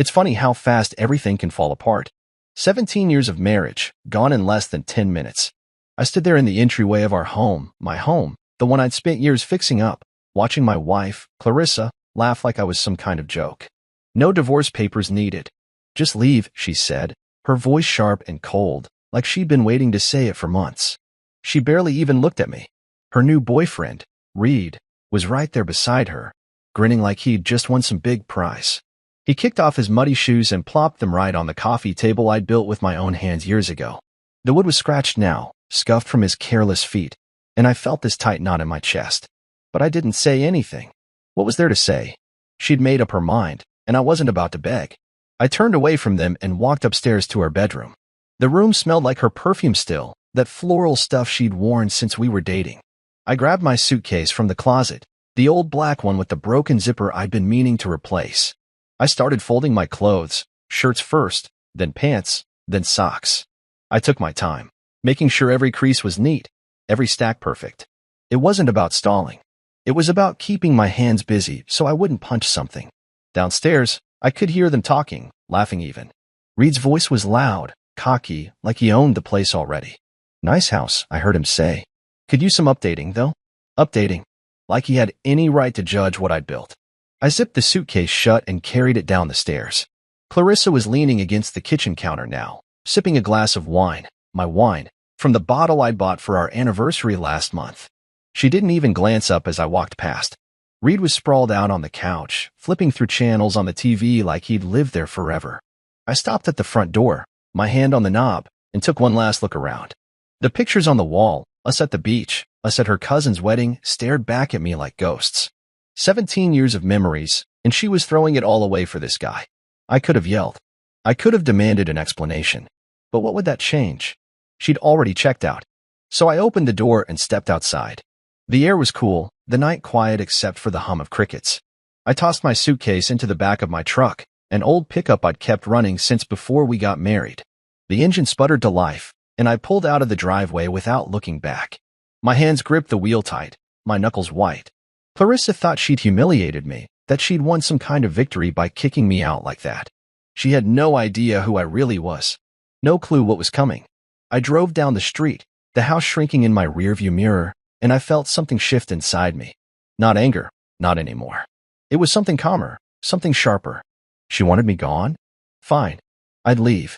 It's funny how fast everything can fall apart. 17 years of marriage, gone in less than 10 minutes. I stood there in the entryway of our home, my home, the one I'd spent years fixing up, watching my wife, Clarissa, laugh like I was some kind of joke. No divorce papers needed. Just leave, she said, her voice sharp and cold, like she'd been waiting to say it for months. She barely even looked at me. Her new boyfriend, Reed, was right there beside her, grinning like he'd just won some big prize. He kicked off his muddy shoes and plopped them right on the coffee table I'd built with my own hands years ago. The wood was scratched now, scuffed from his careless feet, and I felt this tight knot in my chest. But I didn't say anything. What was there to say? She'd made up her mind, and I wasn't about to beg. I turned away from them and walked upstairs to our bedroom. The room smelled like her perfume still, that floral stuff she'd worn since we were dating. I grabbed my suitcase from the closet, the old black one with the broken zipper I'd been meaning to replace. I started folding my clothes, shirts first, then pants, then socks. I took my time, making sure every crease was neat, every stack perfect. It wasn't about stalling. It was about keeping my hands busy so I wouldn't punch something. Downstairs, I could hear them talking, laughing even. Reed's voice was loud, cocky, like he owned the place already. Nice house, I heard him say. Could use some updating, though. Updating. Like he had any right to judge what I'd built. I zipped the suitcase shut and carried it down the stairs. Clarissa was leaning against the kitchen counter now, sipping a glass of wine, my wine, from the bottle I'd bought for our anniversary last month. She didn't even glance up as I walked past. Reed was sprawled out on the couch, flipping through channels on the TV like he'd lived there forever. I stopped at the front door, my hand on the knob, and took one last look around. The pictures on the wall, us at the beach, us at her cousin's wedding, stared back at me like ghosts. 17 years of memories, and she was throwing it all away for this guy. I could have yelled. I could have demanded an explanation. But what would that change? She'd already checked out. So I opened the door and stepped outside. The air was cool, the night quiet except for the hum of crickets. I tossed my suitcase into the back of my truck, an old pickup I'd kept running since before we got married. The engine sputtered to life, and I pulled out of the driveway without looking back. My hands gripped the wheel tight, my knuckles white. Clarissa thought she'd humiliated me, that she'd won some kind of victory by kicking me out like that. She had no idea who I really was. No clue what was coming. I drove down the street, the house shrinking in my rearview mirror, and I felt something shift inside me. Not anger, not anymore. It was something calmer, something sharper. She wanted me gone? Fine. I'd leave.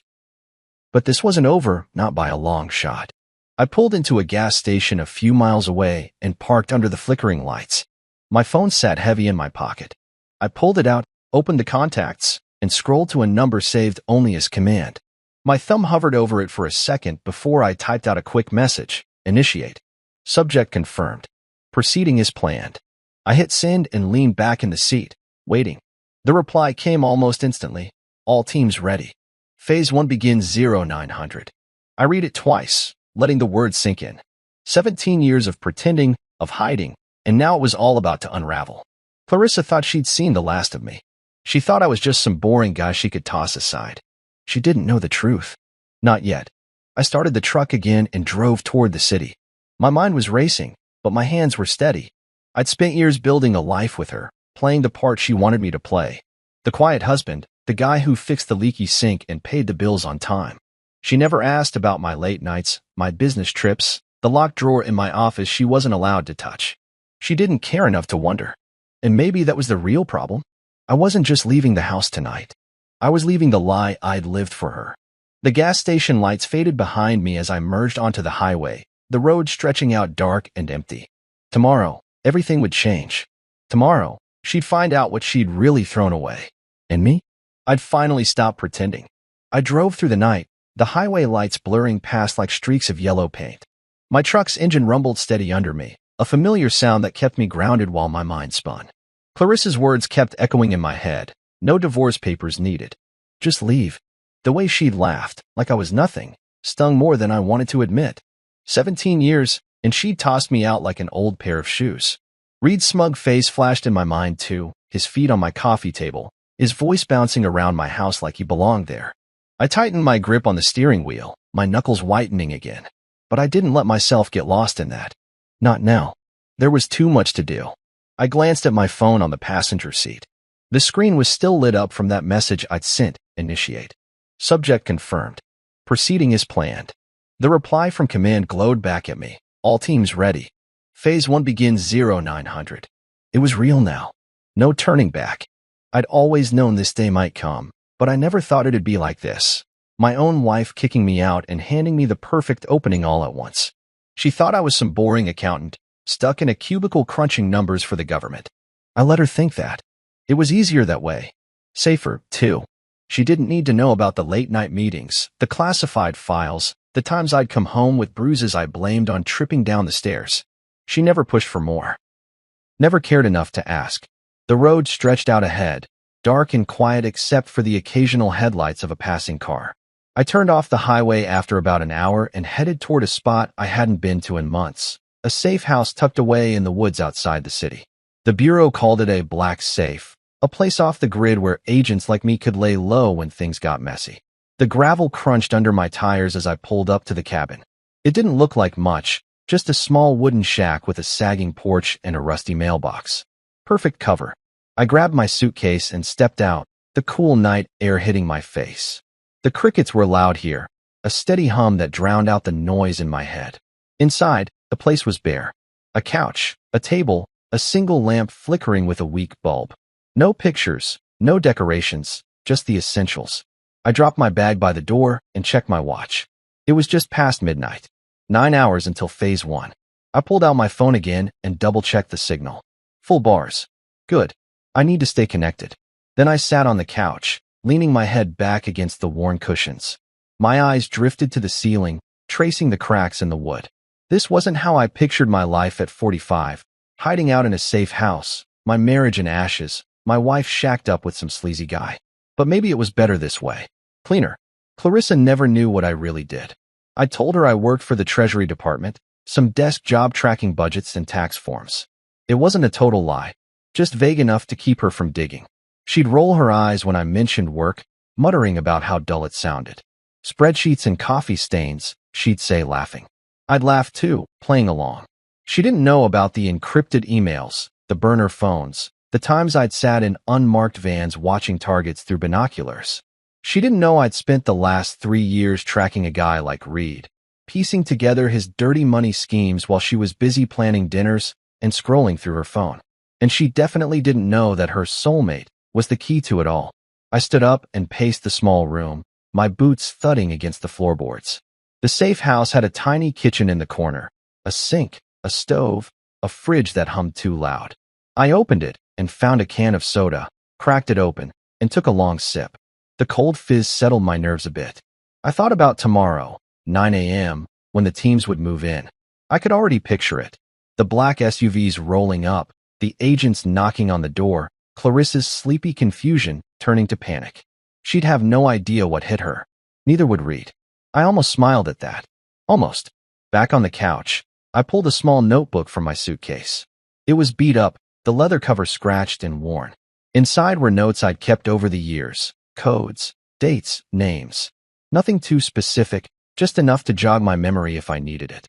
But this wasn't over, not by a long shot. I pulled into a gas station a few miles away and parked under the flickering lights. My phone sat heavy in my pocket. I pulled it out, opened the contacts, and scrolled to a number saved only as command. My thumb hovered over it for a second before I typed out a quick message. Initiate. Subject confirmed. Proceeding as planned. I hit send and leaned back in the seat, waiting. The reply came almost instantly. All teams ready. Phase 1 begins 0900. I read it twice, letting the words sink in. 17 years of pretending, of hiding, and now it was all about to unravel. Clarissa thought she'd seen the last of me. She thought I was just some boring guy she could toss aside. She didn't know the truth. Not yet. I started the truck again and drove toward the city. My mind was racing, but my hands were steady. I'd spent years building a life with her, playing the part she wanted me to play. The quiet husband, the guy who fixed the leaky sink and paid the bills on time. She never asked about my late nights, my business trips, the locked drawer in my office she wasn't allowed to touch. She didn't care enough to wonder. And maybe that was the real problem. I wasn't just leaving the house tonight. I was leaving the lie I'd lived for her. The gas station lights faded behind me as I merged onto the highway, the road stretching out dark and empty. Tomorrow, everything would change. Tomorrow, she'd find out what she'd really thrown away. And me? I'd finally stop pretending. I drove through the night, the highway lights blurring past like streaks of yellow paint. My truck's engine rumbled steady under me, a familiar sound that kept me grounded while my mind spun. Clarissa's words kept echoing in my head. No divorce papers needed. Just leave. The way she'd laughed, like I was nothing, stung more than I wanted to admit. 17 years, and she'd tossed me out like an old pair of shoes. Reed's smug face flashed in my mind too, his feet on my coffee table, his voice bouncing around my house like he belonged there. I tightened my grip on the steering wheel, my knuckles whitening again. But I didn't let myself get lost in that. Not now. There was too much to do. I glanced at my phone on the passenger seat. The screen was still lit up from that message I'd sent. Initiate. Subject confirmed. Proceeding as planned. The reply from command glowed back at me. All teams ready. Phase 1 begins 0900. It was real now. No turning back. I'd always known this day might come, but I never thought it'd be like this. My own wife kicking me out and handing me the perfect opening all at once. She thought I was some boring accountant, stuck in a cubicle crunching numbers for the government. I let her think that. It was easier that way. Safer, too. She didn't need to know about the late-night meetings, the classified files, the times I'd come home with bruises I blamed on tripping down the stairs. She never pushed for more. Never cared enough to ask. The road stretched out ahead, dark and quiet except for the occasional headlights of a passing car. I turned off the highway after about an hour and headed toward a spot I hadn't been to in months, a safe house tucked away in the woods outside the city. The Bureau called it a black safe, a place off the grid where agents like me could lay low when things got messy. The gravel crunched under my tires as I pulled up to the cabin. It didn't look like much, just a small wooden shack with a sagging porch and a rusty mailbox. Perfect cover. I grabbed my suitcase and stepped out, the cool night air hitting my face. The crickets were loud here, a steady hum that drowned out the noise in my head. Inside, the place was bare. A couch, a table, a single lamp flickering with a weak bulb. No pictures, no decorations, just the essentials. I dropped my bag by the door and checked my watch. It was just past midnight. 9 hours until phase 1. I pulled out my phone again and double-checked the signal. Full bars. Good. I need to stay connected. Then I sat on the couch, leaning my head back against the worn cushions. My eyes drifted to the ceiling, tracing the cracks in the wood. This wasn't how I pictured my life at 45, hiding out in a safe house, my marriage in ashes, my wife shacked up with some sleazy guy. But maybe it was better this way. Cleaner. Clarissa never knew what I really did. I told her I worked for the Treasury Department, some desk job tracking budgets and tax forms. It wasn't a total lie, just vague enough to keep her from digging. She'd roll her eyes when I mentioned work, muttering about how dull it sounded. Spreadsheets and coffee stains, she'd say, laughing. I'd laugh too, playing along. She didn't know about the encrypted emails, the burner phones, the times I'd sat in unmarked vans watching targets through binoculars. She didn't know I'd spent the last 3 years tracking a guy like Reed, piecing together his dirty money schemes while she was busy planning dinners and scrolling through her phone. And she definitely didn't know that her soulmate was the key to it all. I stood up and paced the small room, my boots thudding against the floorboards. The safe house had a tiny kitchen in the corner, a sink, a stove, a fridge that hummed too loud. I opened it and found a can of soda, cracked it open, and took a long sip. The cold fizz settled my nerves a bit. I thought about tomorrow, 9 a.m., when the teams would move in. I could already picture it. The black SUVs rolling up, the agents knocking on the door, Clarissa's sleepy confusion turning to panic. She'd have no idea what hit her. Neither would Reed. I almost smiled at that. Almost. Back on the couch, I pulled a small notebook from my suitcase. It was beat up, the leather cover scratched and worn. Inside were notes I'd kept over the years, codes, dates, names. Nothing too specific, just enough to jog my memory if I needed it.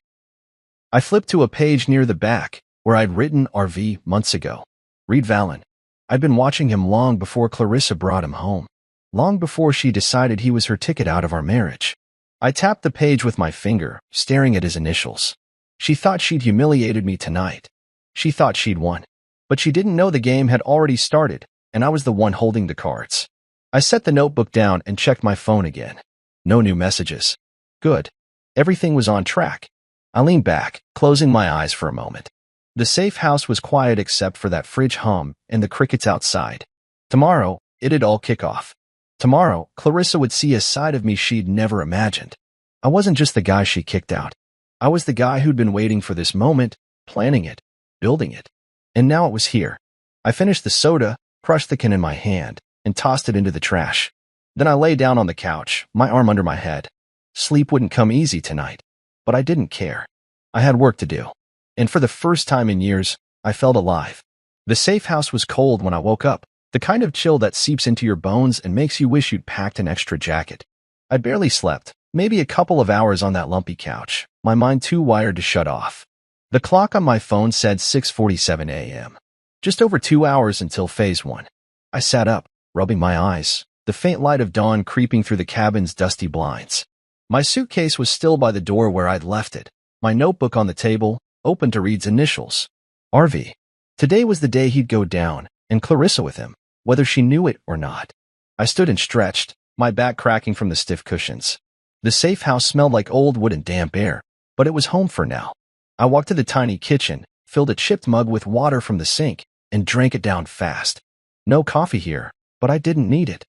I flipped to a page near the back, where I'd written RV months ago. Reed Vallon. I'd been watching him long before Clarissa brought him home. Long before she decided he was her ticket out of our marriage. I tapped the page with my finger, staring at his initials. She thought she'd humiliated me tonight. She thought she'd won. But she didn't know the game had already started, and I was the one holding the cards. I set the notebook down and checked my phone again. No new messages. Good. Everything was on track. I leaned back, closing my eyes for a moment. The safe house was quiet except for that fridge hum and the crickets outside. Tomorrow, it'd all kick off. Tomorrow, Clarissa would see a side of me she'd never imagined. I wasn't just the guy she kicked out. I was the guy who'd been waiting for this moment, planning it, building it. And now it was here. I finished the soda, crushed the can in my hand, and tossed it into the trash. Then I lay down on the couch, my arm under my head. Sleep wouldn't come easy tonight, but I didn't care. I had work to do. And for the first time in years, I felt alive. The safe house was cold when I woke up, the kind of chill that seeps into your bones and makes you wish you'd packed an extra jacket. I'd barely slept, maybe a couple of hours on that lumpy couch, my mind too wired to shut off. The clock on my phone said 6:47 a.m. Just over 2 hours until phase 1. I sat up, rubbing my eyes, the faint light of dawn creeping through the cabin's dusty blinds. My suitcase was still by the door where I'd left it, my notebook on the table, open to Reed's initials. RV. Today was the day he'd go down, and Clarissa with him, whether she knew it or not. I stood and stretched, my back cracking from the stiff cushions. The safe house smelled like old wood and damp air, but it was home for now. I walked to the tiny kitchen, filled a chipped mug with water from the sink, and drank it down fast. No coffee here, but I didn't need it.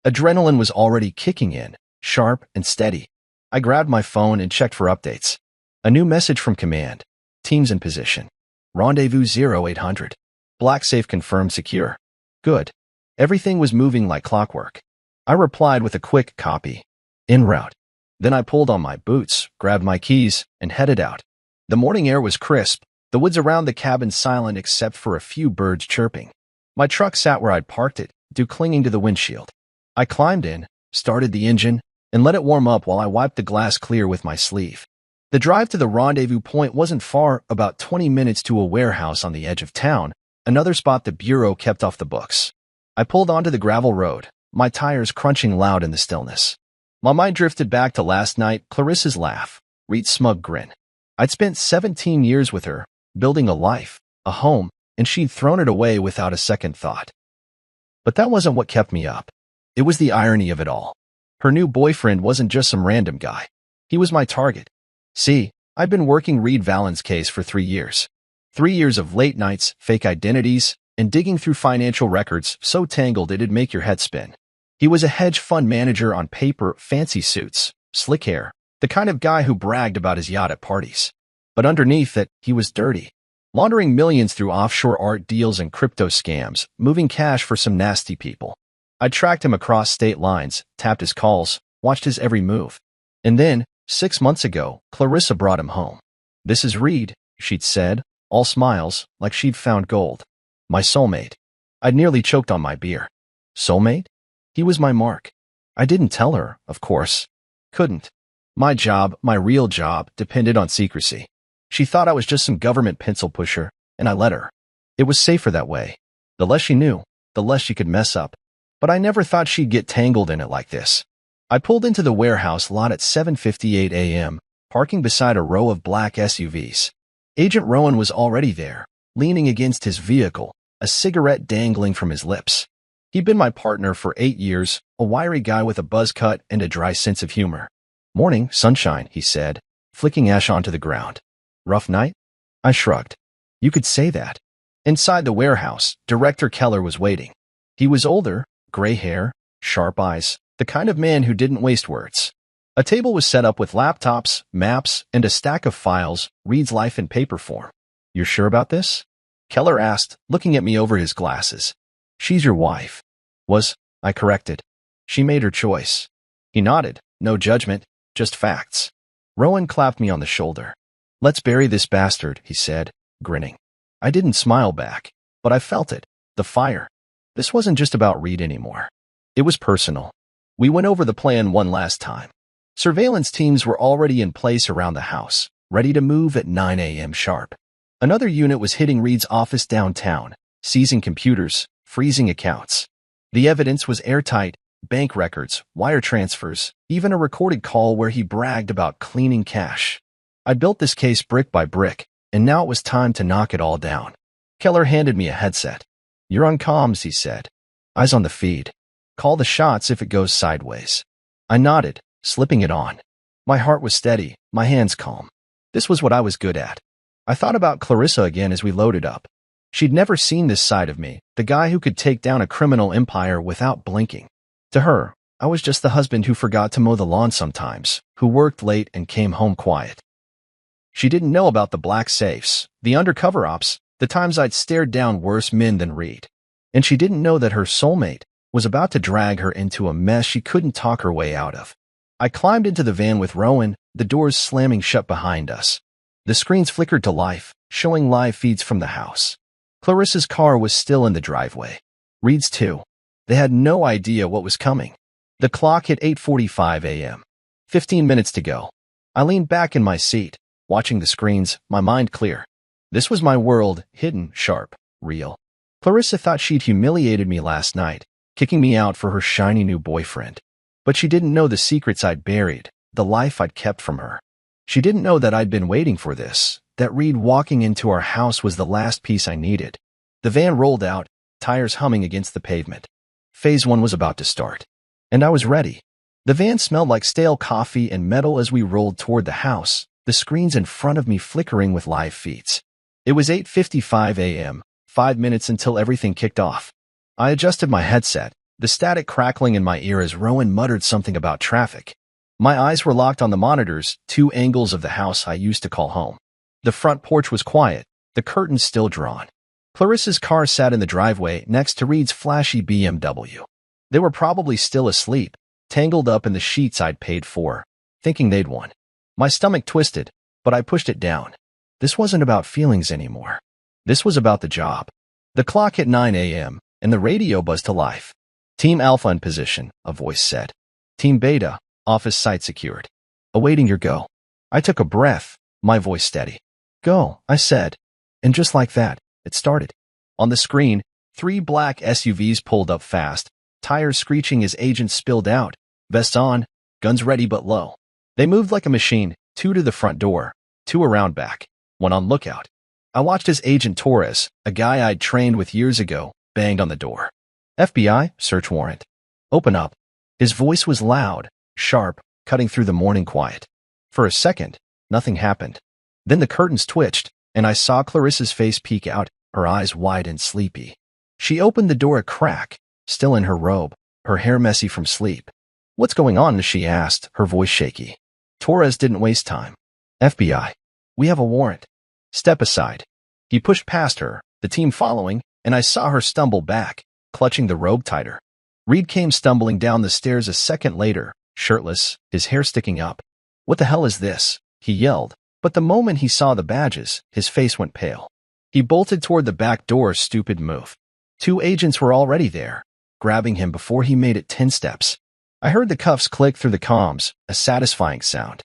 Adrenaline was already kicking in, sharp and steady. I grabbed my phone and checked for updates. A new message from command. Teams in position. Rendezvous 0800. Black safe confirmed secure. Good. Everything was moving like clockwork. I replied with a quick copy. En route. Then I pulled on my boots, grabbed my keys, and headed out. The morning air was crisp, the woods around the cabin silent except for a few birds chirping. My truck sat where I'd parked it, dew clinging to the windshield. I climbed in, started the engine, and let it warm up while I wiped the glass clear with my sleeve. The drive to the rendezvous point wasn't far, about 20 minutes to a warehouse on the edge of town, another spot the Bureau kept off the books. I pulled onto the gravel road, my tires crunching loud in the stillness. My mind drifted back to last night, Clarissa's laugh, Reed's smug grin. I'd spent 17 years with her, building a life, a home, and she'd thrown it away without a second thought. But that wasn't what kept me up. It was the irony of it all. Her new boyfriend wasn't just some random guy. He was my target. See, I'd been working Reed Vallen's case for 3 years. 3 years of late nights, fake identities, and digging through financial records so tangled it'd make your head spin. He was a hedge fund manager on paper, fancy suits, slick hair, the kind of guy who bragged about his yacht at parties. But underneath it, he was dirty, laundering millions through offshore art deals and crypto scams, moving cash for some nasty people. I tracked him across state lines, tapped his calls, watched his every move. And then, 6 months ago, Clarissa brought him home. "This is Reed," she'd said, all smiles, like she'd found gold. My soulmate. I'd nearly choked on my beer. Soulmate? He was my mark. I didn't tell her, of course. Couldn't. My job, my real job, depended on secrecy. She thought I was just some government pencil pusher, and I let her. It was safer that way. The less she knew, the less she could mess up. But I never thought she'd get tangled in it like this. I pulled into the warehouse lot at 7:58 a.m., parking beside a row of black SUVs. Agent Rowan was already there, leaning against his vehicle, a cigarette dangling from his lips. He'd been my partner for 8 years, a wiry guy with a buzz cut and a dry sense of humor. "Morning, sunshine," he said, flicking ash onto the ground. "Rough night?" I shrugged. "You could say that." Inside the warehouse, Director Keller was waiting. He was older, gray hair, sharp eyes, the kind of man who didn't waste words. A table was set up with laptops, maps, and a stack of files, Reed's life in paper form. "You're sure about this?" Keller asked, looking at me over his glasses. "She's your wife." I corrected. "She made her choice." He nodded, no judgment, just facts. Rowan clapped me on the shoulder. "Let's bury this bastard," he said, grinning. I didn't smile back, but I felt it, the fire. This wasn't just about Reed anymore. It was personal. We went over the plan one last time. Surveillance teams were already in place around the house, ready to move at 9 a.m. sharp. Another unit was hitting Reed's office downtown, seizing computers, freezing accounts. The evidence was airtight, bank records, wire transfers, even a recorded call where he bragged about cleaning cash. I built this case brick by brick, and now it was time to knock it all down. Keller handed me a headset. "You're on comms," he said. "Eyes on the feed. Call the shots if it goes sideways." I nodded, slipping it on. My heart was steady, my hands calm. This was what I was good at. I thought about Clarissa again as we loaded up. She'd never seen this side of me, the guy who could take down a criminal empire without blinking. To her, I was just the husband who forgot to mow the lawn sometimes, who worked late and came home quiet. She didn't know about the black safes, the undercover ops, the times I'd stared down worse men than Reed. And she didn't know that her soulmate was about to drag her into a mess she couldn't talk her way out of. I climbed into the van with Rowan, the doors slamming shut behind us. The screens flickered to life, showing live feeds from the house. Clarissa's car was still in the driveway. Reed's too. They had no idea what was coming. The clock hit 8:45 a.m. 15 minutes to go. I leaned back in my seat, watching the screens, my mind clear. This was my world, hidden, sharp, real. Clarissa thought she'd humiliated me last night, kicking me out for her shiny new boyfriend. But she didn't know the secrets I'd buried, the life I'd kept from her. She didn't know that I'd been waiting for this, that Reed walking into our house was the last piece I needed. The van rolled out, tires humming against the pavement. Phase 1 was about to start. And I was ready. The van smelled like stale coffee and metal as we rolled toward the house, the screens in front of me flickering with live feeds. It was 8:55 a.m., 5 minutes until everything kicked off. I adjusted my headset, the static crackling in my ear as Rowan muttered something about traffic. My eyes were locked on the monitors, 2 angles of the house I used to call home. The front porch was quiet, the curtains still drawn. Clarissa's car sat in the driveway next to Reed's flashy BMW. They were probably still asleep, tangled up in the sheets I'd paid for, thinking they'd won. My stomach twisted, but I pushed it down. This wasn't about feelings anymore. This was about the job. The clock hit 9 a.m., and the radio buzzed to life. Team Alpha in position, a voice said. Team Beta, office site secured. Awaiting your go. I took a breath, my voice steady. Go, I said. And just like that, it started. On the screen, 3 black SUVs pulled up fast, tires screeching as agents spilled out, vests on, guns ready but low. They moved like a machine, 2 to the front door, 2 around back, 1 on lookout. I watched as Agent Torres, a guy I'd trained with years ago, banged on the door. FBI, search warrant. Open up. His voice was loud, sharp, cutting through the morning quiet. For a second, nothing happened. Then the curtains twitched, and I saw Clarissa's face peek out, her eyes wide and sleepy. She opened the door a crack, still in her robe, her hair messy from sleep. What's going on? She asked, her voice shaky. Torres didn't waste time. FBI. We have a warrant. Step aside. He pushed past her, the team following, and I saw her stumble back, clutching the robe tighter. Reed came stumbling down the stairs a second later, shirtless, his hair sticking up. What the hell is this? He yelled, but the moment he saw the badges, his face went pale. He bolted toward the back door, stupid move. 2 agents were already there, grabbing him before he made it 10 steps. I heard the cuffs click through the comms, a satisfying sound.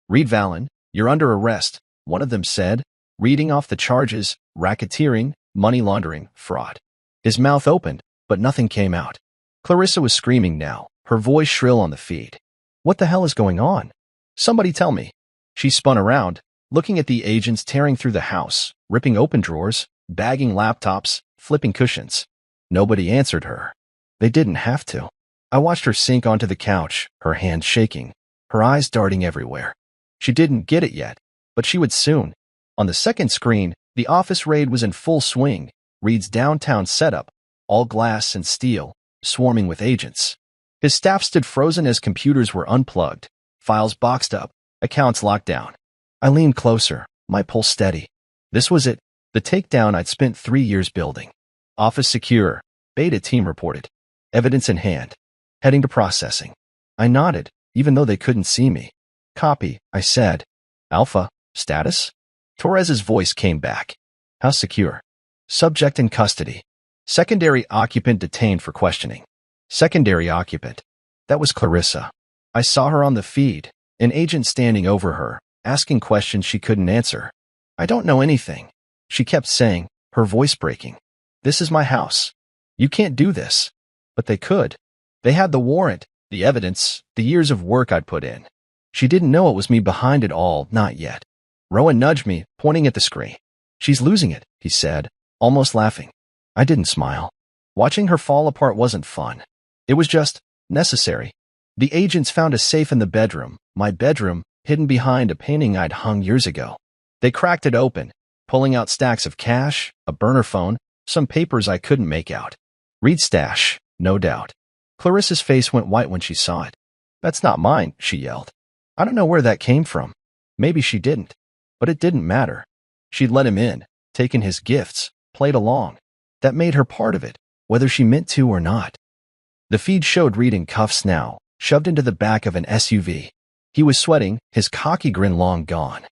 Reed Vallon, you're under arrest, one of them said, reading off the charges, racketeering, money laundering, fraud. His mouth opened, but nothing came out. Clarissa was screaming now, her voice shrill on the feed. What the hell is going on? Somebody tell me. She spun around, looking at the agents tearing through the house, ripping open drawers, bagging laptops, flipping cushions. Nobody answered her. They didn't have to. I watched her sink onto the couch, her hands shaking, her eyes darting everywhere. She didn't get it yet, but she would soon. On the second screen, the office raid was in full swing, Reed's downtown setup, all glass and steel, swarming with agents. His staff stood frozen as computers were unplugged, files boxed up, accounts locked down. I leaned closer, my pulse steady. This was it, the takedown I'd spent 3 years building. Office secure, Beta team reported. Evidence in hand. Heading to processing. I nodded, even though they couldn't see me. Copy, I said. Alpha, status? Torres's voice came back. How secure? Subject in custody. Secondary occupant detained for questioning. Secondary occupant. That was Clarissa. I saw her on the feed, an agent standing over her, asking questions she couldn't answer. I don't know anything, she kept saying, her voice breaking. This is my house. You can't do this. But they could. They had the warrant, the evidence, the years of work I'd put in. She didn't know it was me behind it all, not yet. Rowan nudged me, pointing at the screen. She's losing it, he said, almost laughing. I didn't smile. Watching her fall apart wasn't fun. It was just necessary. The agents found a safe in the bedroom, my bedroom, hidden behind a painting I'd hung years ago. They cracked it open, pulling out stacks of cash, a burner phone, some papers I couldn't make out. Reed's stash, no doubt. Clarissa's face went white when she saw it. That's not mine, she yelled. I don't know where that came from. Maybe she didn't. But it didn't matter. She'd let him in, taken his gifts, played along. That made her part of it, whether she meant to or not. The feed showed Reed in cuffs now, shoved into the back of an SUV. He was sweating, his cocky grin long gone.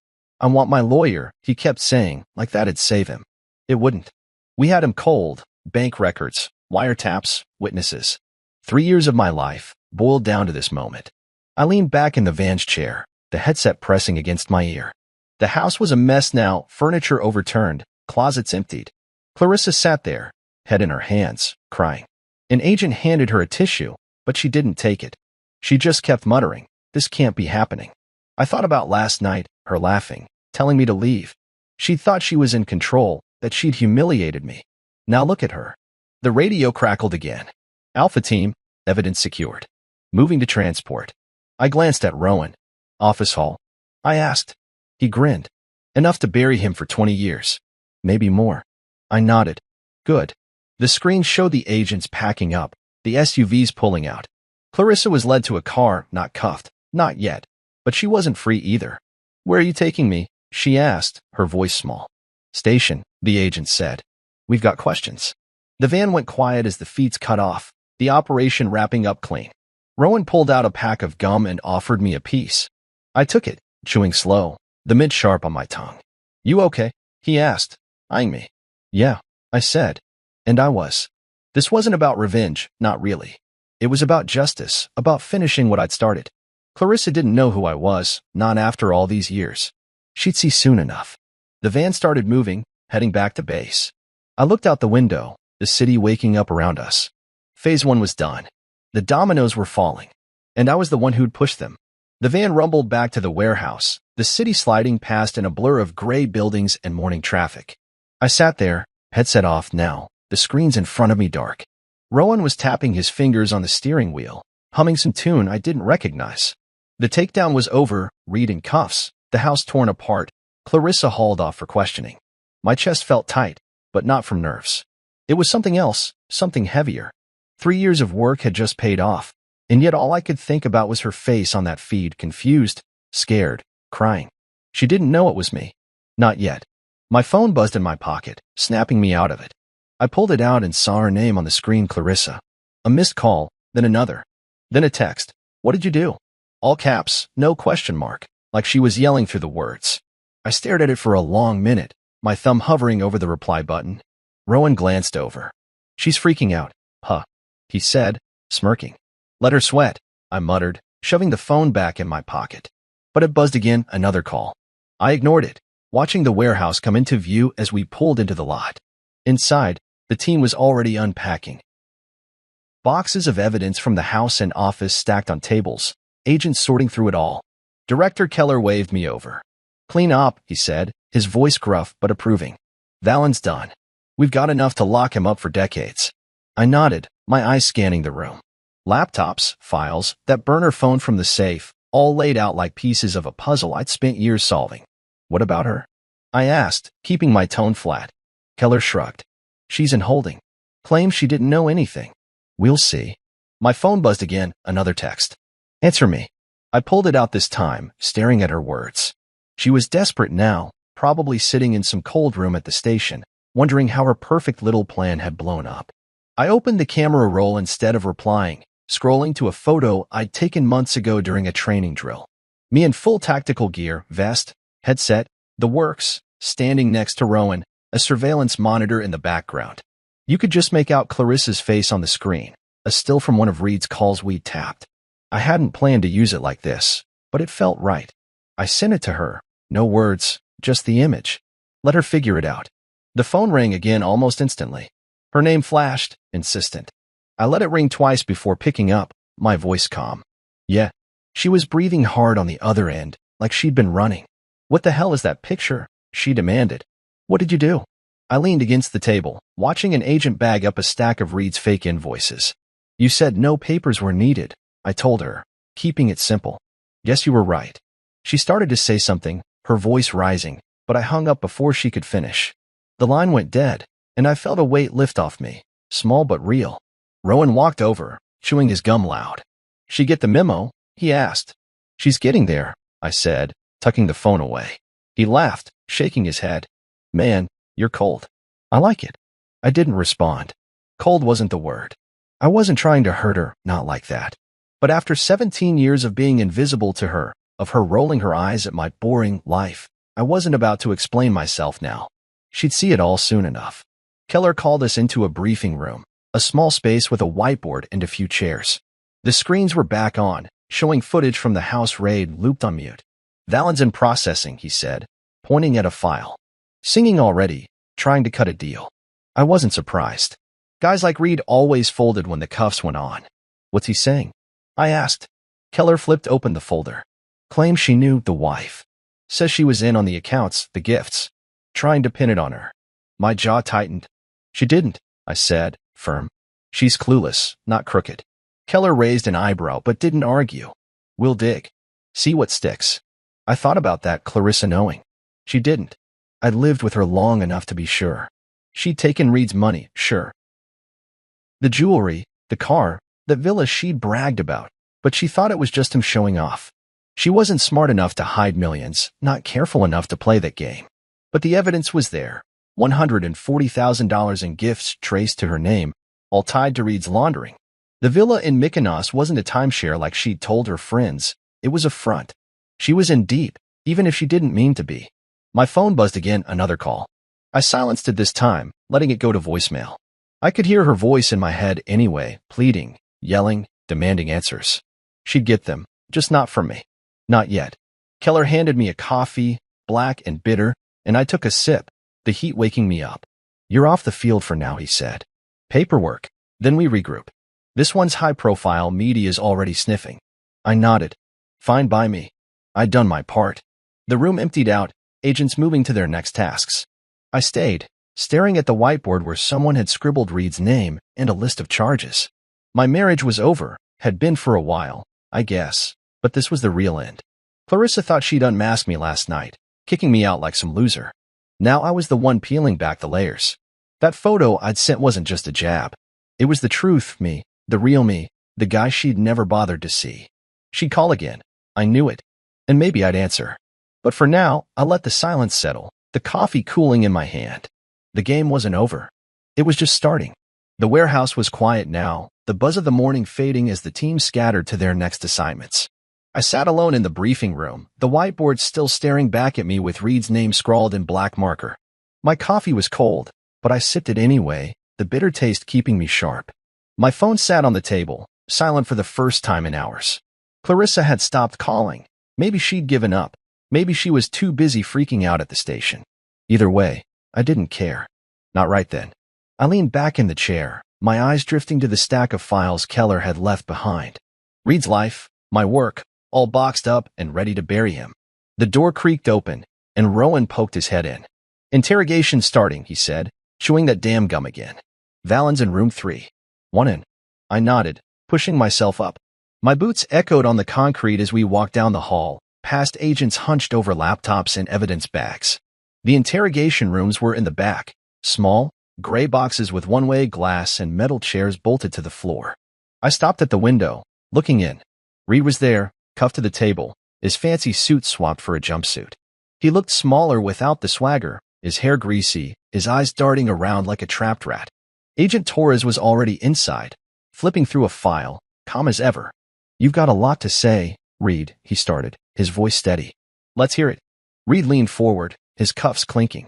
I want my lawyer, he kept saying, like that'd save him. It wouldn't. We had him cold, bank records, wiretaps, witnesses. 3 years of my life, boiled down to this moment. I leaned back in the van's chair, the headset pressing against my ear. The house was a mess now, furniture overturned, closets emptied. Clarissa sat there, head in her hands, crying. An agent handed her a tissue, but she didn't take it. She just kept muttering, "This can't be happening." I thought about last night, her laughing, telling me to leave. She thought she was in control, that she'd humiliated me. Now look at her. The radio crackled again. "Alpha team, evidence secured. Moving to transport." I glanced at Rowan. "Office hall?" I asked. He grinned. "Enough to bury him for 20 years. Maybe more." I nodded. "Good." The screen showed the agents packing up, the SUVs pulling out. Clarissa was led to a car, not cuffed, not yet, but she wasn't free either. "Where are you taking me?" she asked, her voice small. "Station," the agent said. "We've got questions." The van went quiet as the feeds cut off, the operation wrapping up clean. Rowan pulled out a pack of gum and offered me a piece. I took it, chewing slow, the mid sharp on my tongue. "You okay?" he asked, eyeing me. "Yeah," I said. And I was. This wasn't about revenge, not really. It was about justice, about finishing what I'd started. Clarissa didn't know who I was, not after all these years. She'd see soon enough. The van started moving, heading back to base. I looked out the window, the city waking up around us. Phase 1 was done. The dominoes were falling, and I was the one who'd pushed them. The van rumbled back to the warehouse, the city sliding past in a blur of gray buildings and morning traffic. I sat there, headset off now, the screens in front of me dark. Rowan was tapping his fingers on the steering wheel, humming some tune I didn't recognize. The takedown was over, Reed in cuffs, the house torn apart, Clarissa hauled off for questioning. My chest felt tight, but not from nerves. It was something else, something heavier. 3 years of work had just paid off, and yet all I could think about was her face on that feed, confused, scared, crying. She didn't know it was me. Not yet. My phone buzzed in my pocket, snapping me out of it. I pulled it out and saw her name on the screen, Clarissa. A missed call, then another. Then a text. "What did you do?" All caps, no question mark, like she was yelling through the words. I stared at it for a long minute, my thumb hovering over the reply button. Rowan glanced over. "She's freaking out, huh?" he said, smirking. "Let her sweat," I muttered, shoving the phone back in my pocket. But it buzzed again, another call. I ignored it, watching the warehouse come into view as we pulled into the lot. Inside, the team was already unpacking. Boxes of evidence from the house and office stacked on tables, agents sorting through it all. Director Keller waved me over. "Clean up," he said, his voice gruff but approving. "Valen's done. We've got enough to lock him up for decades." I nodded, my eyes scanning the room. Laptops, files, that burner phone from the safe, all laid out like pieces of a puzzle I'd spent years solving. "What about her?" I asked, keeping my tone flat. Keller shrugged. "She's in holding. Claims she didn't know anything. We'll see." My phone buzzed again, another text. "Answer me." I pulled it out this time, staring at her words. She was desperate now, probably sitting in some cold room at the station, wondering how her perfect little plan had blown up. I opened the camera roll instead of replying, scrolling to a photo I'd taken months ago during a training drill. Me in full tactical gear, vest, headset, the works, standing next to Rowan, a surveillance monitor in the background. You could just make out Clarissa's face on the screen, a still from one of Reed's calls we'd tapped. I hadn't planned to use it like this, but it felt right. I sent it to her. No words, just the image. Let her figure it out. The phone rang again almost instantly. Her name flashed, insistent. I let it ring twice before picking up, my voice calm. "Yeah." She was breathing hard on the other end, like she'd been running. "What the hell is that picture?" she demanded. "What did you do?" I leaned against the table, watching an agent bag up a stack of Reed's fake invoices. "You said no papers were needed," I told her, keeping it simple. "Guess you were right." She started to say something, her voice rising, but I hung up before she could finish. The line went dead, and I felt a weight lift off me, small but real. Rowan walked over, chewing his gum loud. "She get the memo?" he asked. "She's getting there," I said, tucking the phone away. He laughed, shaking his head. "Man, you're cold." "I like it." I didn't respond. Cold wasn't the word. I wasn't trying to hurt her, not like that. But after 17 years of being invisible to her, of her rolling her eyes at my boring life, I wasn't about to explain myself now. She'd see it all soon enough. Keller called us into a briefing room, a small space with a whiteboard and a few chairs. The screens were back on, showing footage from the house raid looped on mute. "Valen's in processing," he said, pointing at a file. "Singing already, trying to cut a deal." I wasn't surprised. Guys like Reed always folded when the cuffs went on. What's he saying? I asked. Keller flipped open the folder. Claims she knew the wife. Says she was in on the accounts, the gifts. Trying to pin it on her. My jaw tightened. She didn't, I said, firm. She's clueless, not crooked. Keller raised an eyebrow but didn't argue. We'll dig. See what sticks. I thought about that, Clarissa knowing. She didn't. I'd lived with her long enough to be sure. She'd taken Reed's money, sure. The jewelry, the car, the villa she'd bragged about, but she thought it was just him showing off. She wasn't smart enough to hide millions, not careful enough to play that game. But the evidence was there. $140,000 in gifts traced to her name, all tied to Reed's laundering. The villa in Mykonos wasn't a timeshare like she'd told her friends. It was a front. She was in deep, even if she didn't mean to be. My phone buzzed again, another call. I silenced it this time, letting it go to voicemail. I could hear her voice in my head anyway, pleading, yelling, demanding answers. She'd get them, just not from me. Not yet. Keller handed me a coffee, black and bitter, and I took a sip, the heat waking me up. You're off the field for now, he said. Paperwork. Then we regroup. This one's high profile, media's already sniffing. I nodded. Fine by me. I'd done my part. The room emptied out, agents moving to their next tasks. I stayed, staring at the whiteboard where someone had scribbled Reed's name and a list of charges. My marriage was over, had been for a while, I guess, but this was the real end. Clarissa thought she'd unmasked me last night, kicking me out like some loser. Now I was the one peeling back the layers. That photo I'd sent wasn't just a jab. It was the truth, me, the real me, the guy she'd never bothered to see. She'd call again. I knew it. And maybe I'd answer. But for now, I let the silence settle, the coffee cooling in my hand. The game wasn't over. It was just starting. The warehouse was quiet now, the buzz of the morning fading as the team scattered to their next assignments. I sat alone in the briefing room, the whiteboard still staring back at me with Reed's name scrawled in black marker. My coffee was cold, but I sipped it anyway, the bitter taste keeping me sharp. My phone sat on the table, silent for the first time in hours. Clarissa had stopped calling. Maybe she'd given up. Maybe she was too busy freaking out at the station. Either way, I didn't care. Not right then. I leaned back in the chair, my eyes drifting to the stack of files Keller had left behind. Reed's life, my work, all boxed up and ready to bury him. The door creaked open, and Rowan poked his head in. Interrogation starting, he said, chewing that damn gum again. Valen's in room 3. One in. I nodded, pushing myself up. My boots echoed on the concrete as we walked down the hall, past agents hunched over laptops and evidence bags. The interrogation rooms were in the back, small, gray boxes with one-way glass and metal chairs bolted to the floor. I stopped at the window, looking in. Reed was there, cuffed to the table, his fancy suit swapped for a jumpsuit. He looked smaller without the swagger, his hair greasy, his eyes darting around like a trapped rat. Agent Torres was already inside, flipping through a file, calm as ever. You've got a lot to say, Reed, he started, his voice steady. Let's hear it. Reed leaned forward, his cuffs clinking.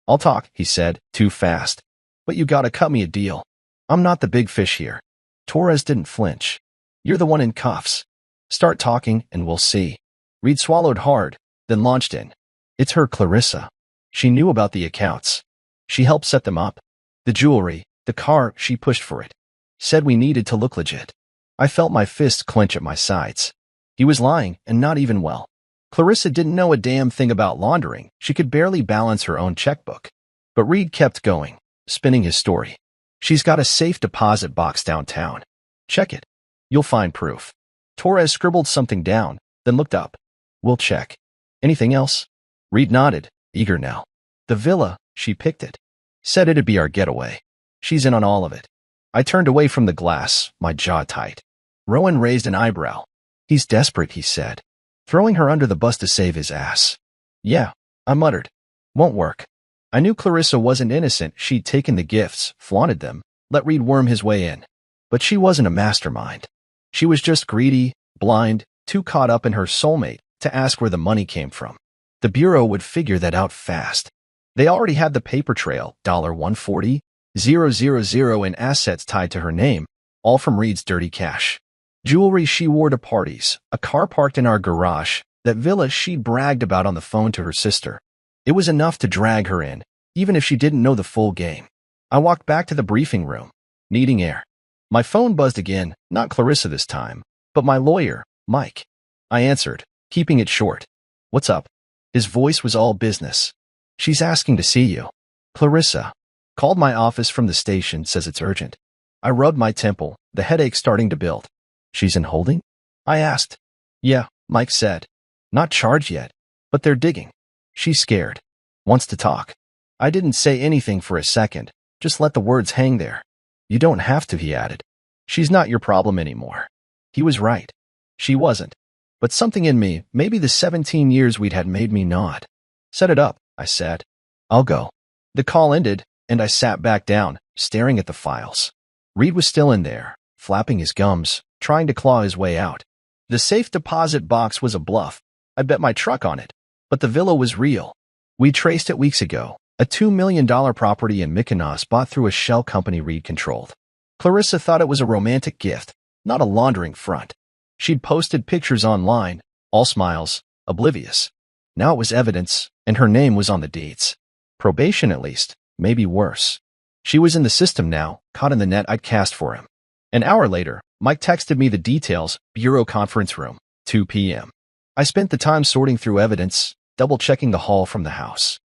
I'll talk, he said, too fast. But you gotta cut me a deal. I'm not the big fish here. Torres didn't flinch. You're the one in cuffs. Start talking and we'll see. Reed swallowed hard, then launched in. It's her, Clarissa. She knew about the accounts. She helped set them up. The jewelry, the car, she pushed for it. Said we needed to look legit. I felt my fists clench at my sides. He was lying, and not even well. Clarissa didn't know a damn thing about laundering. She could barely balance her own checkbook. But Reed kept going, spinning his story. She's got a safe deposit box downtown. Check it. You'll find proof. Torres scribbled something down, then looked up. We'll check. Anything else? Reed nodded, eager now. The villa, she picked it. Said it'd be our getaway. She's in on all of it. I turned away from the glass, my jaw tight. Rowan raised an eyebrow. He's desperate, he said. Throwing her under the bus to save his ass. Yeah, I muttered. Won't work. I knew Clarissa wasn't innocent. She'd taken the gifts, flaunted them, let Reed worm his way in. But she wasn't a mastermind. She was just greedy, blind, too caught up in her soulmate to ask where the money came from. The Bureau would figure that out fast. They already had the paper trail, $140,000 in assets tied to her name, all from Reed's dirty cash. Jewelry she wore to parties, a car parked in our garage, that villa she'd bragged about on the phone to her sister. It was enough to drag her in, even if she didn't know the full game. I walked back to the briefing room, needing air. My phone buzzed again, not Clarissa this time, but my lawyer, Mike. I answered, keeping it short. What's up? His voice was all business. She's asking to see you. Clarissa. Called my office from the station, says it's urgent. I rubbed my temple, the headache starting to build. She's in holding? I asked. Yeah, Mike said. Not charged yet, but they're digging. She's scared. Wants to talk. I didn't say anything for a second, just let the words hang there. You don't have to, he added. She's not your problem anymore. He was right. She wasn't. But something in me, maybe the 17 years we'd had, made me nod. Set it up, I said. I'll go. The call ended, and I sat back down, staring at the files. Reed was still in there, flapping his gums, trying to claw his way out. The safe deposit box was a bluff. I bet my truck on it. But the villa was real. We traced it weeks ago, a $2 million property in Mykonos bought through a shell company Reed controlled. Clarissa thought it was a romantic gift, not a laundering front. She'd posted pictures online, all smiles, oblivious. Now it was evidence, and her name was on the deeds. Probation at least, maybe worse. She was in the system now, caught in the net I'd cast for him. An hour later, Mike texted me the details, Bureau Conference Room, 2 p.m. I spent the time sorting through evidence, double-checking the haul from the house.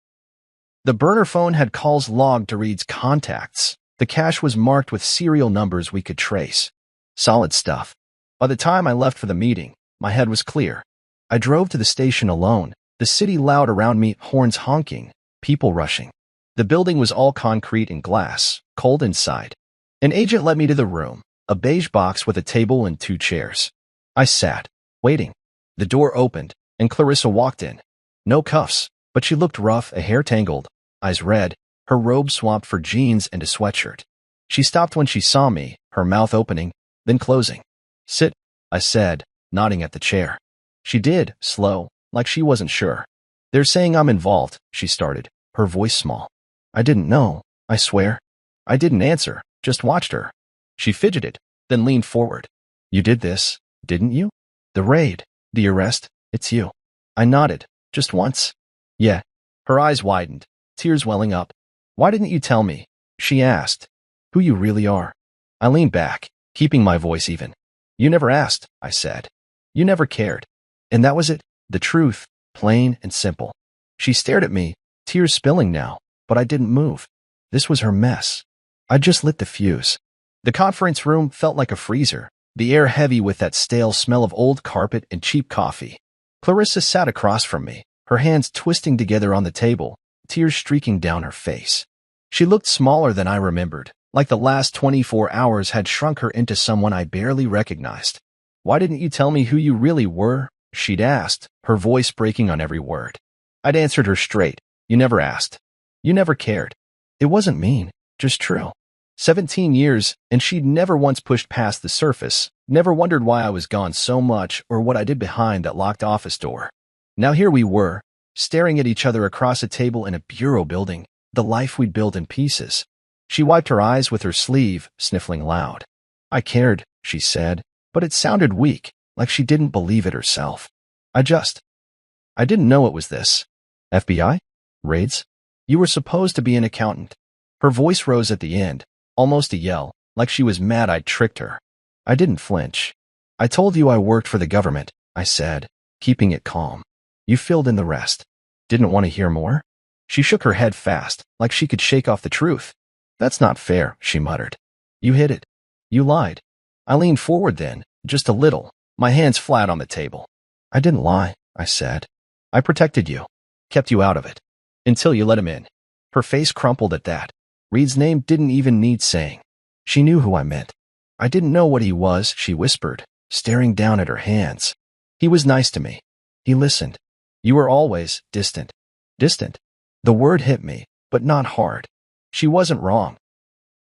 The burner phone had calls logged to Reed's contacts. The cache was marked with serial numbers we could trace. Solid stuff. By the time I left for the meeting, my head was clear. I drove to the station alone, the city loud around me, horns honking, people rushing. The building was all concrete and glass, cold inside. An agent led me to the room, a beige box with a table and 2 chairs. I sat, waiting. The door opened, and Clarissa walked in. No cuffs, but she looked rough, a hair tangled, eyes red, her robe swapped for jeans and a sweatshirt. She stopped when she saw me, her mouth opening, then closing. Sit, I said, nodding at the chair. She did, slow, like she wasn't sure. They're saying I'm involved, she started, her voice small. I didn't know, I swear. I didn't answer, just watched her. She fidgeted, then leaned forward. You did this, didn't you? The raid, the arrest, it's you. I nodded, just once. Yeah. Her eyes widened, tears welling up. Why didn't you tell me? She asked. Who you really are. I leaned back, keeping my voice even. You never asked, I said. You never cared. And that was it, the truth, plain and simple. She stared at me, tears spilling now, but I didn't move. This was her mess. I just lit the fuse. The conference room felt like a freezer, the air heavy with that stale smell of old carpet and cheap coffee. Clarissa sat across from me, her hands twisting together on the table, tears streaking down her face. She looked smaller than I remembered, like the last 24 hours had shrunk her into someone I barely recognized. Why didn't you tell me who you really were? She'd asked, her voice breaking on every word. I'd answered her straight. You never asked. You never cared. It wasn't mean, just true. 17 years, and she'd never once pushed past the surface, never wondered why I was gone so much or what I did behind that locked office door. Now here we were, staring at each other across a table in a bureau building, the life we'd built in pieces. She wiped her eyes with her sleeve, sniffling loud. I cared, she said, but it sounded weak, like she didn't believe it herself. I didn't know it was this. FBI? Raids? You were supposed to be an accountant. Her voice rose at the end, almost a yell, like she was mad I'd tricked her. I didn't flinch. I told you I worked for the government, I said, keeping it calm. You filled in the rest. Didn't want to hear more? She shook her head fast, like she could shake off the truth. That's not fair, she muttered. You hid it. You lied. I leaned forward then, just a little, my hands flat on the table. I didn't lie, I said. I protected you. Kept you out of it. Until you let him in. Her face crumpled at that. Reed's name didn't even need saying. She knew who I meant. I didn't know what he was, she whispered, staring down at her hands. He was nice to me. He listened. You were always distant. Distant. The word hit me, but not hard. She wasn't wrong.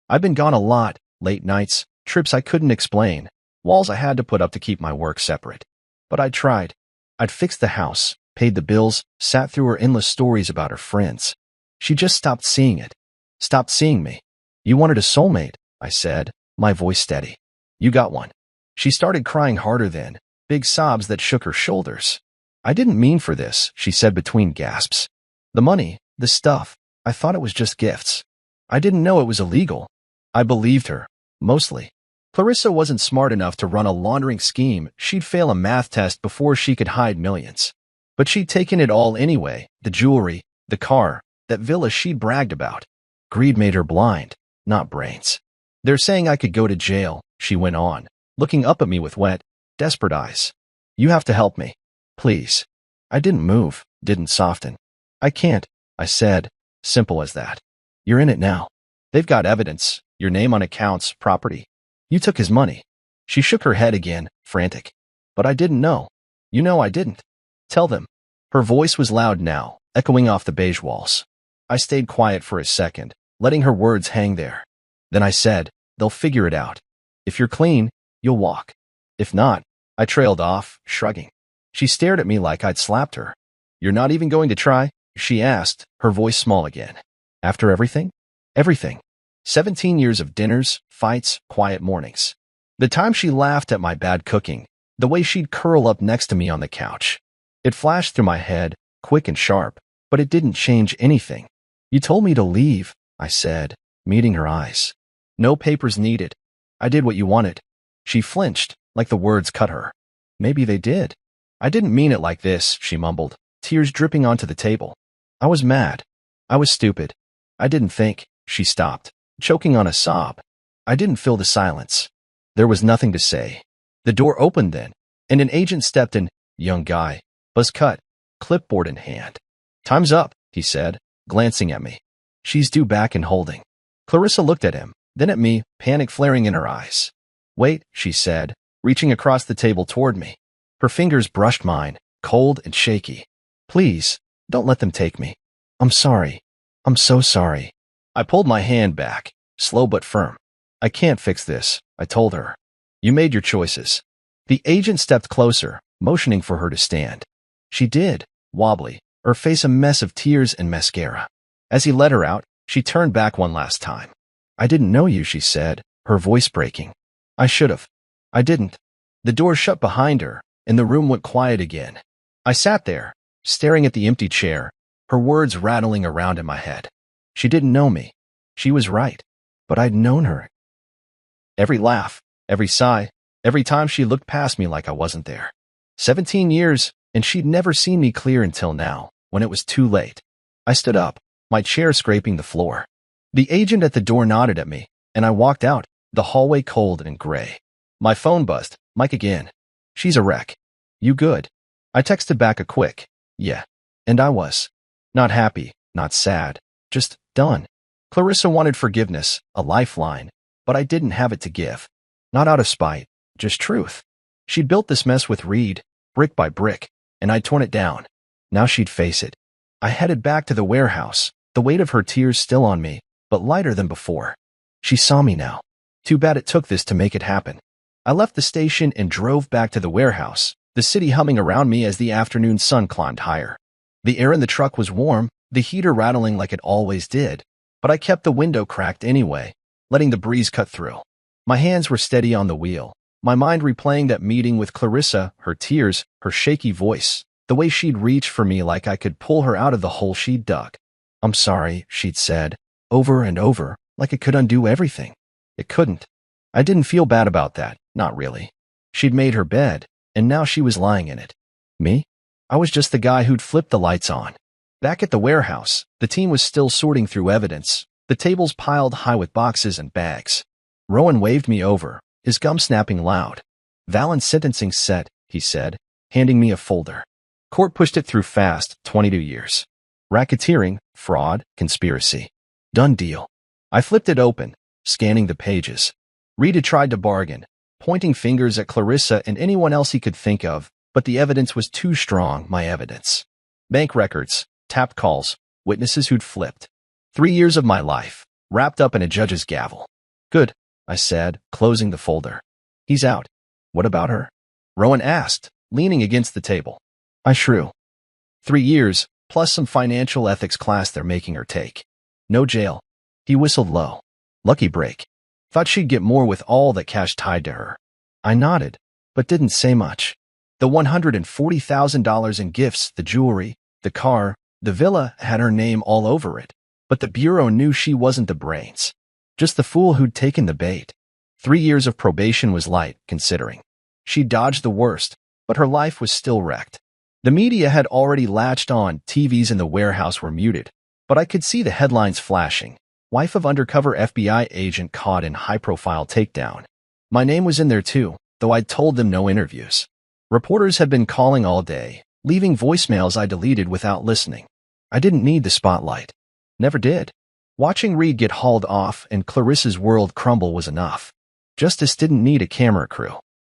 I've been gone a lot, late nights, trips I couldn't explain, walls I had to put up to keep my work separate. But I tried. I'd fixed the house, paid the bills, sat through her endless stories about her friends. She just stopped seeing it. Stopped seeing me. You wanted a soulmate, I said, my voice steady. You got one. She started crying harder then, big sobs that shook her shoulders. I didn't mean for this, she said between gasps. The money, the stuff, I thought it was just gifts. I didn't know it was illegal. I believed her, mostly. Clarissa wasn't smart enough to run a laundering scheme. She'd fail a math test before she could hide millions. But she'd taken it all anyway, the jewelry, the car, that villa she'd bragged about. Greed made her blind, not brains. They're saying I could go to jail, she went on, looking up at me with wet, desperate eyes. You have to help me. Please. I didn't move, didn't soften. I can't, I said. Simple as that. You're in it now. They've got evidence, your name on accounts, property. You took his money. She shook her head again, frantic. But I didn't know. You know I didn't. Tell them. Her voice was loud now, echoing off the beige walls. I stayed quiet for a second, letting her words hang there. Then I said, they'll figure it out. If you're clean, you'll walk. If not, I trailed off, shrugging. She stared at me like I'd slapped her. You're not even going to try? She asked, her voice small again. After everything? Everything. 17 years of dinners, fights, quiet mornings. The time she laughed at my bad cooking, the way she'd curl up next to me on the couch. It flashed through my head, quick and sharp, but it didn't change anything. You told me to leave, I said, meeting her eyes. No papers needed. I did what you wanted. She flinched, like the words cut her. Maybe they did. I didn't mean it like this, she mumbled, tears dripping onto the table. I was mad. I was stupid. I didn't think. She stopped, choking on a sob. I didn't fill the silence. There was nothing to say. The door opened then, and an agent stepped in, young guy, buzz cut, clipboard in hand. Time's up, he said, glancing at me. She's due back and holding. Clarissa looked at him, then at me, panic flaring in her eyes. Wait, she said, reaching across the table toward me. Her fingers brushed mine, cold and shaky. Please, don't let them take me. I'm sorry. I'm so sorry. I pulled my hand back, slow but firm. I can't fix this, I told her. You made your choices. The agent stepped closer, motioning for her to stand. She did, wobbly, her face a mess of tears and mascara. As he led her out, she turned back one last time. I didn't know you, she said, her voice breaking. I should have. I didn't. The door shut behind her, and the room went quiet again. I sat there, staring at the empty chair, her words rattling around in my head. She didn't know me. She was right. But I'd known her. Every laugh, every sigh, every time she looked past me like I wasn't there. 17 years, and she'd never seen me clear until now, when it was too late. I stood up, my chair scraping the floor. The agent at the door nodded at me, and I walked out, the hallway cold and gray. My phone buzzed. Mike again. She's a wreck. You good? I texted back a quick, yeah. And I was. Not happy, not sad, just done. Clarissa wanted forgiveness, a lifeline, but I didn't have it to give. Not out of spite, just truth. She'd built this mess with Reed, brick by brick, and I'd torn it down. Now she'd face it. I headed back to the warehouse, the weight of her tears still on me, but lighter than before. She saw me now. Too bad it took this to make it happen. I left the station and drove back to the warehouse, the city humming around me as the afternoon sun climbed higher. The air in the truck was warm, the heater rattling like it always did, but I kept the window cracked anyway, letting the breeze cut through. My hands were steady on the wheel, my mind replaying that meeting with Clarissa, her tears, her shaky voice, the way she'd reach for me like I could pull her out of the hole she'd dug. I'm sorry, she'd said, over and over, like it could undo everything. It couldn't. I didn't feel bad about that, not really. She'd made her bed, and now she was lying in it. Me? I was just the guy who'd flipped the lights on. Back at the warehouse, the team was still sorting through evidence, the tables piled high with boxes and bags. Rowan waved me over, his gum snapping loud. Valen's sentencing set, he said, handing me a folder. Court pushed it through fast, 22 years. Racketeering, fraud, conspiracy. Done deal. I flipped it open, scanning the pages. Reed had tried to bargain, pointing fingers at Clarissa and anyone else he could think of, but the evidence was too strong, my evidence. Bank records, tapped calls, witnesses who'd flipped. 3 years of my life, wrapped up in a judge's gavel. Good, I said, closing the folder. He's out. What about her? Rowan asked, leaning against the table. I shrew. 3 years, plus some financial ethics class they're making her take. No jail. He whistled low. Lucky break. Thought she'd get more with all that cash tied to her. I nodded, but didn't say much. The $140,000 in gifts, the jewelry, the car, the villa had her name all over it. But the bureau knew she wasn't the brains, just the fool who'd taken the bait. 3 years of probation was light, considering. She dodged the worst, but her life was still wrecked. The media had already latched on, TVs in the warehouse were muted, but I could see the headlines flashing. Wife of undercover FBI agent caught in high-profile takedown. My name was in there too, though I'd told them no interviews. Reporters had been calling all day, leaving voicemails I deleted without listening. I didn't need the spotlight. Never did. Watching Reed get hauled off and Clarissa's world crumble was enough. Justice didn't need a camera crew.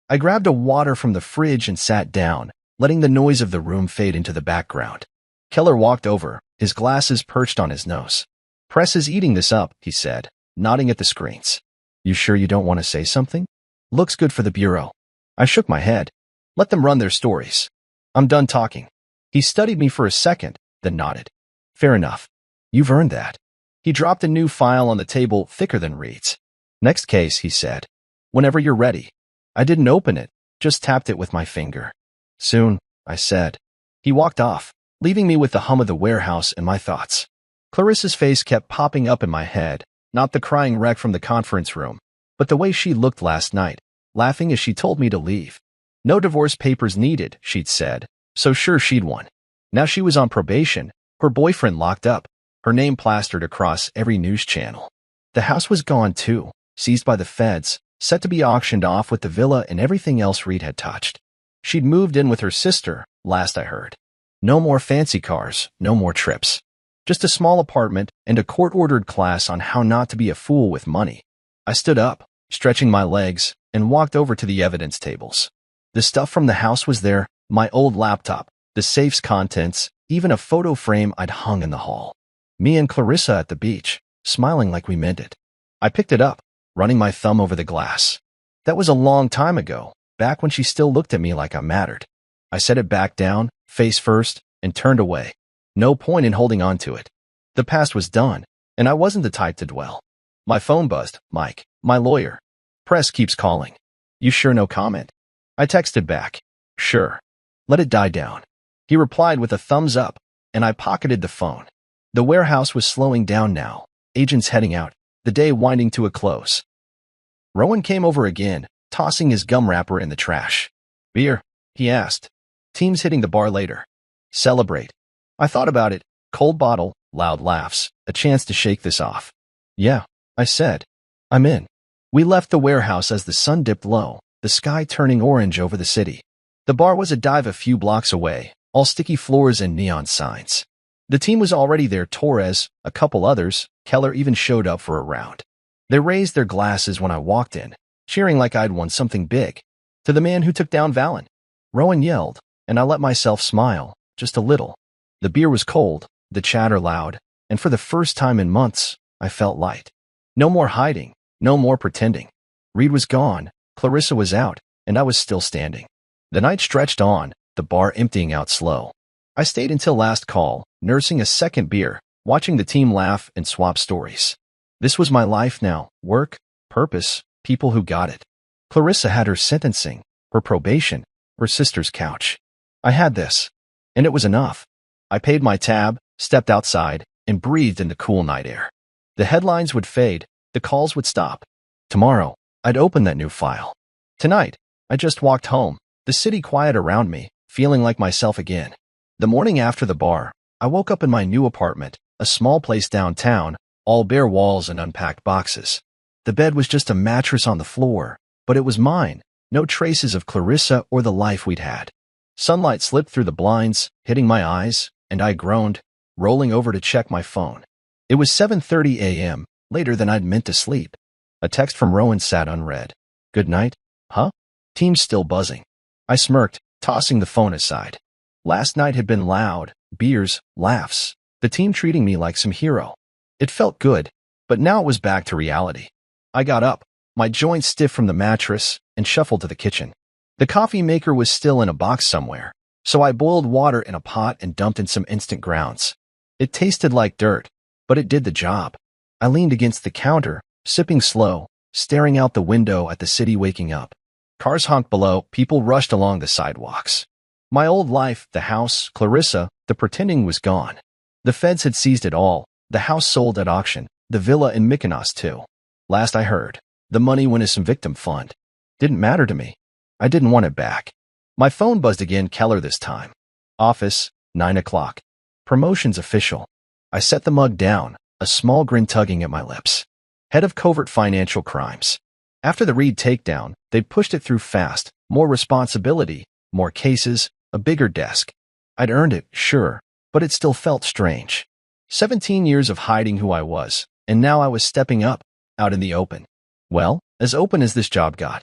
I grabbed a water from the fridge and sat down, letting the noise of the room fade into the background. Keller walked over, his glasses perched on his nose. "Press is eating this up," he said, nodding at the screens. "You sure you don't want to say something? Looks good for the bureau." I shook my head. "Let them run their stories. I'm done talking." He studied me for a second, then nodded. "Fair enough. You've earned that." He dropped a new file on the table, thicker than Reed's. "Next case," he said. "Whenever you're ready." I didn't open it, just tapped it with my finger. "Soon," I said. He walked off, leaving me with the hum of the warehouse and my thoughts. Clarissa's face kept popping up in my head, not the crying wreck from the conference room, but the way she looked last night, laughing as she told me to leave. No divorce papers needed, she'd said, so sure she'd won. Now she was on probation, her boyfriend locked up, her name plastered across every news channel. The house was gone too, seized by the feds, set to be auctioned off with the villa and everything else Reed had touched. She'd moved in with her sister, last I heard. No more fancy cars, no more trips. Just a small apartment and a court-ordered class on how not to be a fool with money. I stood up, stretching my legs, and walked over to the evidence tables. The stuff from the house was there, my old laptop, the safe's contents, even a photo frame I'd hung in the hall. Me and Clarissa at the beach, smiling like we meant it. I picked it up, running my thumb over the glass. That was a long time ago, back when she still looked at me like I mattered. I set it back down, face first, and turned away. No point in holding on to it. The past was done, and I wasn't the type to dwell. My phone buzzed. "Mike, my lawyer. Press keeps calling. You sure no comment?" I texted back. "Sure. Let it die down." He replied with a thumbs up, and I pocketed the phone. The warehouse was slowing down now, agents heading out, the day winding to a close. Rowan came over again, tossing his gum wrapper in the trash. "Beer?" he asked. "Team's hitting the bar later. Celebrate." I thought about it. Cold bottle, loud laughs, a chance to shake this off. "Yeah," I said. "I'm in." We left the warehouse as the sun dipped low, the sky turning orange over the city. The bar was a dive a few blocks away, all sticky floors and neon signs. The team was already there. Torres, a couple others, Keller even showed up for a round. They raised their glasses when I walked in, cheering like I'd won something big. "To the man who took down Valen," Rowan yelled, and I let myself smile, just a little. The beer was cold, the chatter loud, and for the first time in months, I felt light. No more hiding, no more pretending. Reed was gone, Clarissa was out, and I was still standing. The night stretched on, the bar emptying out slow. I stayed until last call, nursing a second beer, watching the team laugh and swap stories. This was my life now, work, purpose, people who got it. Clarissa had her sentencing, her probation, her sister's couch. I had this, and it was enough. I paid my tab, stepped outside, and breathed in the cool night air. The headlines would fade, the calls would stop. Tomorrow, I'd open that new file. Tonight, I just walked home, the city quiet around me, feeling like myself again. The morning after the bar, I woke up in my new apartment, a small place downtown, all bare walls and unpacked boxes. The bed was just a mattress on the floor, but it was mine, no traces of Clarissa or the life we'd had. Sunlight slipped through the blinds, hitting my eyes, and I groaned, rolling over to check my phone. It was 7:30 a.m., later than I'd meant to sleep. A text from Rowan sat unread. "Good night? Huh?" Team's still buzzing. I smirked, tossing the phone aside. Last night had been loud, beers, laughs, the team treating me like some hero. It felt good, but now it was back to reality. I got up, my joints stiff from the mattress, and shuffled to the kitchen. The coffee maker was still in a box somewhere, so I boiled water in a pot and dumped in some instant grounds. It tasted like dirt, but it did the job. I leaned against the counter, sipping slow, staring out the window at the city waking up. Cars honked below, people rushed along the sidewalks. My old life, the house, Clarissa, the pretending was gone. The feds had seized it all, The house sold at auction. The villa in Mykonos, too. Last I heard, the money went as some victim fund. Didn't matter to me. I didn't want it back. My phone buzzed again, Keller this time. Office, 9 o'clock. Promotions official. I set the mug down, a small grin tugging at my lips. Head of Covert Financial Crimes. After the Reed takedown, they'd pushed it through fast. More responsibility, more cases, a bigger desk. I'd earned it, sure, but it still felt strange. 17 years of hiding who I was, and now I was stepping up, out in the open. Well, as open as this job got.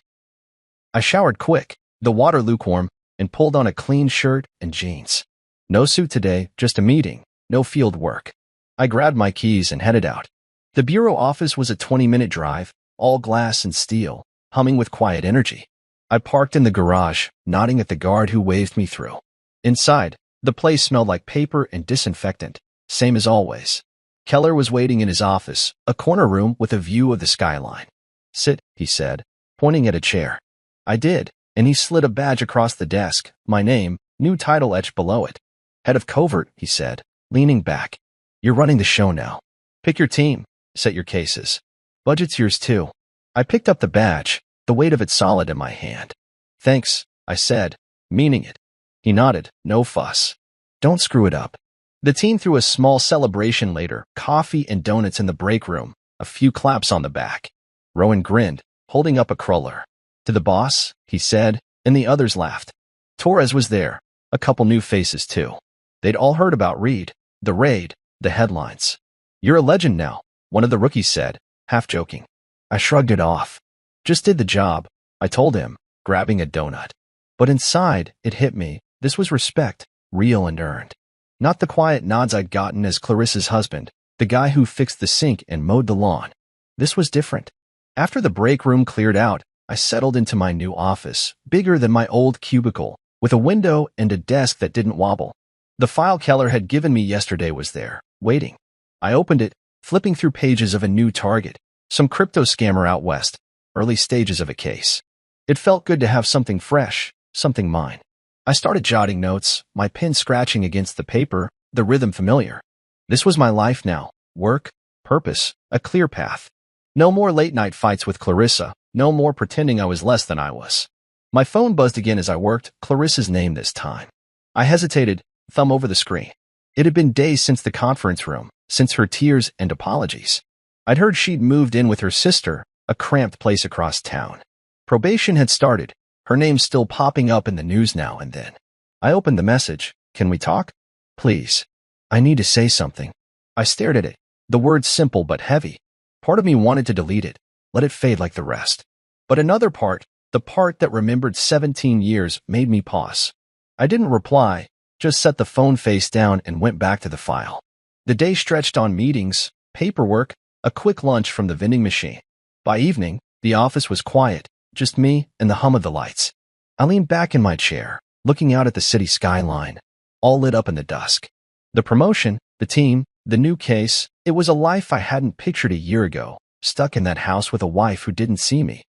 I showered quick, the water lukewarm, and pulled on a clean shirt and jeans. No suit today, just a meeting, no field work. I grabbed my keys and headed out. The bureau office was a 20-minute drive, all glass and steel, humming with quiet energy. I parked in the garage, nodding at the guard who waved me through. Inside, the place smelled like paper and disinfectant, same as always. Keller was waiting in his office, a corner room with a view of the skyline. Sit, he said, pointing at a chair. I did, and he slid a badge across the desk, my name, new title etched below it. Head of Covert, he said, leaning back. You're running the show now. Pick your team, set your cases. Budget's yours too. I picked up the badge, the weight of it solid in my hand. Thanks, I said, meaning it. He nodded, no fuss. Don't screw it up. The team threw a small celebration later, coffee and donuts in the break room, a few claps on the back. Rowan grinned, holding up a cruller. To the boss, he said, and the others laughed. Torres was there, a couple new faces too. They'd all heard about Reed, the raid, the headlines. You're a legend now, one of the rookies said, half joking. I shrugged it off. Just did the job, I told him, grabbing a donut. But inside, it hit me, this was respect, real and earned. Not the quiet nods I'd gotten as Clarissa's husband, the guy who fixed the sink and mowed the lawn. This was different. After the break room cleared out, I settled into my new office, bigger than my old cubicle, with a window and a desk that didn't wobble. The file Keller had given me yesterday was there, waiting. I opened it, flipping through pages of a new target, some crypto scammer out west, early stages of a case. It felt good to have something fresh, something mine. I started jotting notes, my pen scratching against the paper, the rhythm familiar. This was my life now, work, purpose, a clear path. No more late-night fights with Clarissa, no more pretending I was less than I was. My phone buzzed again as I worked, Clarissa's name this time. I hesitated, thumb over the screen. It had been days since the conference room, since her tears and apologies. I'd heard she'd moved in with her sister, a cramped place across town. Probation had started, her name still popping up in the news now and then. I opened the message. Can we talk? Please. I need to say something. I stared at it, the words simple but heavy. Part of me wanted to delete it, let it fade like the rest. But another part, the part that remembered 17 years, made me pause. I didn't reply, just set the phone face down and went back to the file. The day stretched on meetings, paperwork, a quick lunch from the vending machine. By evening, the office was quiet, just me and the hum of the lights. I leaned back in my chair, looking out at the city skyline, all lit up in the dusk. The promotion, the team, the new case, it was a life I hadn't pictured a year ago, stuck in that house with a wife who didn't see me.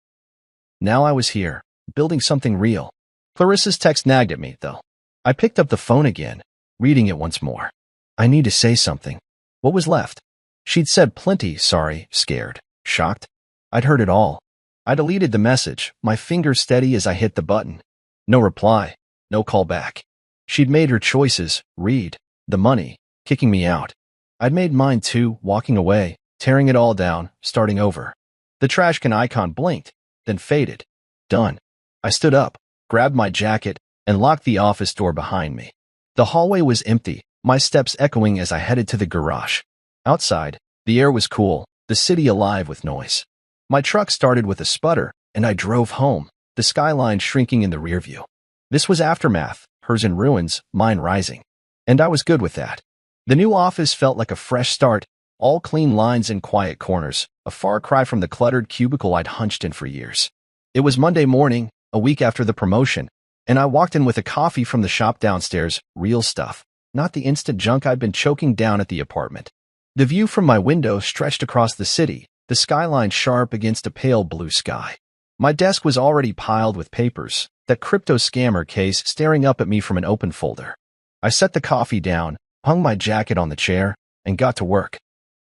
Now I was here, building something real. Clarissa's text nagged at me, though. I picked up the phone again, reading it once more. I need to say something. What was left? She'd said plenty, sorry, scared, shocked. I'd heard it all. I deleted the message, my fingers steady as I hit the button. No reply, no call back. She'd made her choices, Reed, the money, kicking me out. I'd made mine too, walking away, tearing it all down, starting over. The trash can icon blinked, then faded. Done. I stood up, grabbed my jacket, and locked the office door behind me. The hallway was empty, my steps echoing as I headed to the garage. Outside, the air was cool, the city alive with noise. My truck started with a sputter, and I drove home, the skyline shrinking in the rear view. This was aftermath, hers in ruins, mine rising. And I was good with that. The new office felt like a fresh start, all clean lines and quiet corners, a far cry from the cluttered cubicle I'd hunched in for years. It was Monday morning, a week after the promotion, and I walked in with a coffee from the shop downstairs, real stuff, not the instant junk I'd been choking down at the apartment. The view from my window stretched across the city, the skyline sharp against a pale blue sky. My desk was already piled with papers, that crypto scammer case staring up at me from an open folder. I set the coffee down, hung my jacket on the chair, and got to work.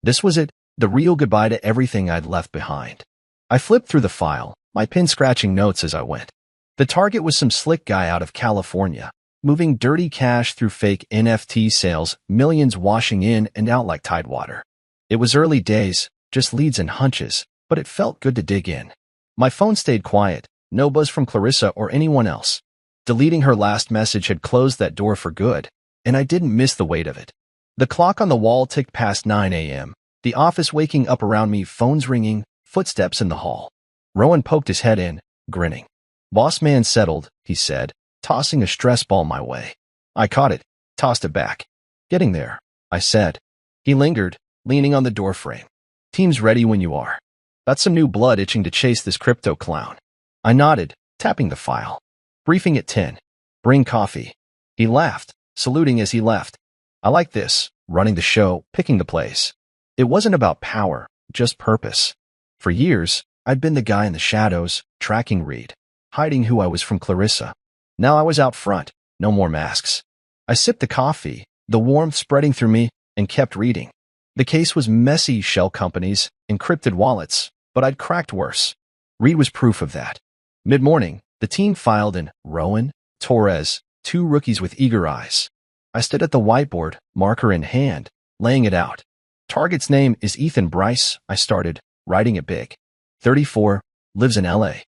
This was it, the real goodbye to everything I'd left behind. I flipped through the file, my pen scratching notes as I went. The target was some slick guy out of California, moving dirty cash through fake NFT sales, millions washing in and out like tidewater. It was early days, just leads and hunches, but it felt good to dig in. My phone stayed quiet, no buzz from Clarissa or anyone else. Deleting her last message had closed that door for good, and I didn't miss the weight of it. The clock on the wall ticked past 9 a.m., the office waking up around me, phones ringing, footsteps in the hall. Rowan poked his head in, grinning. "Boss man settled," he said, tossing a stress ball my way. I caught it, tossed it back. "Getting there," I said. He lingered, leaning on the doorframe. "Team's ready when you are. Got some new blood itching to chase this crypto clown." I nodded, tapping the file. "Briefing at 10. Bring coffee." He laughed, saluting as he left. I like this, running the show, picking the plays. It wasn't about power, just purpose. For years, I'd been the guy in the shadows, tracking Reed, hiding who I was from Clarissa. Now I was out front, no more masks. I sipped the coffee, the warmth spreading through me, and kept reading. The case was messy: shell companies, encrypted wallets, but I'd cracked worse. Reed was proof of that. Mid-morning, the team filed in Rowan, Torres, two rookies with eager eyes. I stood at the whiteboard, marker in hand, laying it out. "Target's name is Ethan Bryce," I started, writing it big. 34, lives in LA.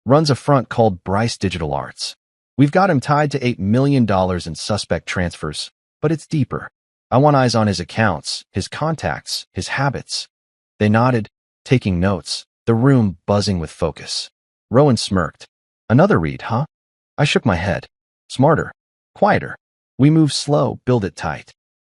Runs a front called Bryce Digital Arts. We've got him tied to $8 million in suspect transfers, but it's deeper. I want eyes on his accounts, his contacts, his habits. They nodded, taking notes, the room buzzing with focus. Rowan smirked. "Another read, huh?" I shook my head. "Smarter. Quieter. We move slow, build it tight."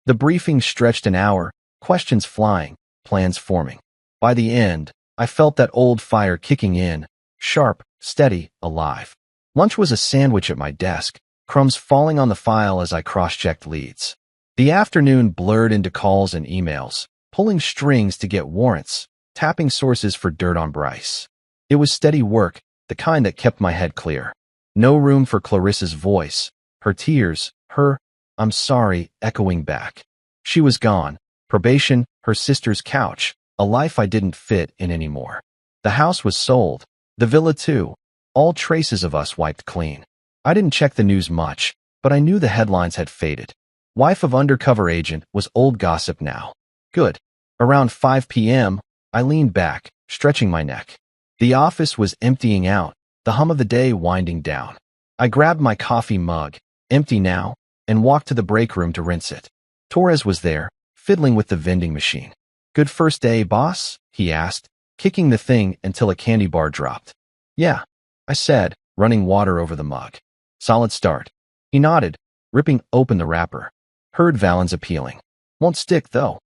The briefing stretched an hour, questions flying, plans forming. By the end, I felt that old fire kicking in, sharp, steady, alive. Lunch was a sandwich at my desk, crumbs falling on the file as I cross-checked leads. The afternoon blurred into calls and emails, pulling strings to get warrants, tapping sources for dirt on Bryce. It was steady work, the kind that kept my head clear. No room for Clarissa's voice, her tears, her "I'm sorry" echoing back. She was gone, probation, her sister's couch, a life I didn't fit in anymore. The house was sold, the villa too, all traces of us wiped clean. I didn't check the news much, but I knew the headlines had faded. Wife of undercover agent was old gossip now. Good. Around 5 p.m., I leaned back, stretching my neck. The office was emptying out, the hum of the day winding down. I grabbed my coffee mug, empty now, and walked to the break room to rinse it. Torres was there, fiddling with the vending machine. "Good first day, boss?" he asked, kicking the thing until a candy bar dropped. "Yeah," I said, running water over the mug. "Solid start." He nodded, ripping open the wrapper. Heard Valen's appealing. "Won't stick, though."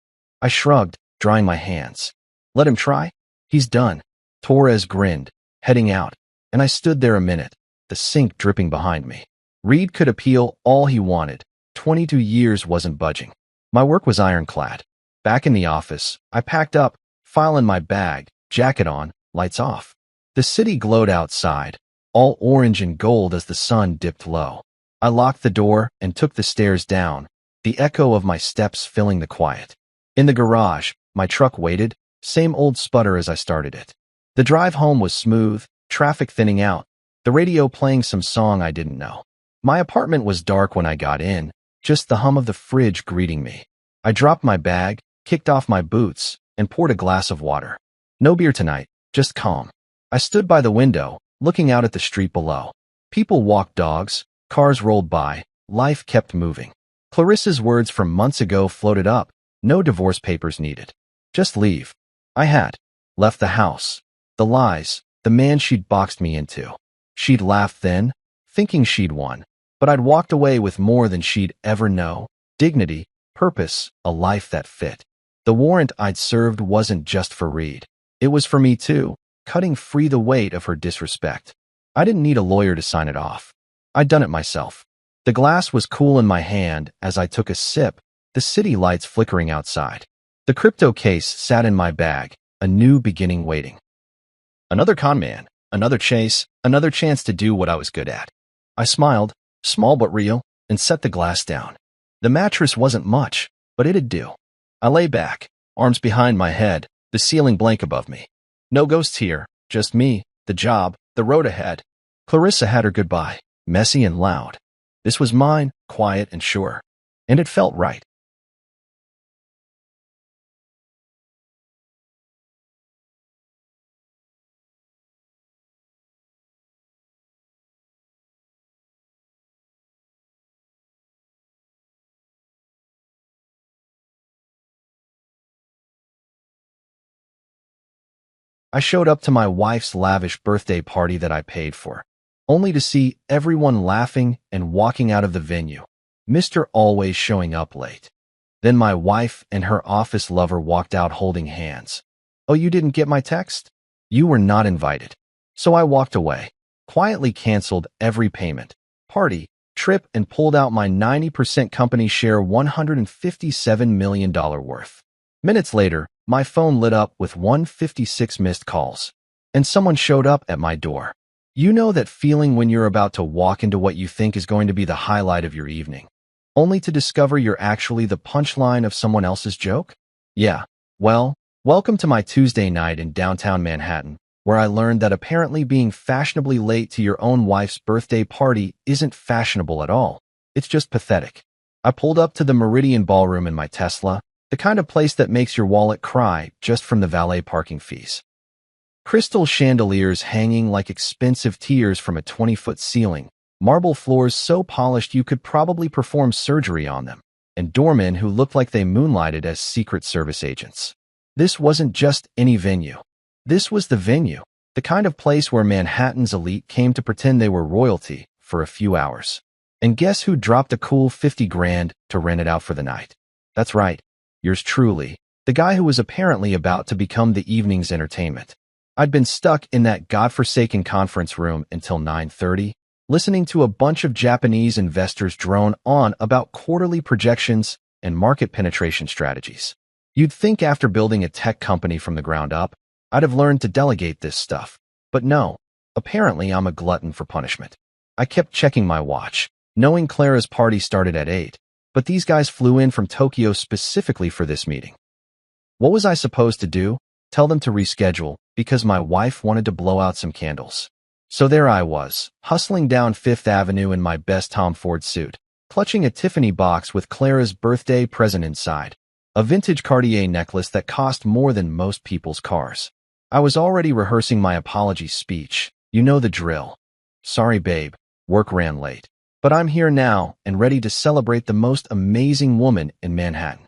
I shrugged, drying my hands. "Let him try?" "He's done." Torres grinned, heading out, and I stood there a minute, the sink dripping behind me. Reed could appeal all he wanted. 22 years wasn't budging. My work was ironclad. Back in the office, I packed up, file in my bag, jacket on, lights off. The city glowed outside, all orange and gold as the sun dipped low. I locked the door and took the stairs down, the echo of my steps filling the quiet. In the garage, my truck waited, same old sputter as I started it. The drive home was smooth, traffic thinning out, the radio playing some song I didn't know. My apartment was dark when I got in, just the hum of the fridge greeting me. I dropped my bag, kicked off my boots, and poured a glass of water. No beer tonight, just calm. I stood by the window, looking out at the street below. People walked dogs, cars rolled by, life kept moving. Clarissa's words from months ago floated up, no divorce papers needed. Just leave. I had. Left the house. The lies, the man she'd boxed me into. She'd laughed then, thinking she'd won. But I'd walked away with more than she'd ever know. Dignity, purpose, a life that fit. The warrant I'd served wasn't just for Reed. It was for me too, cutting free the weight of her disrespect. I didn't need a lawyer to sign it off. I'd done it myself. The glass was cool in my hand as I took a sip, the city lights flickering outside. The crypto case sat in my bag, a new beginning waiting. Another con man, another chase, another chance to do what I was good at. I smiled, small but real, and set the glass down. The mattress wasn't much, but it'd do. I lay back, arms behind my head, the ceiling blank above me. No ghosts here, just me, the job, the road ahead. Clarissa had her goodbye, messy and loud. This was mine, quiet and sure. And it felt right. I showed up to my wife's lavish birthday party that I paid for, only to see everyone laughing and walking out of the venue. Mr. Always showing up late. Then my wife and her office lover walked out holding hands. Oh, you didn't get my text? You were not invited. So I walked away, quietly canceled every payment, party, trip, and pulled out my 90% company share $157 million worth. Minutes later, my phone lit up with 156 missed calls, and someone showed up at my door. You know that feeling when you're about to walk into what you think is going to be the highlight of your evening, only to discover you're actually the punchline of someone else's joke? Yeah, well, welcome to my Tuesday night in downtown Manhattan, where I learned that apparently being fashionably late to your own wife's birthday party isn't fashionable at all. It's just pathetic. I pulled up to the Meridian Ballroom in my Tesla, the kind of place that makes your wallet cry just from the valet parking fees. Crystal chandeliers hanging like expensive tears from a 20-foot ceiling, marble floors so polished you could probably perform surgery on them, and doormen who looked like they moonlighted as Secret Service agents. This wasn't just any venue. This was the venue, the kind of place where Manhattan's elite came to pretend they were royalty for a few hours. And guess who dropped a cool 50 grand to rent it out for the night? That's right. Yours truly, the guy who was apparently about to become the evening's entertainment. I'd been stuck in that godforsaken conference room until 9:30, listening to a bunch of Japanese investors drone on about quarterly projections and market penetration strategies. You'd think after building a tech company from the ground up, I'd have learned to delegate this stuff. But no, apparently I'm a glutton for punishment. I kept checking my watch, knowing Clara's party started at 8. But these guys flew in from Tokyo specifically for this meeting. What was I supposed to do? Tell them to reschedule, because my wife wanted to blow out some candles. So there I was, hustling down Fifth Avenue in my best Tom Ford suit, clutching a Tiffany box with Clara's birthday present inside, a vintage Cartier necklace that cost more than most people's cars. I was already rehearsing my apology speech. You know the drill. Sorry, babe, work ran late. But I'm here now and ready to celebrate the most amazing woman in Manhattan.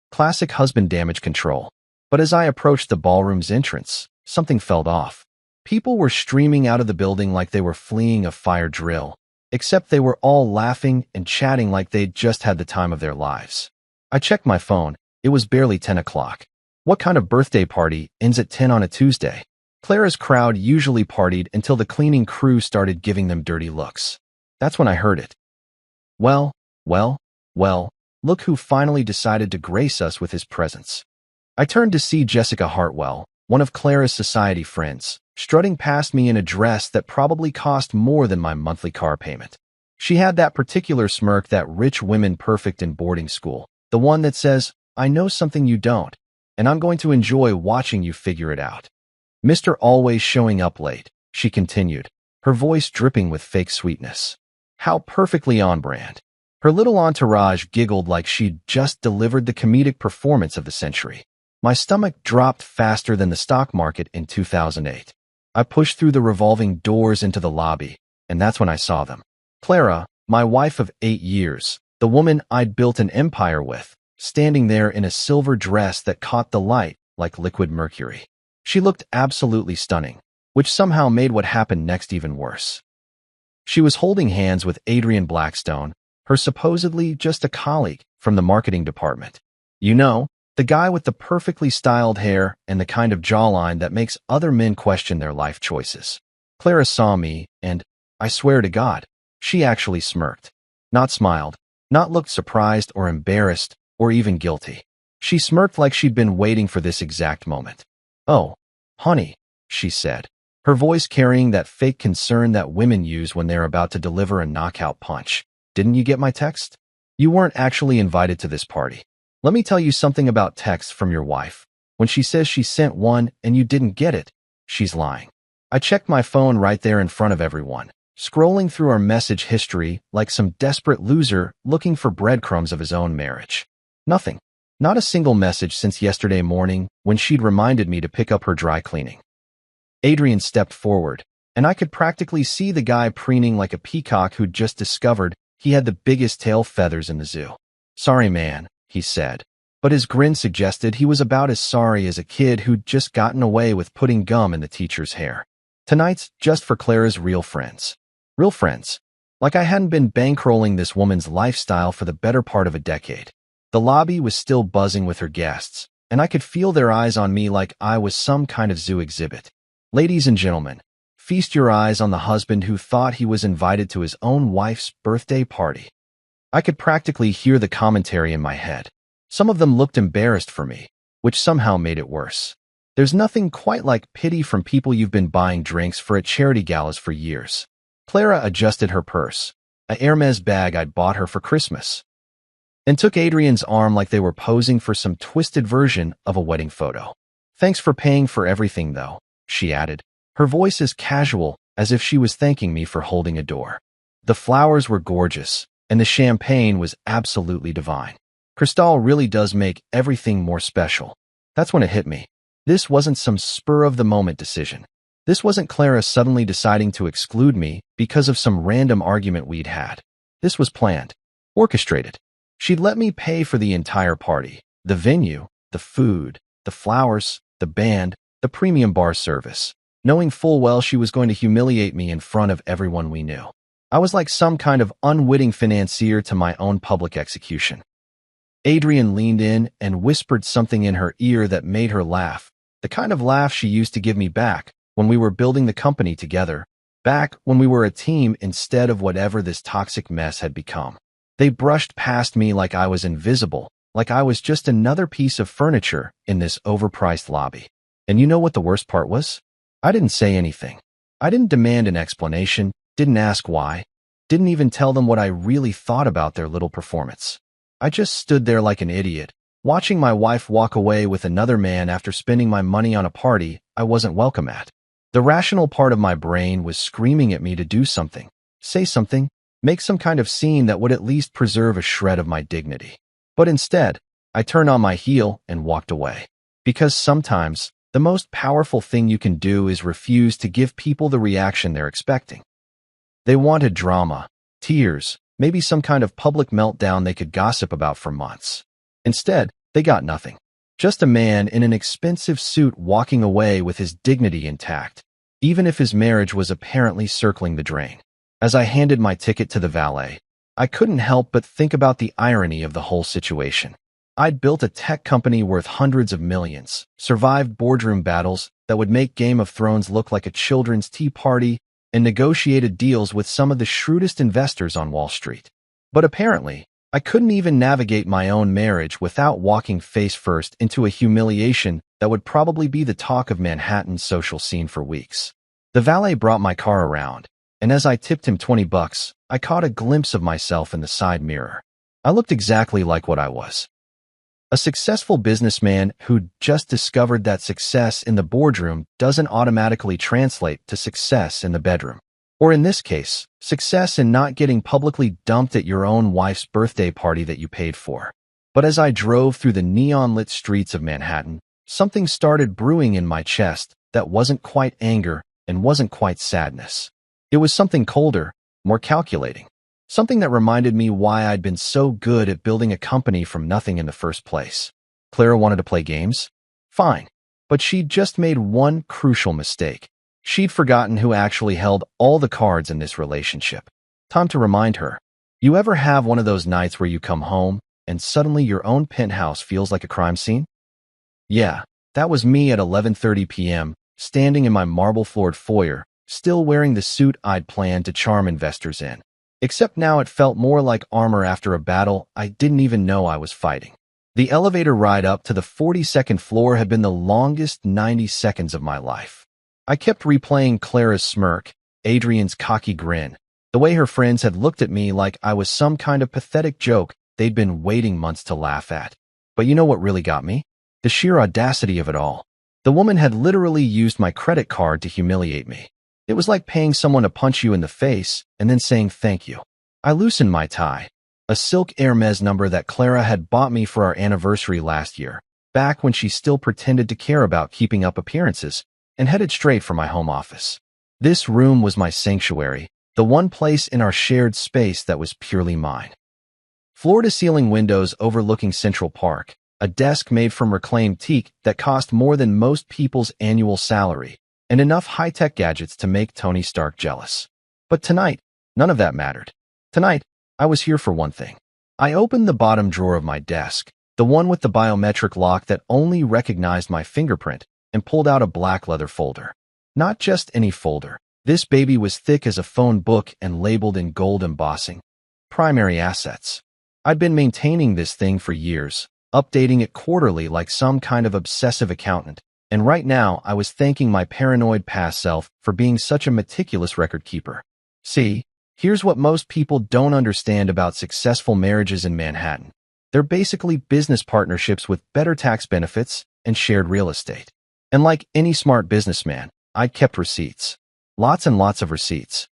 Classic husband damage control. But as I approached the ballroom's entrance, something felt off. People were streaming out of the building like they were fleeing a fire drill, except they were all laughing and chatting like they'd just had the time of their lives. I checked my phone. It was barely 10 o'clock. What kind of birthday party ends at 10 on a Tuesday? Clara's crowd usually partied until the cleaning crew started giving them dirty looks. That's when I heard it. Well, look who finally decided to grace us with his presence. I turned to see Jessica Hartwell, one of Clara's society friends, strutting past me in a dress that probably cost more than my monthly car payment. She had that particular smirk that rich women perfect in boarding school, the one that says, I know something you don't, and I'm going to enjoy watching you figure it out. Mr. Always showing up late, she continued, her voice dripping with fake sweetness. How perfectly on brand. Her little entourage giggled like she'd just delivered the comedic performance of the century. My stomach dropped faster than the stock market in 2008. I pushed through the revolving doors into the lobby, and that's when I saw them. Clara, my wife of 8 years, the woman I'd built an empire with, standing there in a silver dress that caught the light like liquid mercury. She looked absolutely stunning, which somehow made what happened next even worse. She was holding hands with Adrian Blackstone, her supposedly just a colleague from the marketing department. You know, the guy with the perfectly styled hair and the kind of jawline that makes other men question their life choices. Clara saw me, and, I swear to God, she actually smirked. Not smiled, not looked surprised or embarrassed or even guilty. She smirked like she'd been waiting for this exact moment. Oh, honey, she said, her voice carrying that fake concern that women use when they're about to deliver a knockout punch. Didn't you get my text? You weren't actually invited to this party. Let me tell you something about texts from your wife. When she says she sent one and you didn't get it, she's lying. I checked my phone right there in front of everyone, scrolling through our message history like some desperate loser looking for breadcrumbs of his own marriage. Nothing. Not a single message since yesterday morning when she'd reminded me to pick up her dry cleaning. Adrian stepped forward, and I could practically see the guy preening like a peacock who'd just discovered he had the biggest tail feathers in the zoo. Sorry, man, he said, but his grin suggested he was about as sorry as a kid who'd just gotten away with putting gum in the teacher's hair. Tonight's just for Clara's real friends. Real friends. Like I hadn't been bankrolling this woman's lifestyle for the better part of a decade. The lobby was still buzzing with her guests, and I could feel their eyes on me like I was some kind of zoo exhibit. Ladies and gentlemen, feast your eyes on the husband who thought he was invited to his own wife's birthday party. I could practically hear the commentary in my head. Some of them looked embarrassed for me, which somehow made it worse. There's nothing quite like pity from people you've been buying drinks for at charity galas for years. Clara adjusted her purse, a Hermes bag I'd bought her for Christmas, and took Adrian's arm like they were posing for some twisted version of a wedding photo. Thanks for paying for everything, though, she added, her voice as casual as if she was thanking me for holding a door. The flowers were gorgeous, and the champagne was absolutely divine. Cristal really does make everything more special. That's when it hit me. This wasn't some spur-of-the-moment decision. This wasn't Clara suddenly deciding to exclude me because of some random argument we'd had. This was planned, orchestrated. She'd let me pay for the entire party, the venue, the food, the flowers, the band, the premium bar service, knowing full well she was going to humiliate me in front of everyone we knew. I was like some kind of unwitting financier to my own public execution. Adrian leaned in and whispered something in her ear that made her laugh, the kind of laugh she used to give me back when we were building the company together, back when we were a team instead of whatever this toxic mess had become. They brushed past me like I was invisible, like I was just another piece of furniture in this overpriced lobby. And you know what the worst part was? I didn't say anything. I didn't demand an explanation, didn't ask why, didn't even tell them what I really thought about their little performance. I just stood there like an idiot, watching my wife walk away with another man after spending my money on a party I wasn't welcome at. The rational part of my brain was screaming at me to do something, say something, make some kind of scene that would at least preserve a shred of my dignity. But instead, I turned on my heel and walked away. Because sometimes, the most powerful thing you can do is refuse to give people the reaction they're expecting. They wanted drama, tears, maybe some kind of public meltdown they could gossip about for months. Instead, they got nothing. Just a man in an expensive suit walking away with his dignity intact, even if his marriage was apparently circling the drain. As I handed my ticket to the valet, I couldn't help but think about the irony of the whole situation. I'd built a tech company worth hundreds of millions, survived boardroom battles that would make Game of Thrones look like a children's tea party, and negotiated deals with some of the shrewdest investors on Wall Street. But apparently, I couldn't even navigate my own marriage without walking face first into a humiliation that would probably be the talk of Manhattan's social scene for weeks. The valet brought my car around, and as I tipped him $20, I caught a glimpse of myself in the side mirror. I looked exactly like what I was. A successful businessman who'd just discovered that success in the boardroom doesn't automatically translate to success in the bedroom. Or in this case, success in not getting publicly dumped at your own wife's birthday party that you paid for. But as I drove through the neon-lit streets of Manhattan, something started brewing in my chest that wasn't quite anger and wasn't quite sadness. It was something colder, more calculating. Something that reminded me why I'd been so good at building a company from nothing in the first place. Clara wanted to play games? Fine. But she'd just made one crucial mistake. She'd forgotten who actually held all the cards in this relationship. Time to remind her. You ever have one of those nights where you come home and suddenly your own penthouse feels like a crime scene? Yeah, that was me at 11:30 p.m., standing in my marble-floored foyer, still wearing the suit I'd planned to charm investors in. Except now it felt more like armor after a battle I didn't even know I was fighting. The elevator ride up to the 42nd floor had been the longest 90 seconds of my life. I kept replaying Clara's smirk, Adrian's cocky grin, the way her friends had looked at me like I was some kind of pathetic joke they'd been waiting months to laugh at. But you know what really got me? The sheer audacity of it all. The woman had literally used my credit card to humiliate me. It was like paying someone to punch you in the face and then saying thank you. I loosened my tie, a silk Hermes number that Clara had bought me for our anniversary last year, back when she still pretended to care about keeping up appearances, and headed straight for my home office. This room was my sanctuary, the one place in our shared space that was purely mine. Floor-to-ceiling windows overlooking Central Park, a desk made from reclaimed teak that cost more than most people's annual salary, and enough high-tech gadgets to make Tony Stark jealous. But tonight, none of that mattered. Tonight, I was here for one thing. I opened the bottom drawer of my desk, the one with the biometric lock that only recognized my fingerprint, and pulled out a black leather folder. Not just any folder. This baby was thick as a phone book and labeled in gold embossing. Primary assets. I'd been maintaining this thing for years, updating it quarterly like some kind of obsessive accountant, and right now I was thanking my paranoid past self for being such a meticulous record keeper. See, here's what most people don't understand about successful marriages in Manhattan. They're basically business partnerships with better tax benefits and shared real estate. And like any smart businessman, I kept receipts. Lots and lots of receipts.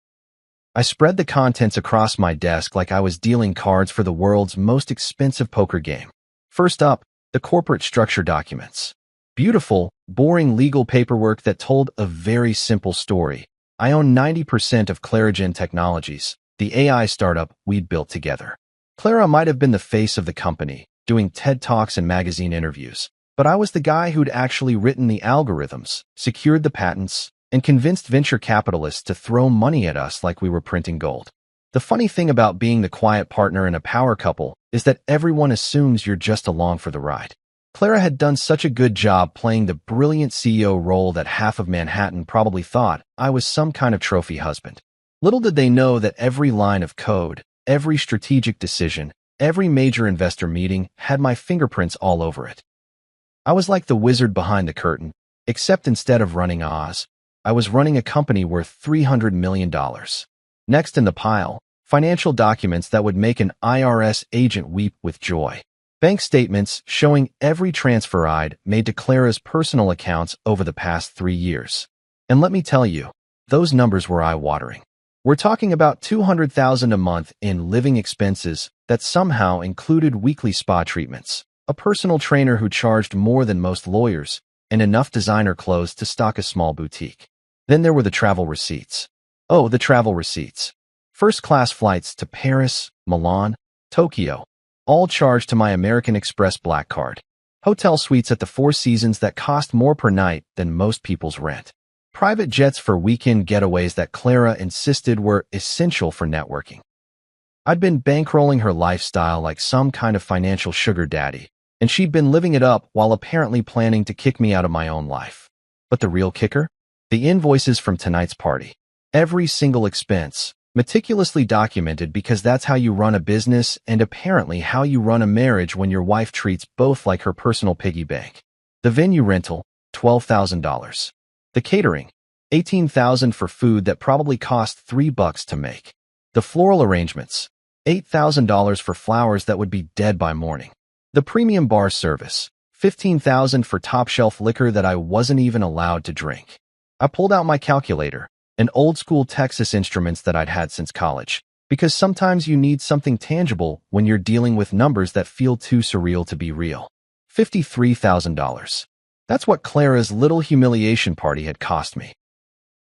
I spread the contents across my desk like I was dealing cards for the world's most expensive poker game. First up, the corporate structure documents. Beautiful, boring legal paperwork that told a very simple story. I own 90% of Clarigen Technologies, the AI startup we'd built together. Clara might have been the face of the company, doing TED Talks and magazine interviews, but I was the guy who'd actually written the algorithms, secured the patents, and convinced venture capitalists to throw money at us like we were printing gold. The funny thing about being the quiet partner in a power couple is that everyone assumes you're just along for the ride. Clara had done such a good job playing the brilliant CEO role that half of Manhattan probably thought I was some kind of trophy husband. Little did they know that every line of code, every strategic decision, every major investor meeting had my fingerprints all over it. I was like the wizard behind the curtain, except instead of running Oz, I was running a company worth $300 million. Next in the pile, financial documents that would make an IRS agent weep with joy. Bank statements showing every transfer I'd made to Clara's personal accounts over the past 3 years. And let me tell you, those numbers were eye-watering. We're talking about $200,000 a month in living expenses that somehow included weekly spa treatments, a personal trainer who charged more than most lawyers, and enough designer clothes to stock a small boutique. Then there were the travel receipts. Oh, the travel receipts. First-class flights to Paris, Milan, Tokyo, all charged to my American Express Black Card. Hotel suites at the Four Seasons that cost more per night than most people's rent. Private jets for weekend getaways that Clara insisted were essential for networking. I'd been bankrolling her lifestyle like some kind of financial sugar daddy, and she'd been living it up while apparently planning to kick me out of my own life. But the real kicker? The invoices from tonight's party. Every single expense, meticulously documented because that's how you run a business and apparently how you run a marriage when your wife treats both like her personal piggy bank. The venue rental, $12,000. The catering, $18,000 for food that probably cost $3 to make. The floral arrangements, $8,000 for flowers that would be dead by morning. The premium bar service, $15,000 for top-shelf liquor that I wasn't even allowed to drink. I pulled out my calculator, and old-school Texas instruments that I'd had since college, because sometimes you need something tangible when you're dealing with numbers that feel too surreal to be real. $53,000. That's what Clara's little humiliation party had cost me.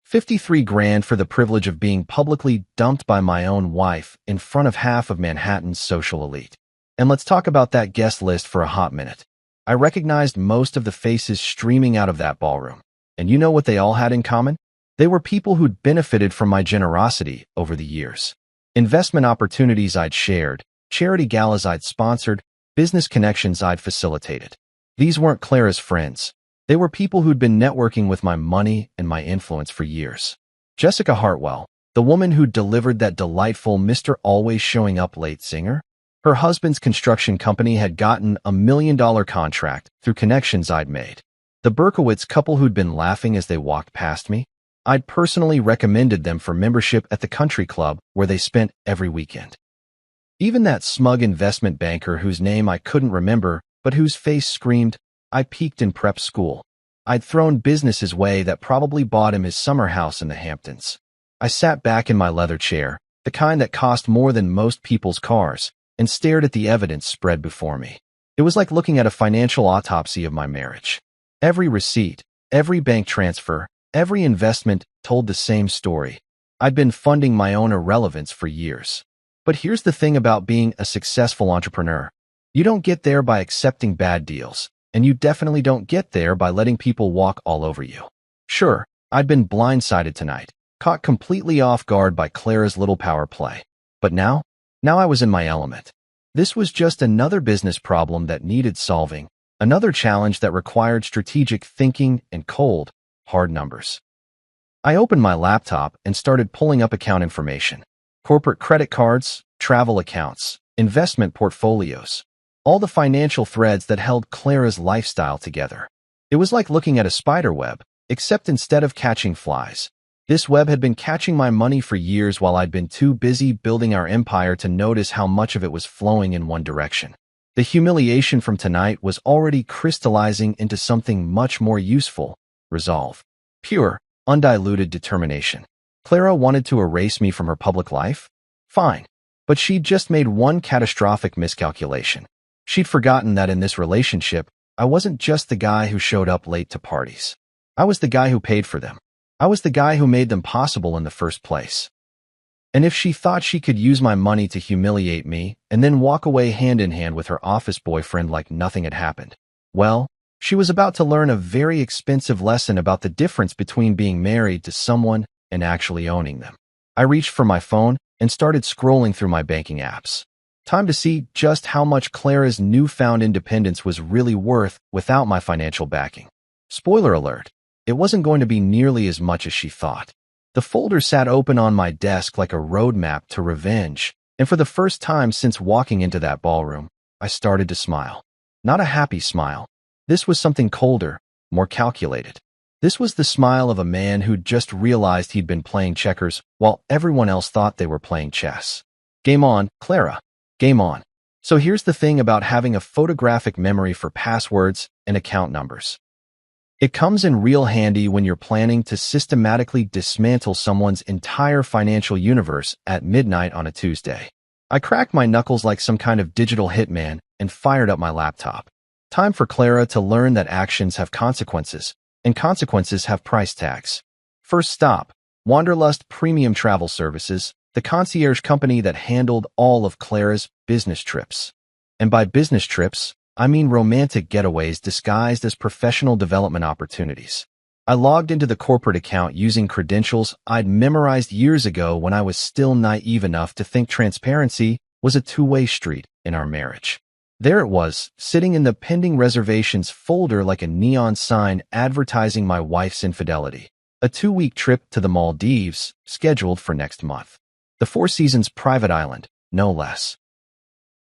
53 grand for the privilege of being publicly dumped by my own wife in front of half of Manhattan's social elite. And let's talk about that guest list for a hot minute. I recognized most of the faces streaming out of that ballroom. And you know what they all had in common? They were people who'd benefited from my generosity over the years. Investment opportunities I'd shared, charity galas I'd sponsored, business connections I'd facilitated. These weren't Clara's friends. They were people who'd been networking with my money and my influence for years. Jessica Hartwell, the woman who delivered that delightful Mr. Always Showing Up Late singer, her husband's construction company had gotten a $1 million contract through connections I'd made. The Berkowitz couple who'd been laughing as they walked past me, I'd personally recommended them for membership at the country club where they spent every weekend. Even that smug investment banker whose name I couldn't remember but whose face screamed, I peaked in prep school. I'd thrown business his way that probably bought him his summer house in the Hamptons. I sat back in my leather chair, the kind that cost more than most people's cars, and stared at the evidence spread before me. It was like looking at a financial autopsy of my marriage. Every receipt, every bank transfer, every investment told the same story. I'd been funding my own irrelevance for years. But here's the thing about being a successful entrepreneur. You don't get there by accepting bad deals, and you definitely don't get there by letting people walk all over you. Sure, I'd been blindsided tonight, caught completely off guard by Clara's little power play. But now I was in my element. This was just another business problem that needed solving, another challenge that required strategic thinking and cold, hard numbers. I opened my laptop and started pulling up account information. Corporate credit cards, travel accounts, investment portfolios. All the financial threads that held Clara's lifestyle together. It was like looking at a spider web, except instead of catching flies, this web had been catching my money for years while I'd been too busy building our empire to notice how much of it was flowing in one direction. The humiliation from tonight was already crystallizing into something much more useful: resolve. Pure, undiluted determination. Clara wanted to erase me from her public life? Fine. But she'd just made one catastrophic miscalculation. She'd forgotten that in this relationship, I wasn't just the guy who showed up late to parties. I was the guy who paid for them. I was the guy who made them possible in the first place. And if she thought she could use my money to humiliate me and then walk away hand in hand with her office boyfriend like nothing had happened, well, she was about to learn a very expensive lesson about the difference between being married to someone and actually owning them. I reached for my phone and started scrolling through my banking apps. Time to see just how much Clara's newfound independence was really worth without my financial backing. Spoiler alert, it wasn't going to be nearly as much as she thought. The folder sat open on my desk like a roadmap to revenge, and for the first time since walking into that ballroom, I started to smile. Not a happy smile. This was something colder, more calculated. This was the smile of a man who'd just realized he'd been playing checkers while everyone else thought they were playing chess. Game on, Clara. Game on. So here's the thing about having a photographic memory for passwords and account numbers. It comes in real handy when you're planning to systematically dismantle someone's entire financial universe at midnight on a Tuesday. I cracked my knuckles like some kind of digital hitman and fired up my laptop. Time for Clara to learn that actions have consequences, and consequences have price tags. First stop, Wanderlust Premium Travel Services, the concierge company that handled all of Clara's business trips. And by business trips, I mean romantic getaways disguised as professional development opportunities. I logged into the corporate account using credentials I'd memorized years ago when I was still naive enough to think transparency was a two-way street in our marriage. There it was, sitting in the pending reservations folder like a neon sign advertising my wife's infidelity. A 2-week trip to the Maldives, scheduled for next month. The Four Seasons private island, no less.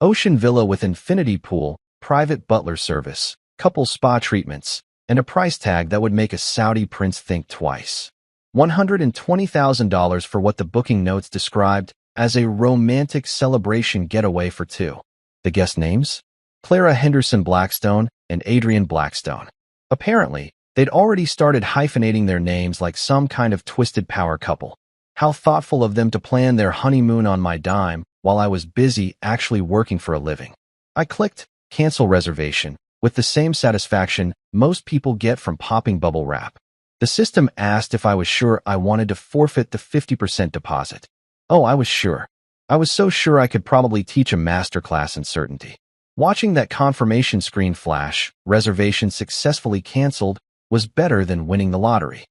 Ocean villa with infinity pool, private butler service, couple spa treatments, and a price tag that would make a Saudi prince think twice. $120,000 for what the booking notes described as a romantic celebration getaway for two. The guest names? Clara Henderson Blackstone and Adrian Blackstone. Apparently, they'd already started hyphenating their names like some kind of twisted power couple. How thoughtful of them to plan their honeymoon on my dime while I was busy actually working for a living. I clicked cancel reservation with the same satisfaction most people get from popping bubble wrap. The system asked if I was sure I wanted to forfeit the 50% deposit. Oh, I was sure. I was so sure I could probably teach a masterclass in certainty. Watching that confirmation screen flash, reservation successfully canceled, was better than winning the lottery.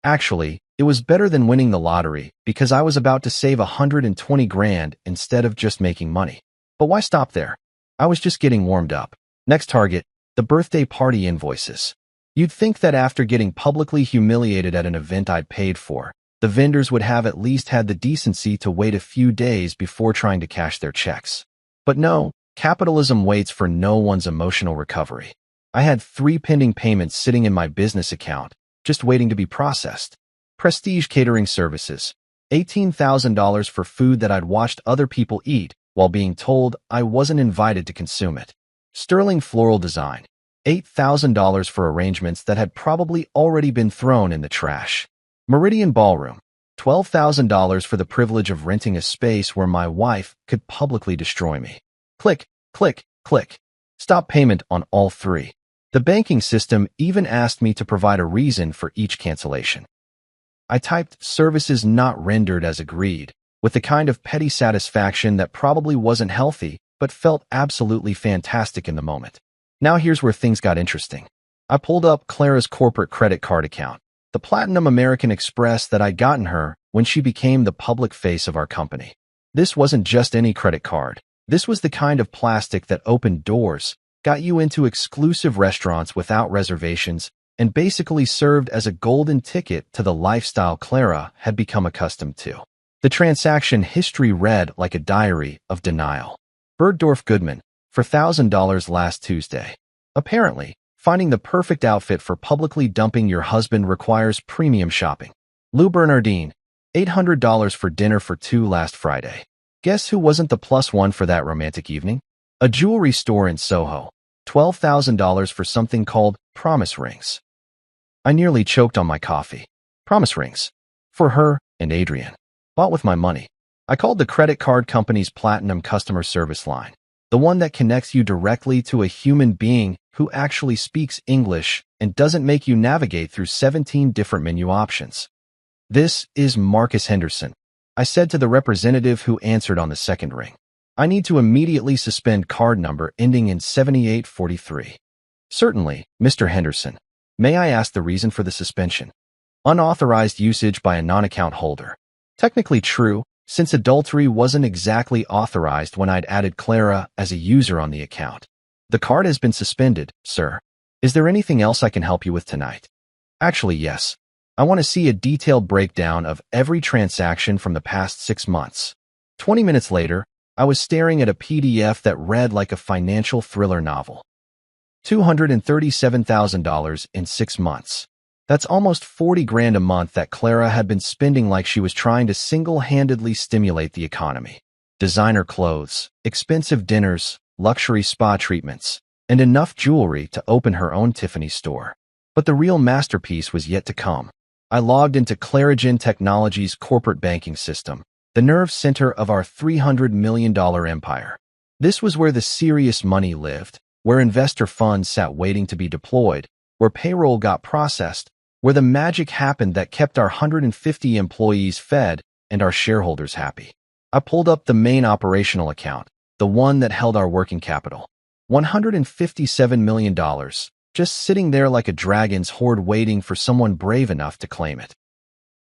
Actually, it was better than winning the lottery because I was about to save $120,000 instead of just making money. But why stop there? I was just getting warmed up. Next target, the birthday party invoices. You'd think that after getting publicly humiliated at an event I'd paid for, the vendors would have at least had the decency to wait a few days before trying to cash their checks. But no, capitalism waits for no one's emotional recovery. I had 3 pending payments sitting in my business account, just waiting to be processed. Prestige catering services, $18,000 for food that I'd watched other people eat while being told I wasn't invited to consume it. Sterling floral design. $8,000 for arrangements that had probably already been thrown in the trash. Meridian Ballroom. $12,000 for the privilege of renting a space where my wife could publicly destroy me. Click, click, click. Stop payment on all three. The banking system even asked me to provide a reason for each cancellation. I typed services not rendered as agreed, with the kind of petty satisfaction that probably wasn't healthy, but felt absolutely fantastic in the moment. Now here's where things got interesting. I pulled up Clara's corporate credit card account, the Platinum American Express that I'd gotten her when she became the public face of our company. This wasn't just any credit card. This was the kind of plastic that opened doors, got you into exclusive restaurants without reservations, and basically served as a golden ticket to the lifestyle Clara had become accustomed to. The transaction history read like a diary of denial. Bergdorf Goodman, for $1,000 last Tuesday. Apparently, finding the perfect outfit for publicly dumping your husband requires premium shopping. Lou Bernardine, $800 for dinner for two last Friday. Guess who wasn't the plus one for that romantic evening? A jewelry store in Soho. $12,000 for something called promise rings. I nearly choked on my coffee. Promise rings. For her and Adrian. Bought with my money. I called the credit card company's Platinum customer service line, the one that connects you directly to a human being who actually speaks English and doesn't make you navigate through 17 different menu options. This is Marcus Henderson, I said to the representative who answered on the second ring. I need to immediately suspend card number ending in 7843. Certainly, Mr. Henderson. May I ask the reason for the suspension? Unauthorized usage by a non-account holder. Technically true, since adultery wasn't exactly authorized when I'd added Clara as a user on the account. The card has been suspended, sir. Is there anything else I can help you with tonight? Actually, yes. I want to see a detailed breakdown of every transaction from the past 6 months. 20 minutes later, I was staring at a PDF that read like a financial thriller novel. $237,000 in 6 months. That's almost 40 grand a month that Clara had been spending like she was trying to single-handedly stimulate the economy. Designer clothes, expensive dinners, luxury spa treatments, and enough jewelry to open her own Tiffany store. But the real masterpiece was yet to come. I logged into Clarigen Technologies' corporate banking system, the nerve center of our $300 million empire. This was where the serious money lived, where investor funds sat waiting to be deployed, where payroll got processed, where the magic happened that kept our 150 employees fed and our shareholders happy. I pulled up the main operational account, the one that held our working capital. $157 million, just sitting there like a dragon's hoard waiting for someone brave enough to claim it.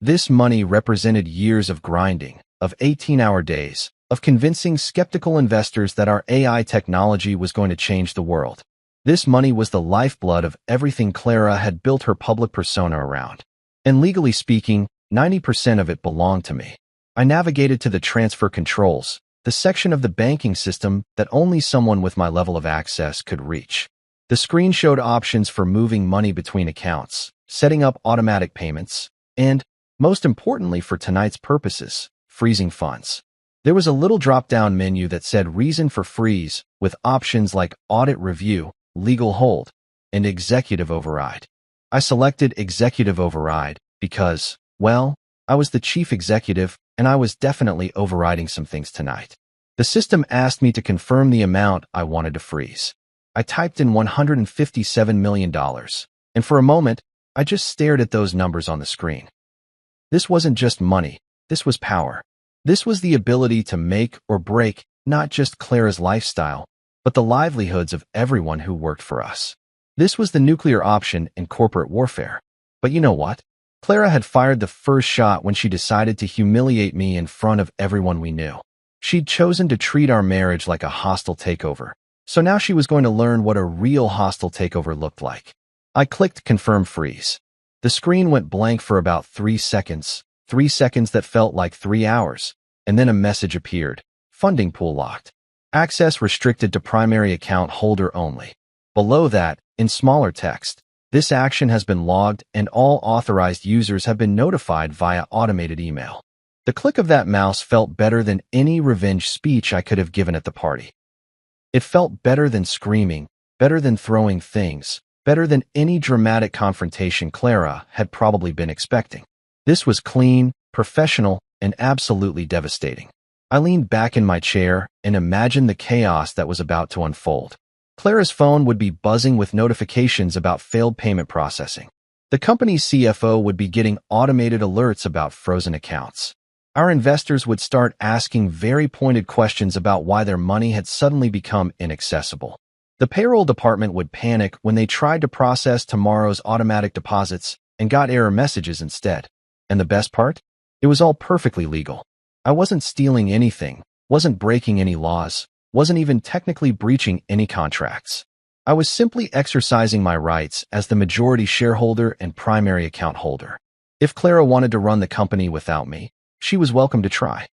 This money represented years of grinding, of 18-hour days, of convincing skeptical investors that our AI technology was going to change the world. This money was the lifeblood of everything Clara had built her public persona around. And legally speaking, 90% of it belonged to me. I navigated to the transfer controls, the section of the banking system that only someone with my level of access could reach. The screen showed options for moving money between accounts, setting up automatic payments, and, most importantly for tonight's purposes, freezing funds. There was a little drop-down menu that said reason for freeze, with options like audit review, legal hold, and executive override. I selected executive override because, well, I was the chief executive and I was definitely overriding some things tonight. The system asked me to confirm the amount I wanted to freeze. I typed in $157 million, and for a moment, I just stared at those numbers on the screen. This wasn't just money, this was power. This was the ability to make or break not just Clara's lifestyle, but the livelihoods of everyone who worked for us. This was the nuclear option in corporate warfare. But you know what? Clara had fired the first shot when she decided to humiliate me in front of everyone we knew. She'd chosen to treat our marriage like a hostile takeover. So now she was going to learn what a real hostile takeover looked like. I clicked Confirm Freeze. The screen went blank for about 3 seconds, 3 seconds that felt like 3 hours, and then a message appeared. Funding pool locked. Access restricted to primary account holder only. Below that, in smaller text, this action has been logged and all authorized users have been notified via automated email. The click of that mouse felt better than any revenge speech I could have given at the party. It felt better than screaming, better than throwing things, better than any dramatic confrontation Clara had probably been expecting. This was clean, professional, and absolutely devastating. I leaned back in my chair and imagined the chaos that was about to unfold. Clara's phone would be buzzing with notifications about failed payment processing. The company's CFO would be getting automated alerts about frozen accounts. Our investors would start asking very pointed questions about why their money had suddenly become inaccessible. The payroll department would panic when they tried to process tomorrow's automatic deposits and got error messages instead. And the best part? It was all perfectly legal. I wasn't stealing anything, wasn't breaking any laws, wasn't even technically breaching any contracts. I was simply exercising my rights as the majority shareholder and primary account holder. If Clara wanted to run the company without me, she was welcome to try.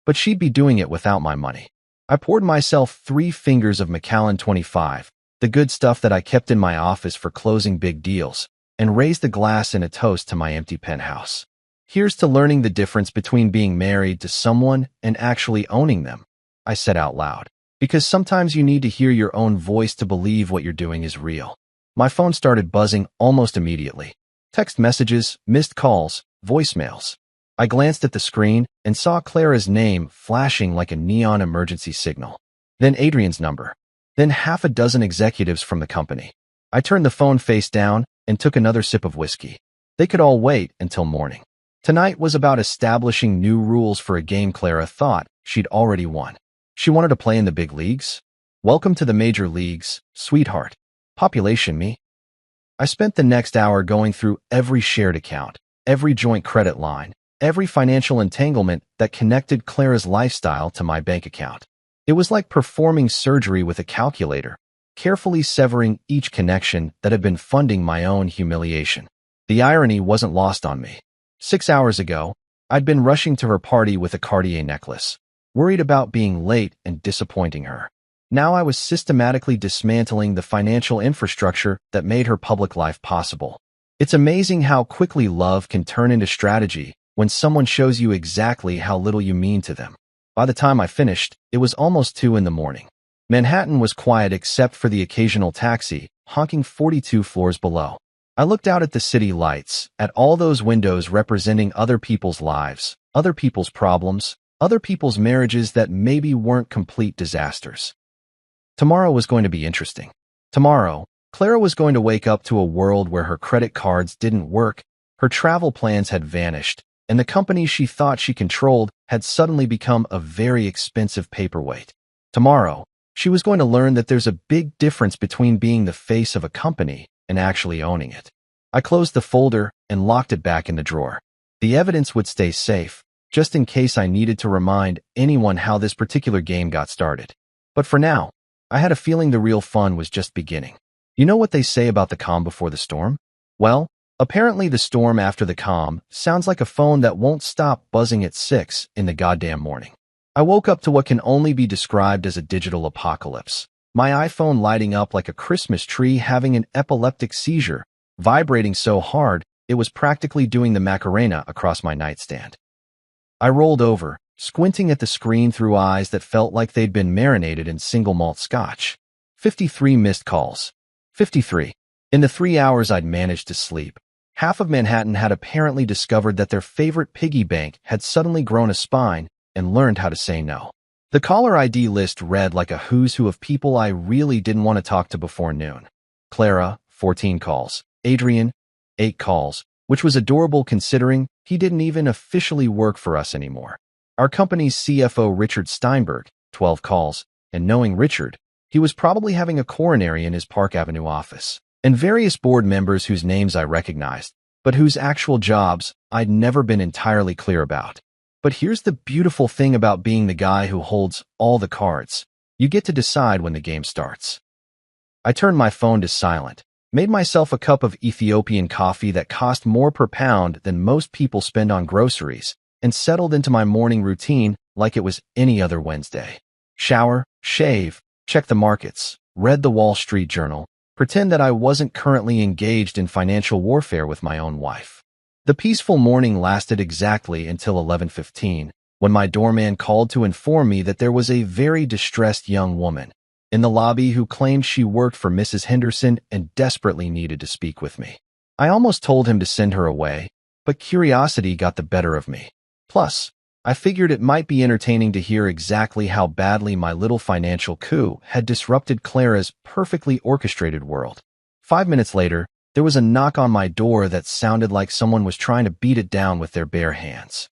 But she'd be doing it without my money. I poured myself 3 fingers of Macallan 25, the good stuff that I kept in my office for closing big deals, and raised the glass in a toast to my empty penthouse. Here's to learning the difference between being married to someone and actually owning them, I said out loud, because sometimes you need to hear your own voice to believe what you're doing is real. My phone started buzzing almost immediately. Text messages, missed calls, voicemails. I glanced at the screen and saw Clara's name flashing like a neon emergency signal. Then Adrian's number. Then half a dozen executives from the company. I turned the phone face down and took another sip of whiskey. They could all wait until morning. Tonight was about establishing new rules for a game Clara thought she'd already won. She wanted to play in the big leagues? Welcome to the major leagues, sweetheart. Population me. I spent the next hour going through every shared account, every joint credit line, every financial entanglement that connected Clara's lifestyle to my bank account. It was like performing surgery with a calculator, carefully severing each connection that had been funding my own humiliation. The irony wasn't lost on me. 6 hours ago, I'd been rushing to her party with a Cartier necklace, worried about being late and disappointing her. Now I was systematically dismantling the financial infrastructure that made her public life possible. It's amazing how quickly love can turn into strategy when someone shows you exactly how little you mean to them. By the time I finished, it was almost 2 in the morning. Manhattan was quiet except for the occasional taxi, honking 42 floors below. I looked out at the city lights, at all those windows representing other people's lives, other people's problems, other people's marriages that maybe weren't complete disasters. Tomorrow was going to be interesting. Tomorrow, Clara was going to wake up to a world where her credit cards didn't work, her travel plans had vanished, and the company she thought she controlled had suddenly become a very expensive paperweight. Tomorrow, she was going to learn that there's a big difference between being the face of a company and actually owning it. I closed the folder and locked it back in the drawer. The evidence would stay safe, just in case I needed to remind anyone how this particular game got started. But for now, I had a feeling the real fun was just beginning. You know what they say about the calm before the storm? Well, apparently the storm after the calm sounds like a phone that won't stop buzzing at 6 in the goddamn morning. I woke up to what can only be described as a digital apocalypse. My iPhone lighting up like a Christmas tree having an epileptic seizure, vibrating so hard it was practically doing the Macarena across my nightstand. I rolled over, squinting at the screen through eyes that felt like they'd been marinated in single malt scotch. 53 missed calls. 53. In the 3 hours I'd managed to sleep, half of Manhattan had apparently discovered that their favorite piggy bank had suddenly grown a spine and learned how to say no. The caller ID list read like a who's who of people I really didn't want to talk to before noon. Clara, 14 calls. Adrian, 8 calls, which was adorable considering he didn't even officially work for us anymore. Our company's CFO Richard Steinberg, 12 calls, and knowing Richard, he was probably having a coronary in his Park Avenue office. And various board members whose names I recognized, but whose actual jobs I'd never been entirely clear about. But here's the beautiful thing about being the guy who holds all the cards. You get to decide when the game starts. I turned my phone to silent, made myself a cup of Ethiopian coffee that cost more per pound than most people spend on groceries, and settled into my morning routine like it was any other Wednesday. Shower, shave, check the markets, read the Wall Street Journal, pretend that I wasn't currently engaged in financial warfare with my own wife. The peaceful morning lasted exactly until 11:15, when my doorman called to inform me that there was a very distressed young woman, in the lobby who claimed she worked for Mrs. Henderson and desperately needed to speak with me. I almost told him to send her away, but curiosity got the better of me. Plus, I figured it might be entertaining to hear exactly how badly my little financial coup had disrupted Clara's perfectly orchestrated world. 5 minutes later, there was a knock on my door that sounded like someone was trying to beat it down with their bare hands.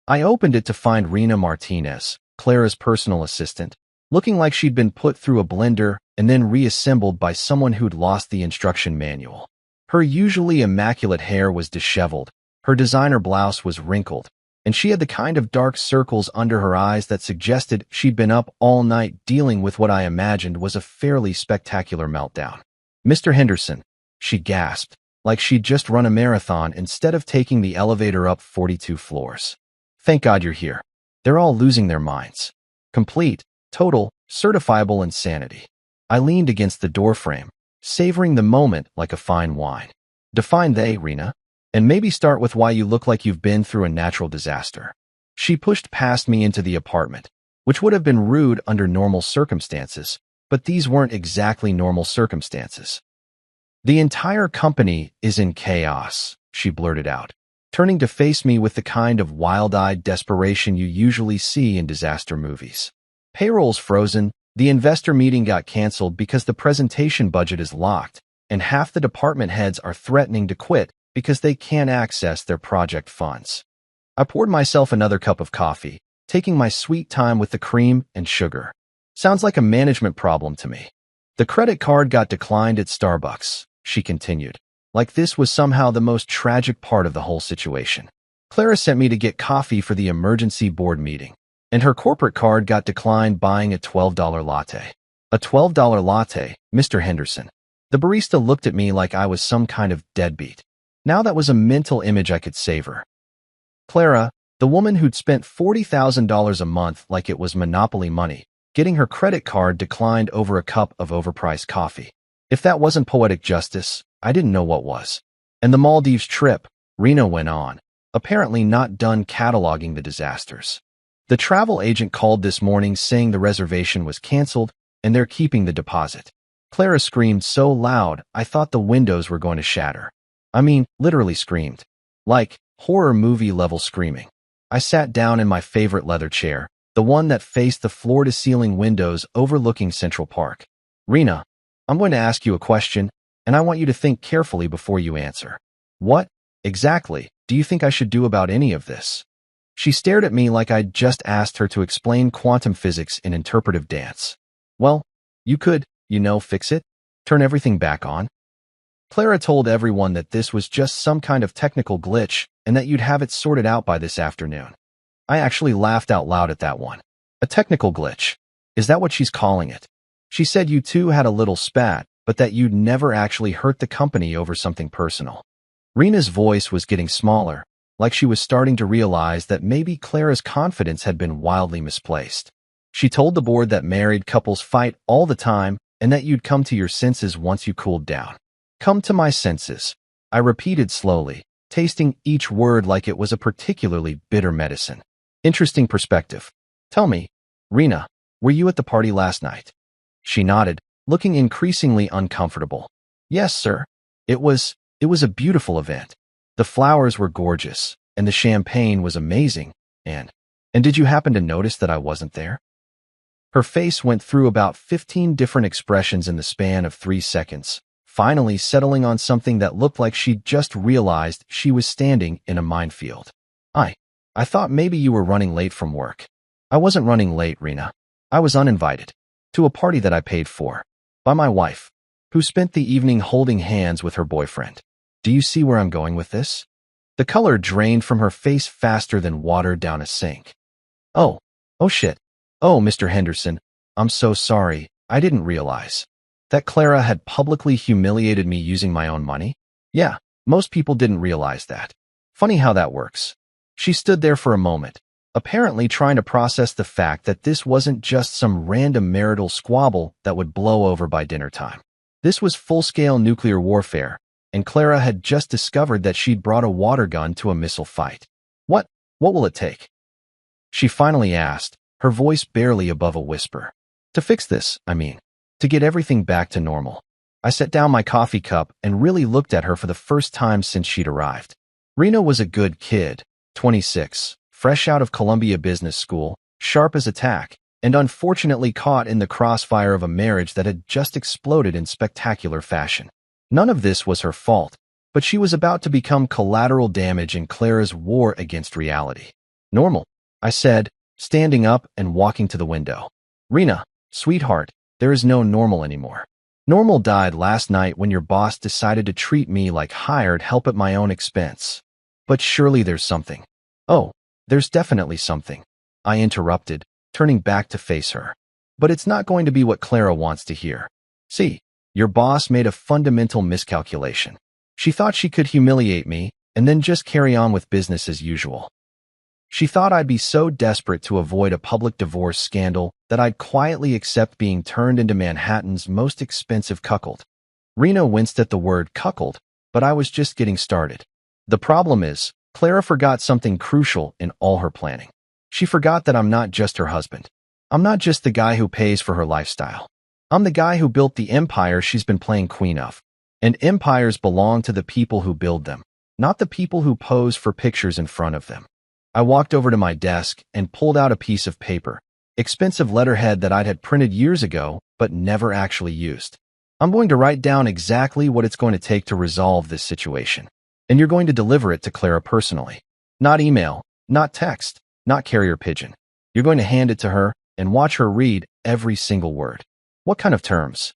I opened it to find Rena Martinez, Clara's personal assistant, looking like she'd been put through a blender and then reassembled by someone who'd lost the instruction manual. Her usually immaculate hair was disheveled, her designer blouse was wrinkled, and she had the kind of dark circles under her eyes that suggested she'd been up all night dealing with what I imagined was a fairly spectacular meltdown. "Mr. Henderson," she gasped, like she'd just run a marathon instead of taking the elevator up 42 floors. "Thank God you're here." They're all losing their minds. Complete, total, certifiable insanity. I leaned against the doorframe, savoring the moment like a fine wine. "Define they, Rena, and maybe start with why you look like you've been through a natural disaster." She pushed past me into the apartment, which would have been rude under normal circumstances, but these weren't exactly normal circumstances. "The entire company is in chaos," she blurted out, turning to face me with the kind of wild-eyed desperation you usually see in disaster movies. "Payroll's frozen, the investor meeting got canceled because the presentation budget is locked, and half the department heads are threatening to quit because they can't access their project funds." I poured myself another cup of coffee, taking my sweet time with the cream and sugar. "Sounds like a management problem to me." "The credit card got declined at Starbucks," she continued, like this was somehow the most tragic part of the whole situation. "Clara sent me to get coffee for the emergency board meeting, and her corporate card got declined buying a $12 latte." "A $12 latte, Mr. Henderson." The barista looked at me like I was some kind of deadbeat. Now that was a mental image I could savor. Clara, the woman who'd spent $40,000 a month like it was Monopoly money, getting her credit card declined over a cup of overpriced coffee. If that wasn't poetic justice, I didn't know what was. "And the Maldives trip," Rena went on, apparently not done cataloging the disasters. "The travel agent called this morning saying the reservation was canceled and they're keeping the deposit." Clara screamed so loud I thought the windows were going to shatter. I mean, literally screamed. Like horror movie level screaming. I sat down in my favorite leather chair, the one that faced the floor-to-ceiling windows overlooking Central Park. "Rena, I'm going to ask you a question, and I want you to think carefully before you answer. What, exactly, do you think I should do about any of this?" She stared at me like I'd just asked her to explain quantum physics in interpretive dance. "Well, you could, fix it, turn everything back on." Clara told everyone that this was just some kind of technical glitch and that you'd have it sorted out by this afternoon. I actually laughed out loud at that one. A technical glitch. Is that what she's calling it? She said you two had a little spat, but that you'd never actually hurt the company over something personal. Rena's voice was getting smaller, like she was starting to realize that maybe Clara's confidence had been wildly misplaced. She told the board that married couples fight all the time and that you'd come to your senses once you cooled down. "Come to my senses," I repeated slowly, tasting each word like it was a particularly bitter medicine. "Interesting perspective. Tell me, Rena, were you at the party last night?" She nodded, looking increasingly uncomfortable. "Yes, sir. It was a beautiful event. The flowers were gorgeous, and the champagne was amazing, and did you happen to notice that I wasn't there?" Her face went through about 15 different expressions in the span of 3 seconds, finally settling on something that looked like she'd just realized she was standing in a minefield. I thought maybe you were running late from work." "I wasn't running late, Rena. I was uninvited. To a party that I paid for. By my wife, who spent the evening holding hands with her boyfriend. Do you see where I'm going with this?" The color drained from her face faster than water down a sink. Oh shit. "Oh, Mr. Henderson, I'm so sorry. I didn't realize that Clara had publicly humiliated me using my own money." "Yeah, most people didn't realize that. Funny how that works." She stood there for a moment, apparently trying to process the fact that this wasn't just some random marital squabble that would blow over by dinner time. This was full-scale nuclear warfare, and Clara had just discovered that she'd brought a water gun to a missile fight. What will it take?" she finally asked, her voice barely above a whisper. To fix this, I mean. To get everything back to normal. I set down my coffee cup and really looked at her for the first time since she'd arrived. Rena was a good kid, 26, fresh out of Columbia Business School, sharp as a tack, and unfortunately caught in the crossfire of a marriage that had just exploded in spectacular fashion. None of this was her fault, but she was about to become collateral damage in Clara's war against reality. Normal, I said, standing up and walking to the window. Rena, sweetheart, there is no normal anymore. Normal died last night when your boss decided to treat me like hired help at my own expense. But surely there's something. Oh, there's definitely something, I interrupted, turning back to face her. But it's not going to be what Clara wants to hear. See, your boss made a fundamental miscalculation. She thought she could humiliate me and then just carry on with business as usual. She thought I'd be so desperate to avoid a public divorce scandal that I'd quietly accept being turned into Manhattan's most expensive cuckold. Rena winced at the word cuckold, but I was just getting started. The problem is, Clara forgot something crucial in all her planning. She forgot that I'm not just her husband. I'm not just the guy who pays for her lifestyle. I'm the guy who built the empire she's been playing queen of. And empires belong to the people who build them, not the people who pose for pictures in front of them. I walked over to my desk and pulled out a piece of paper, expensive letterhead that I'd had printed years ago but never actually used. I'm going to write down exactly what it's going to take to resolve this situation. And you're going to deliver it to Clara personally. Not email, not text, not carrier pigeon. You're going to hand it to her and watch her read every single word. What kind of terms?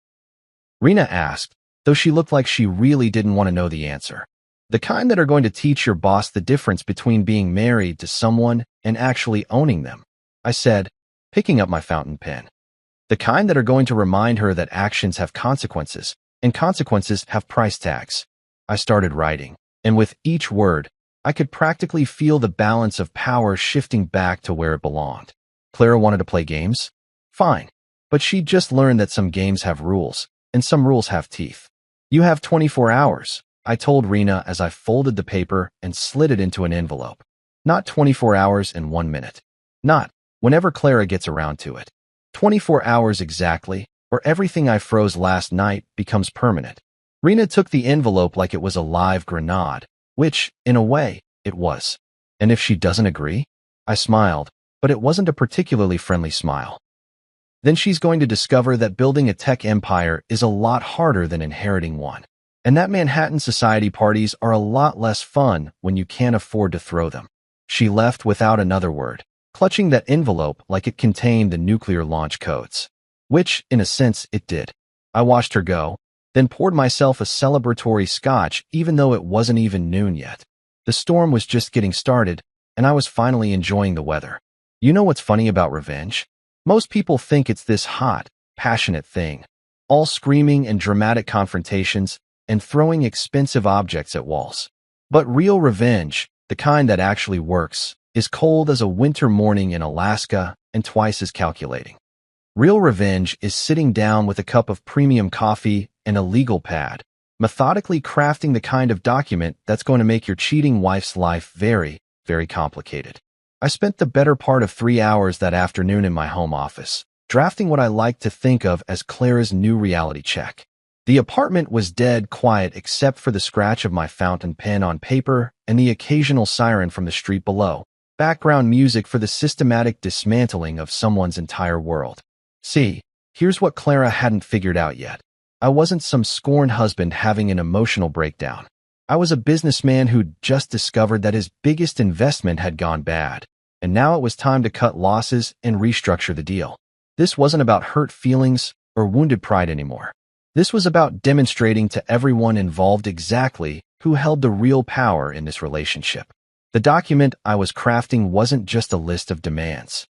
Rena asked, though she looked like she really didn't want to know the answer. The kind that are going to teach your boss the difference between being married to someone and actually owning them, I said, picking up my fountain pen. The kind that are going to remind her that actions have consequences, and consequences have price tags. I started writing, and with each word, I could practically feel the balance of power shifting back to where it belonged. Clara wanted to play games? Fine. But she'd just learned that some games have rules, and some rules have teeth. You have 24 hours. I told Rena as I folded the paper and slid it into an envelope. Not 24 hours and 1 minute. Not whenever Clara gets around to it. 24 hours exactly, or everything I froze last night becomes permanent. Rena took the envelope like it was a live grenade, which, in a way, it was. And if she doesn't agree? I smiled, but it wasn't a particularly friendly smile. Then she's going to discover that building a tech empire is a lot harder than inheriting one. And that Manhattan society parties are a lot less fun when you can't afford to throw them. She left without another word, clutching that envelope like it contained the nuclear launch codes. Which, in a sense, it did. I watched her go, then poured myself a celebratory scotch even though it wasn't even noon yet. The storm was just getting started, and I was finally enjoying the weather. You know what's funny about revenge? Most people think it's this hot, passionate thing. All screaming and dramatic confrontations, and throwing expensive objects at walls. But real revenge, the kind that actually works, is cold as a winter morning in Alaska and twice as calculating. Real revenge is sitting down with a cup of premium coffee and a legal pad, methodically crafting the kind of document that's going to make your cheating wife's life very, very complicated. I spent the better part of 3 hours that afternoon in my home office, drafting what I like to think of as Clara's new reality check. The apartment was dead quiet except for the scratch of my fountain pen on paper and the occasional siren from the street below, background music for the systematic dismantling of someone's entire world. See, here's what Clara hadn't figured out yet. I wasn't some scorned husband having an emotional breakdown. I was a businessman who'd just discovered that his biggest investment had gone bad, and now it was time to cut losses and restructure the deal. This wasn't about hurt feelings or wounded pride anymore. This was about demonstrating to everyone involved exactly who held the real power in this relationship. The document I was crafting wasn't just a list of demands.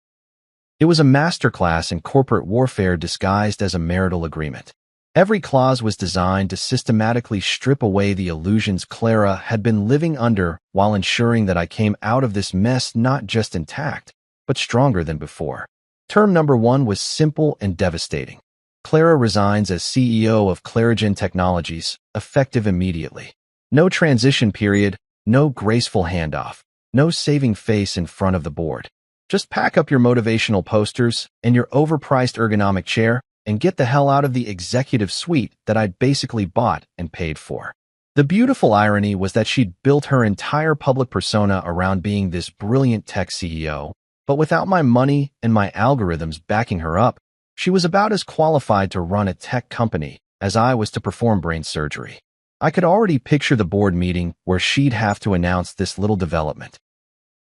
It was a masterclass in corporate warfare disguised as a marital agreement. Every clause was designed to systematically strip away the illusions Clara had been living under while ensuring that I came out of this mess not just intact, but stronger than before. Term number 1 was simple and devastating. Clara resigns as CEO of Clarigen Technologies, effective immediately. No transition period, no graceful handoff, no saving face in front of the board. Just pack up your motivational posters and your overpriced ergonomic chair and get the hell out of the executive suite that I'd basically bought and paid for. The beautiful irony was that she'd built her entire public persona around being this brilliant tech CEO, but without my money and my algorithms backing her up, she was about as qualified to run a tech company as I was to perform brain surgery. I could already picture the board meeting where she'd have to announce this little development.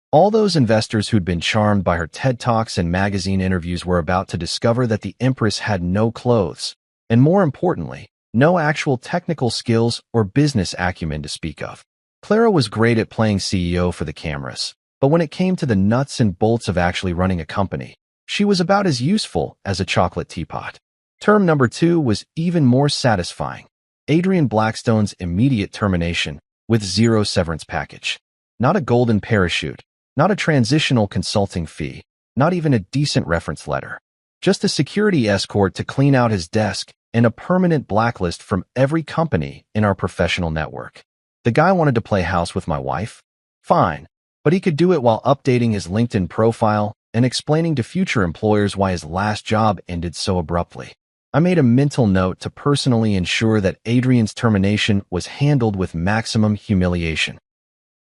All those investors who'd been charmed by her TED Talks and magazine interviews were about to discover that the Empress had no clothes, and more importantly, no actual technical skills or business acumen to speak of. Clara was great at playing CEO for the cameras, but when it came to the nuts and bolts of actually running a company, she was about as useful as a chocolate teapot. Term number 2 was even more satisfying. Adrian Blackstone's immediate termination with zero severance package. Not a golden parachute, not a transitional consulting fee, not even a decent reference letter. Just a security escort to clean out his desk and a permanent blacklist from every company in our professional network. The guy wanted to play house with my wife? Fine, but he could do it while updating his LinkedIn profile and explaining to future employers why his last job ended so abruptly. I made a mental note to personally ensure that Adrian's termination was handled with maximum humiliation.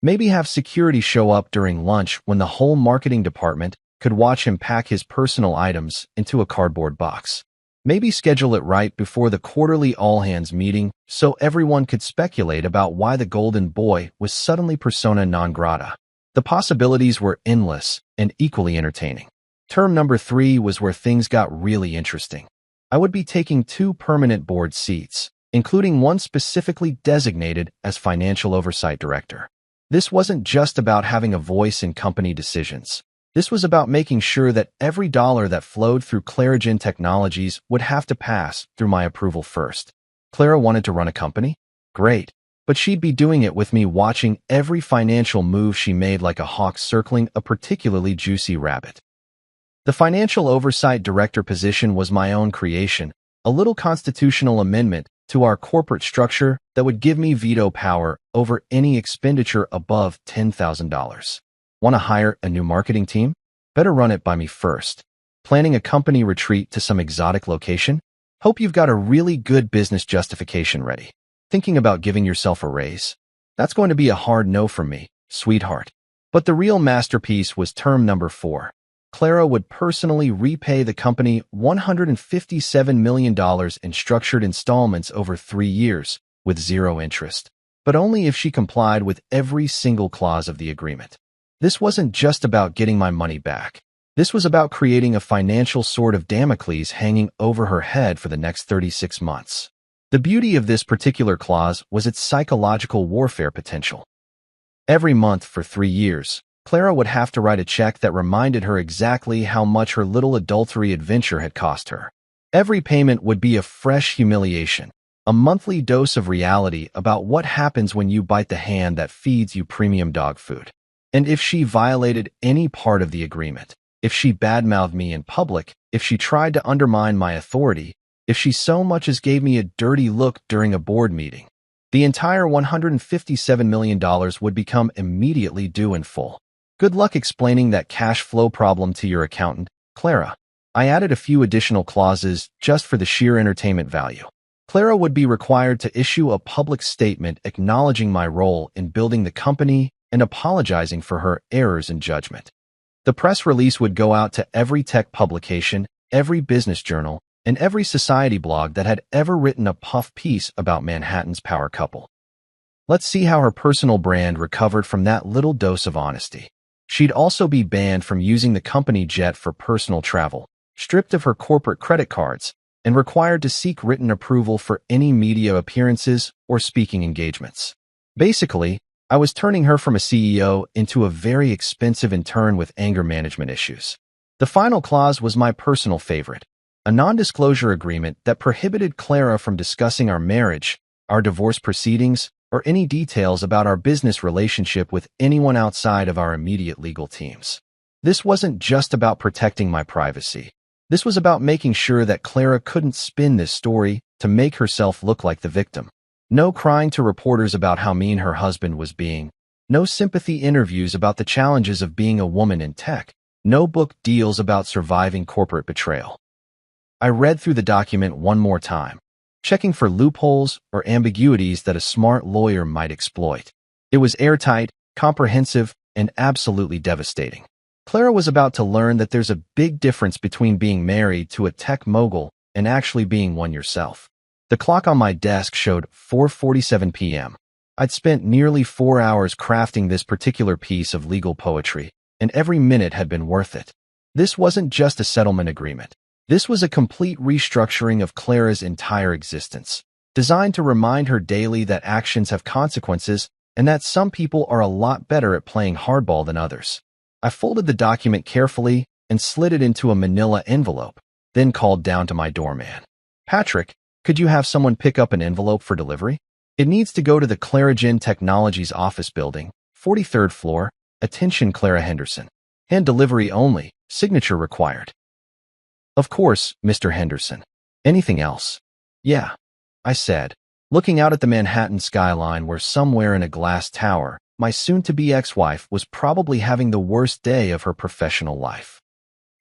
Maybe have security show up during lunch when the whole marketing department could watch him pack his personal items into a cardboard box. Maybe schedule it right before the quarterly all-hands meeting so everyone could speculate about why the golden boy was suddenly persona non grata. The possibilities were endless and equally entertaining. Term number 3 was where things got really interesting. I would be taking 2 permanent board seats, including one specifically designated as Financial Oversight Director. This wasn't just about having a voice in company decisions. This was about making sure that every dollar that flowed through Clarigen Technologies would have to pass through my approval first. Clara wanted to run a company? Great. But she'd be doing it with me watching every financial move she made like a hawk circling a particularly juicy rabbit. The Financial Oversight Director position was my own creation, a little constitutional amendment to our corporate structure that would give me veto power over any expenditure above $10,000. Want to hire a new marketing team? Better run it by me first. Planning a company retreat to some exotic location? Hope you've got a really good business justification ready. Thinking about giving yourself a raise? That's going to be a hard no from me, sweetheart. But the real masterpiece was term number 4. Clara would personally repay the company $157 million in structured installments over 3 years with zero interest, but only if she complied with every single clause of the agreement. This wasn't just about getting my money back. This was about creating a financial sword of Damocles hanging over her head for the next 36 months. The beauty of this particular clause was its psychological warfare potential. Every month for 3 years, Clara would have to write a check that reminded her exactly how much her little adultery adventure had cost her. Every payment would be a fresh humiliation, a monthly dose of reality about what happens when you bite the hand that feeds you premium dog food. And if she violated any part of the agreement, if she badmouthed me in public, if she tried to undermine my authority, if she so much as gave me a dirty look during a board meeting, the entire $157 million would become immediately due in full. Good luck explaining that cash flow problem to your accountant, Clara. I added a few additional clauses just for the sheer entertainment value. Clara would be required to issue a public statement acknowledging my role in building the company and apologizing for her errors in judgment. The press release would go out to every tech publication, every business journal, and every society blog that had ever written a puff piece about Manhattan's power couple. Let's see how her personal brand recovered from that little dose of honesty. She'd also be banned from using the company jet for personal travel, stripped of her corporate credit cards, and required to seek written approval for any media appearances or speaking engagements. Basically, I was turning her from a CEO into a very expensive intern with anger management issues. The final clause was my personal favorite, a non-disclosure agreement that prohibited Clara from discussing our marriage, our divorce proceedings, or any details about our business relationship with anyone outside of our immediate legal teams. This wasn't just about protecting my privacy. This was about making sure that Clara couldn't spin this story to make herself look like the victim. No crying to reporters about how mean her husband was being. No sympathy interviews about the challenges of being a woman in tech. No book deals about surviving corporate betrayal. I read through the document one more time, checking for loopholes or ambiguities that a smart lawyer might exploit. It was airtight, comprehensive, and absolutely devastating. Clara was about to learn that there's a big difference between being married to a tech mogul and actually being one yourself. The clock on my desk showed 4:47 p.m. I'd spent nearly 4 hours crafting this particular piece of legal poetry, and every minute had been worth it. This wasn't just a settlement agreement. This was a complete restructuring of Clara's entire existence, designed to remind her daily that actions have consequences and that some people are a lot better at playing hardball than others. I folded the document carefully and slid it into a manila envelope, then called down to my doorman. "Patrick, could you have someone pick up an envelope for delivery? It needs to go to the Clarigen Technologies office building, 43rd floor. Attention, Clara Henderson. Hand delivery only. Signature required." "Of course, Mr. Henderson. Anything else?" "Yeah," I said, looking out at the Manhattan skyline where somewhere in a glass tower, my soon-to-be ex-wife was probably having the worst day of her professional life.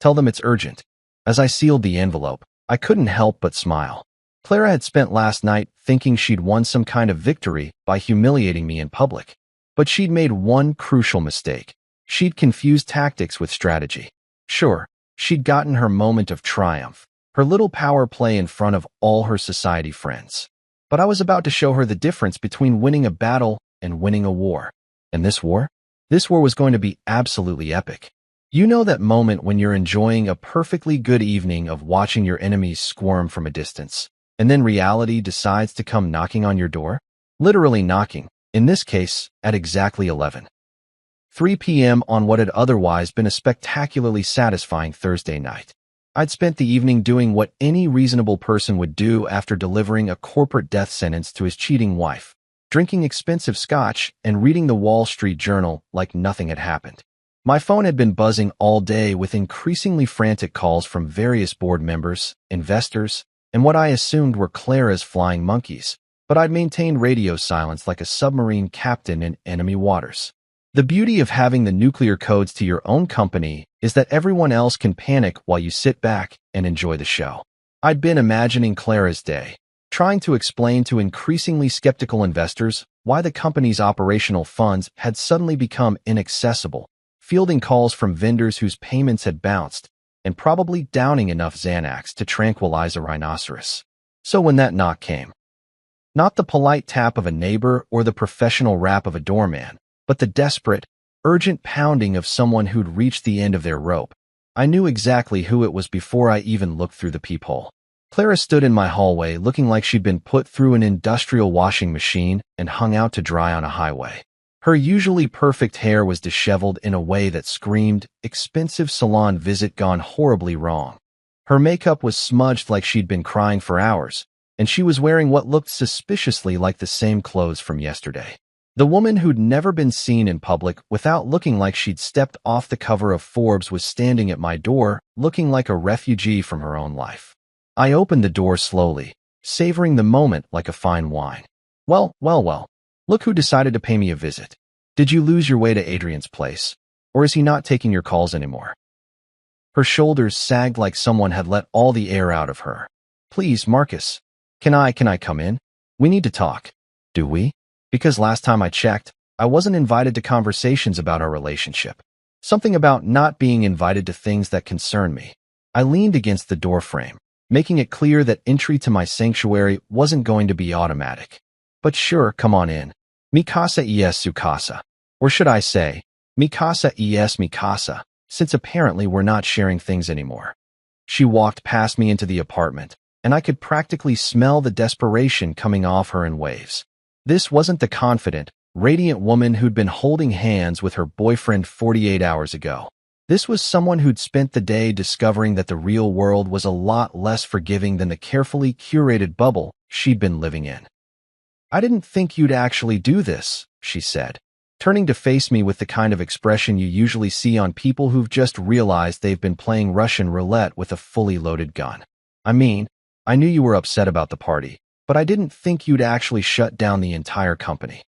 "Tell them it's urgent." As I sealed the envelope, I couldn't help but smile. Clara had spent last night thinking she'd won some kind of victory by humiliating me in public. But she'd made one crucial mistake. She'd confused tactics with strategy. Sure, she'd gotten her moment of triumph, her little power play in front of all her society friends. But I was about to show her the difference between winning a battle and winning a war. And this war? This war was going to be absolutely epic. You know that moment when you're enjoying a perfectly good evening of watching your enemies squirm from a distance, and then reality decides to come knocking on your door? Literally knocking, in this case, at exactly 11:03 p.m. on what had otherwise been a spectacularly satisfying Thursday night. I'd spent the evening doing what any reasonable person would do after delivering a corporate death sentence to his cheating wife, drinking expensive scotch and reading the Wall Street Journal like nothing had happened. My phone had been buzzing all day with increasingly frantic calls from various board members, investors, and what I assumed were Clara's flying monkeys, but I'd maintained radio silence like a submarine captain in enemy waters. The beauty of having the nuclear codes to your own company is that everyone else can panic while you sit back and enjoy the show. I'd been imagining Clara's day, trying to explain to increasingly skeptical investors why the company's operational funds had suddenly become inaccessible, fielding calls from vendors whose payments had bounced, and probably downing enough Xanax to tranquilize a rhinoceros. So when that knock came, not the polite tap of a neighbor or the professional rap of a doorman, but the desperate, urgent pounding of someone who'd reached the end of their rope, I knew exactly who it was before I even looked through the peephole. Clara stood in my hallway looking like she'd been put through an industrial washing machine and hung out to dry on a highway. Her usually perfect hair was disheveled in a way that screamed, expensive salon visit gone horribly wrong. Her makeup was smudged like she'd been crying for hours, and she was wearing what looked suspiciously like the same clothes from yesterday. The woman who'd never been seen in public without looking like she'd stepped off the cover of Forbes was standing at my door, looking like a refugee from her own life. I opened the door slowly, savoring the moment like a fine wine. Well, look who decided to pay me a visit. Did you lose your way to Adrian's place? Or is he not taking your calls anymore? Her shoulders sagged like someone had let all the air out of her. Please, Marcus. Can I come in? We need to talk. Do we? Because last time I checked, I wasn't invited to conversations about our relationship. Something about not being invited to things that concern me. I leaned against the doorframe, making it clear that entry to my sanctuary wasn't going to be automatic. But sure, come on in. Mi casa es su casa. Or should I say, mi casa es mi casa, since apparently we're not sharing things anymore. She walked past me into the apartment, and I could practically smell the desperation coming off her in waves. This wasn't the confident, radiant woman who'd been holding hands with her boyfriend 48 hours ago. This was someone who'd spent the day discovering that the real world was a lot less forgiving than the carefully curated bubble she'd been living in. I didn't think you'd actually do this, she said, turning to face me with the kind of expression you usually see on people who've just realized they've been playing Russian roulette with a fully loaded gun. I mean, I knew you were upset about the party, but I didn't think you'd actually shut down the entire company.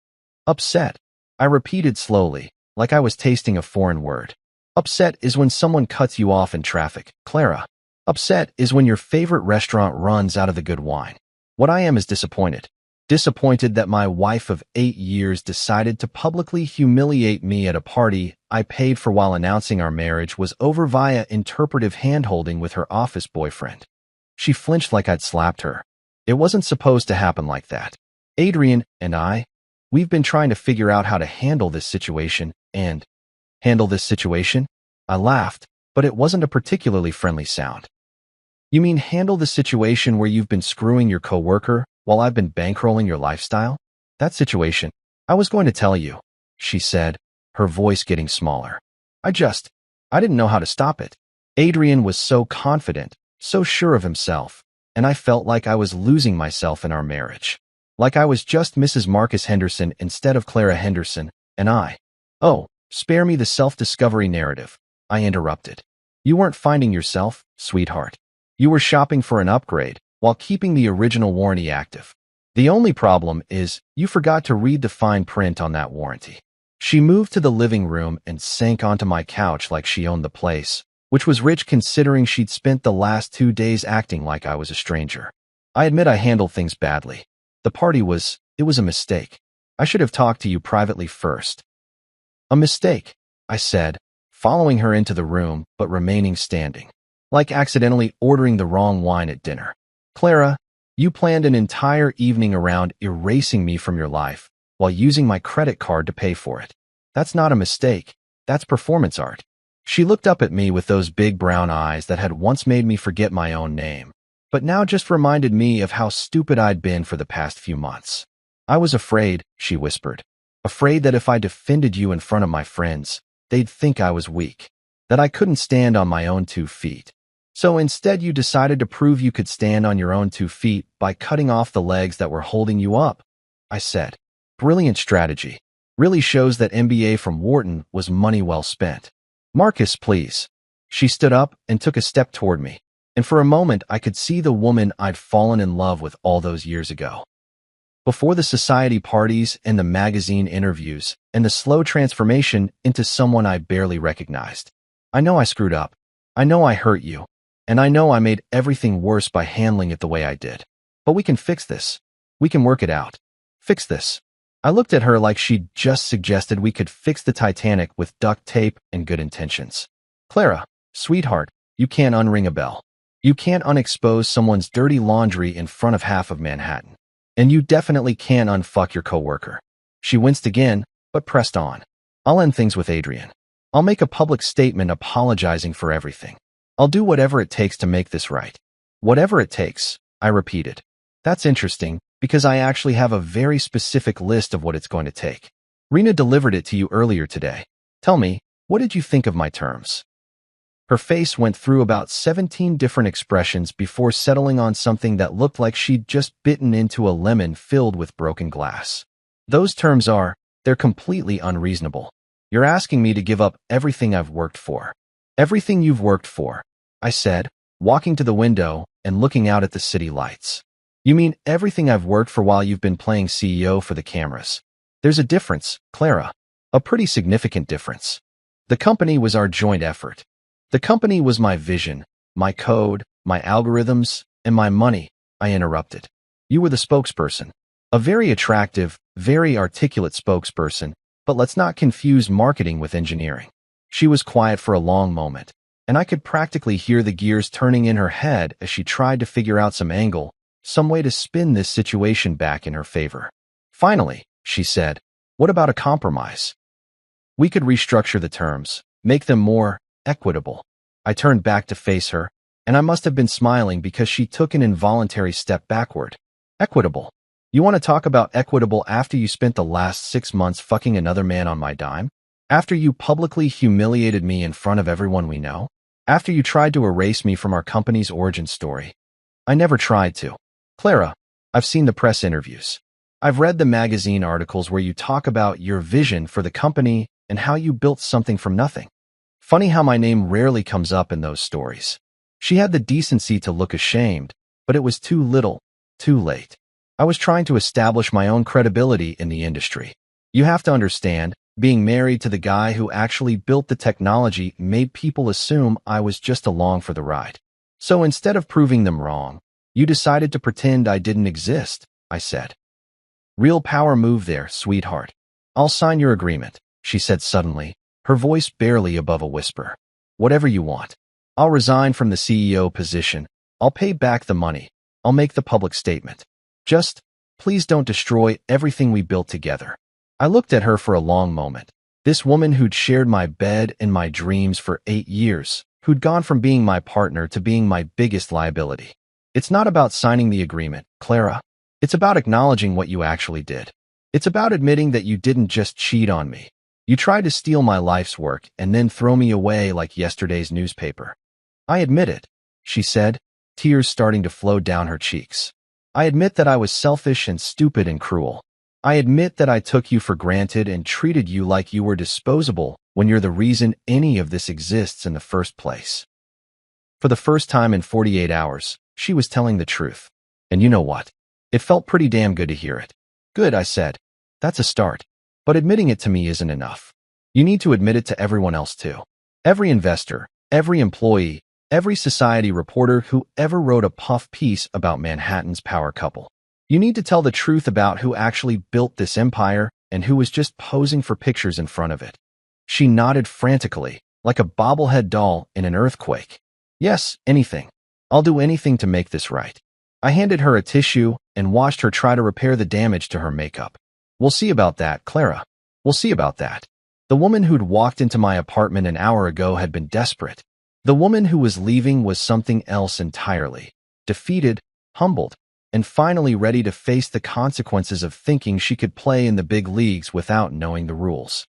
Upset, I repeated slowly, like I was tasting a foreign word. Upset is when someone cuts you off in traffic, Clara. Upset is when your favorite restaurant runs out of the good wine. What I am is disappointed. Disappointed that my wife of 8 years decided to publicly humiliate me at a party I paid for while announcing our marriage was over via interpretive handholding with her office boyfriend. She flinched like I'd slapped her. It wasn't supposed to happen like that. Adrian and we've been trying to figure out how to handle this situation and... Handle this situation? I laughed, but it wasn't a particularly friendly sound. You mean handle the situation where you've been screwing your coworker while I've been bankrolling your lifestyle? That situation. I was going to tell you, she said, her voice getting smaller. I didn't know how to stop it. Adrian was so confident, so sure of himself, and I felt like I was losing myself in our marriage. Like I was just Mrs. Marcus Henderson instead of Clara Henderson, and Oh, spare me the self-discovery narrative, I interrupted. You weren't finding yourself, sweetheart. You were shopping for an upgrade while keeping the original warranty active. The only problem is you forgot to read the fine print on that warranty. She moved to the living room and sank onto my couch like she owned the place, which was rich considering she'd spent the last 2 days acting like I was a stranger. I admit I handled things badly. The party was a mistake. I should have talked to you privately first. A mistake, I said, following her into the room but remaining standing. Like accidentally ordering the wrong wine at dinner. Clara, you planned an entire evening around erasing me from your life while using my credit card to pay for it. That's not a mistake. That's performance art. She looked up at me with those big brown eyes that had once made me forget my own name, but now just reminded me of how stupid I'd been for the past few months. I was afraid, she whispered. Afraid that if I defended you in front of my friends, they'd think I was weak, that I couldn't stand on my own 2 feet. So instead you decided to prove you could stand on your own 2 feet by cutting off the legs that were holding you up, I said. Brilliant strategy. Really shows that MBA from Wharton was money well spent. Marcus, please. She stood up and took a step toward me, and for a moment I could see the woman I'd fallen in love with all those years ago. Before the society parties and the magazine interviews and the slow transformation into someone I barely recognized. I know I screwed up. I know I hurt you. And I know I made everything worse by handling it the way I did. But we can fix this. We can work it out. Fix this. I looked at her like she'd just suggested we could fix the Titanic with duct tape and good intentions. Clara, sweetheart, you can't unring a bell. You can't unexpose someone's dirty laundry in front of half of Manhattan. And you definitely can't unfuck your coworker. She winced again, but pressed on. I'll end things with Adrian. I'll make a public statement apologizing for everything. I'll do whatever it takes to make this right. Whatever it takes, I repeated. That's interesting, because I actually have a very specific list of what it's going to take. Rena delivered it to you earlier today. Tell me, what did you think of my terms? Her face went through about 17 different expressions before settling on something that looked like she'd just bitten into a lemon filled with broken glass. Those terms they're completely unreasonable. You're asking me to give up everything I've worked for. Everything you've worked for, I said, walking to the window and looking out at the city lights. You mean everything I've worked for while you've been playing CEO for the cameras? There's a difference, Clara. A pretty significant difference. The company was our joint effort. The company was my vision, my code, my algorithms, and my money, I interrupted. You were the spokesperson. A very attractive, very articulate spokesperson, but let's not confuse marketing with engineering. She was quiet for a long moment, and I could practically hear the gears turning in her head as she tried to figure out some angle, some way to spin this situation back in her favor. Finally, she said, what about a compromise? We could restructure the terms, make them more equitable. I turned back to face her, and I must have been smiling because she took an involuntary step backward. Equitable. You want to talk about equitable after you spent the last 6 months fucking another man on my dime? After you publicly humiliated me in front of everyone we know? After you tried to erase me from our company's origin story? I never tried to. Clara, I've seen the press interviews. I've read the magazine articles where you talk about your vision for the company and how you built something from nothing. Funny how my name rarely comes up in those stories. She had the decency to look ashamed, but it was too little, too late. I was trying to establish my own credibility in the industry. You have to understand, Being married to the guy who actually built the technology made people assume I was just along for the ride. So instead of proving them wrong, you decided to pretend I didn't exist, I said. Real power move there, sweetheart. I'll sign your agreement, she said suddenly, her voice barely above a whisper. Whatever you want. I'll resign from the CEO position. I'll pay back the money. I'll make the public statement. Just, please don't destroy everything we built together. I looked at her for a long moment. This woman who'd shared my bed and my dreams for 8 years, who'd gone from being my partner to being my biggest liability. It's not about signing the agreement, Clara. It's about acknowledging what you actually did. It's about admitting that you didn't just cheat on me. You tried to steal my life's work and then throw me away like yesterday's newspaper. I admit it, she said, tears starting to flow down her cheeks. I admit that I was selfish and stupid and cruel. I admit that I took you for granted and treated you like you were disposable when you're the reason any of this exists in the first place. For the first time in 48 hours, she was telling the truth. And you know what? It felt pretty damn good to hear it. Good, I said. That's a start. But admitting it to me isn't enough. You need to admit it to everyone else too. Every investor, every employee, every society reporter who ever wrote a puff piece about Manhattan's power couple. You need to tell the truth about who actually built this empire and who was just posing for pictures in front of it. She nodded frantically, like a bobblehead doll in an earthquake. Yes, anything. I'll do anything to make this right. I handed her a tissue and watched her try to repair the damage to her makeup. We'll see about that, Clara. We'll see about that. The woman who'd walked into my apartment an hour ago had been desperate. The woman who was leaving was something else entirely. Defeated, humbled, and finally ready to face the consequences of thinking she could play in the big leagues without knowing the rules.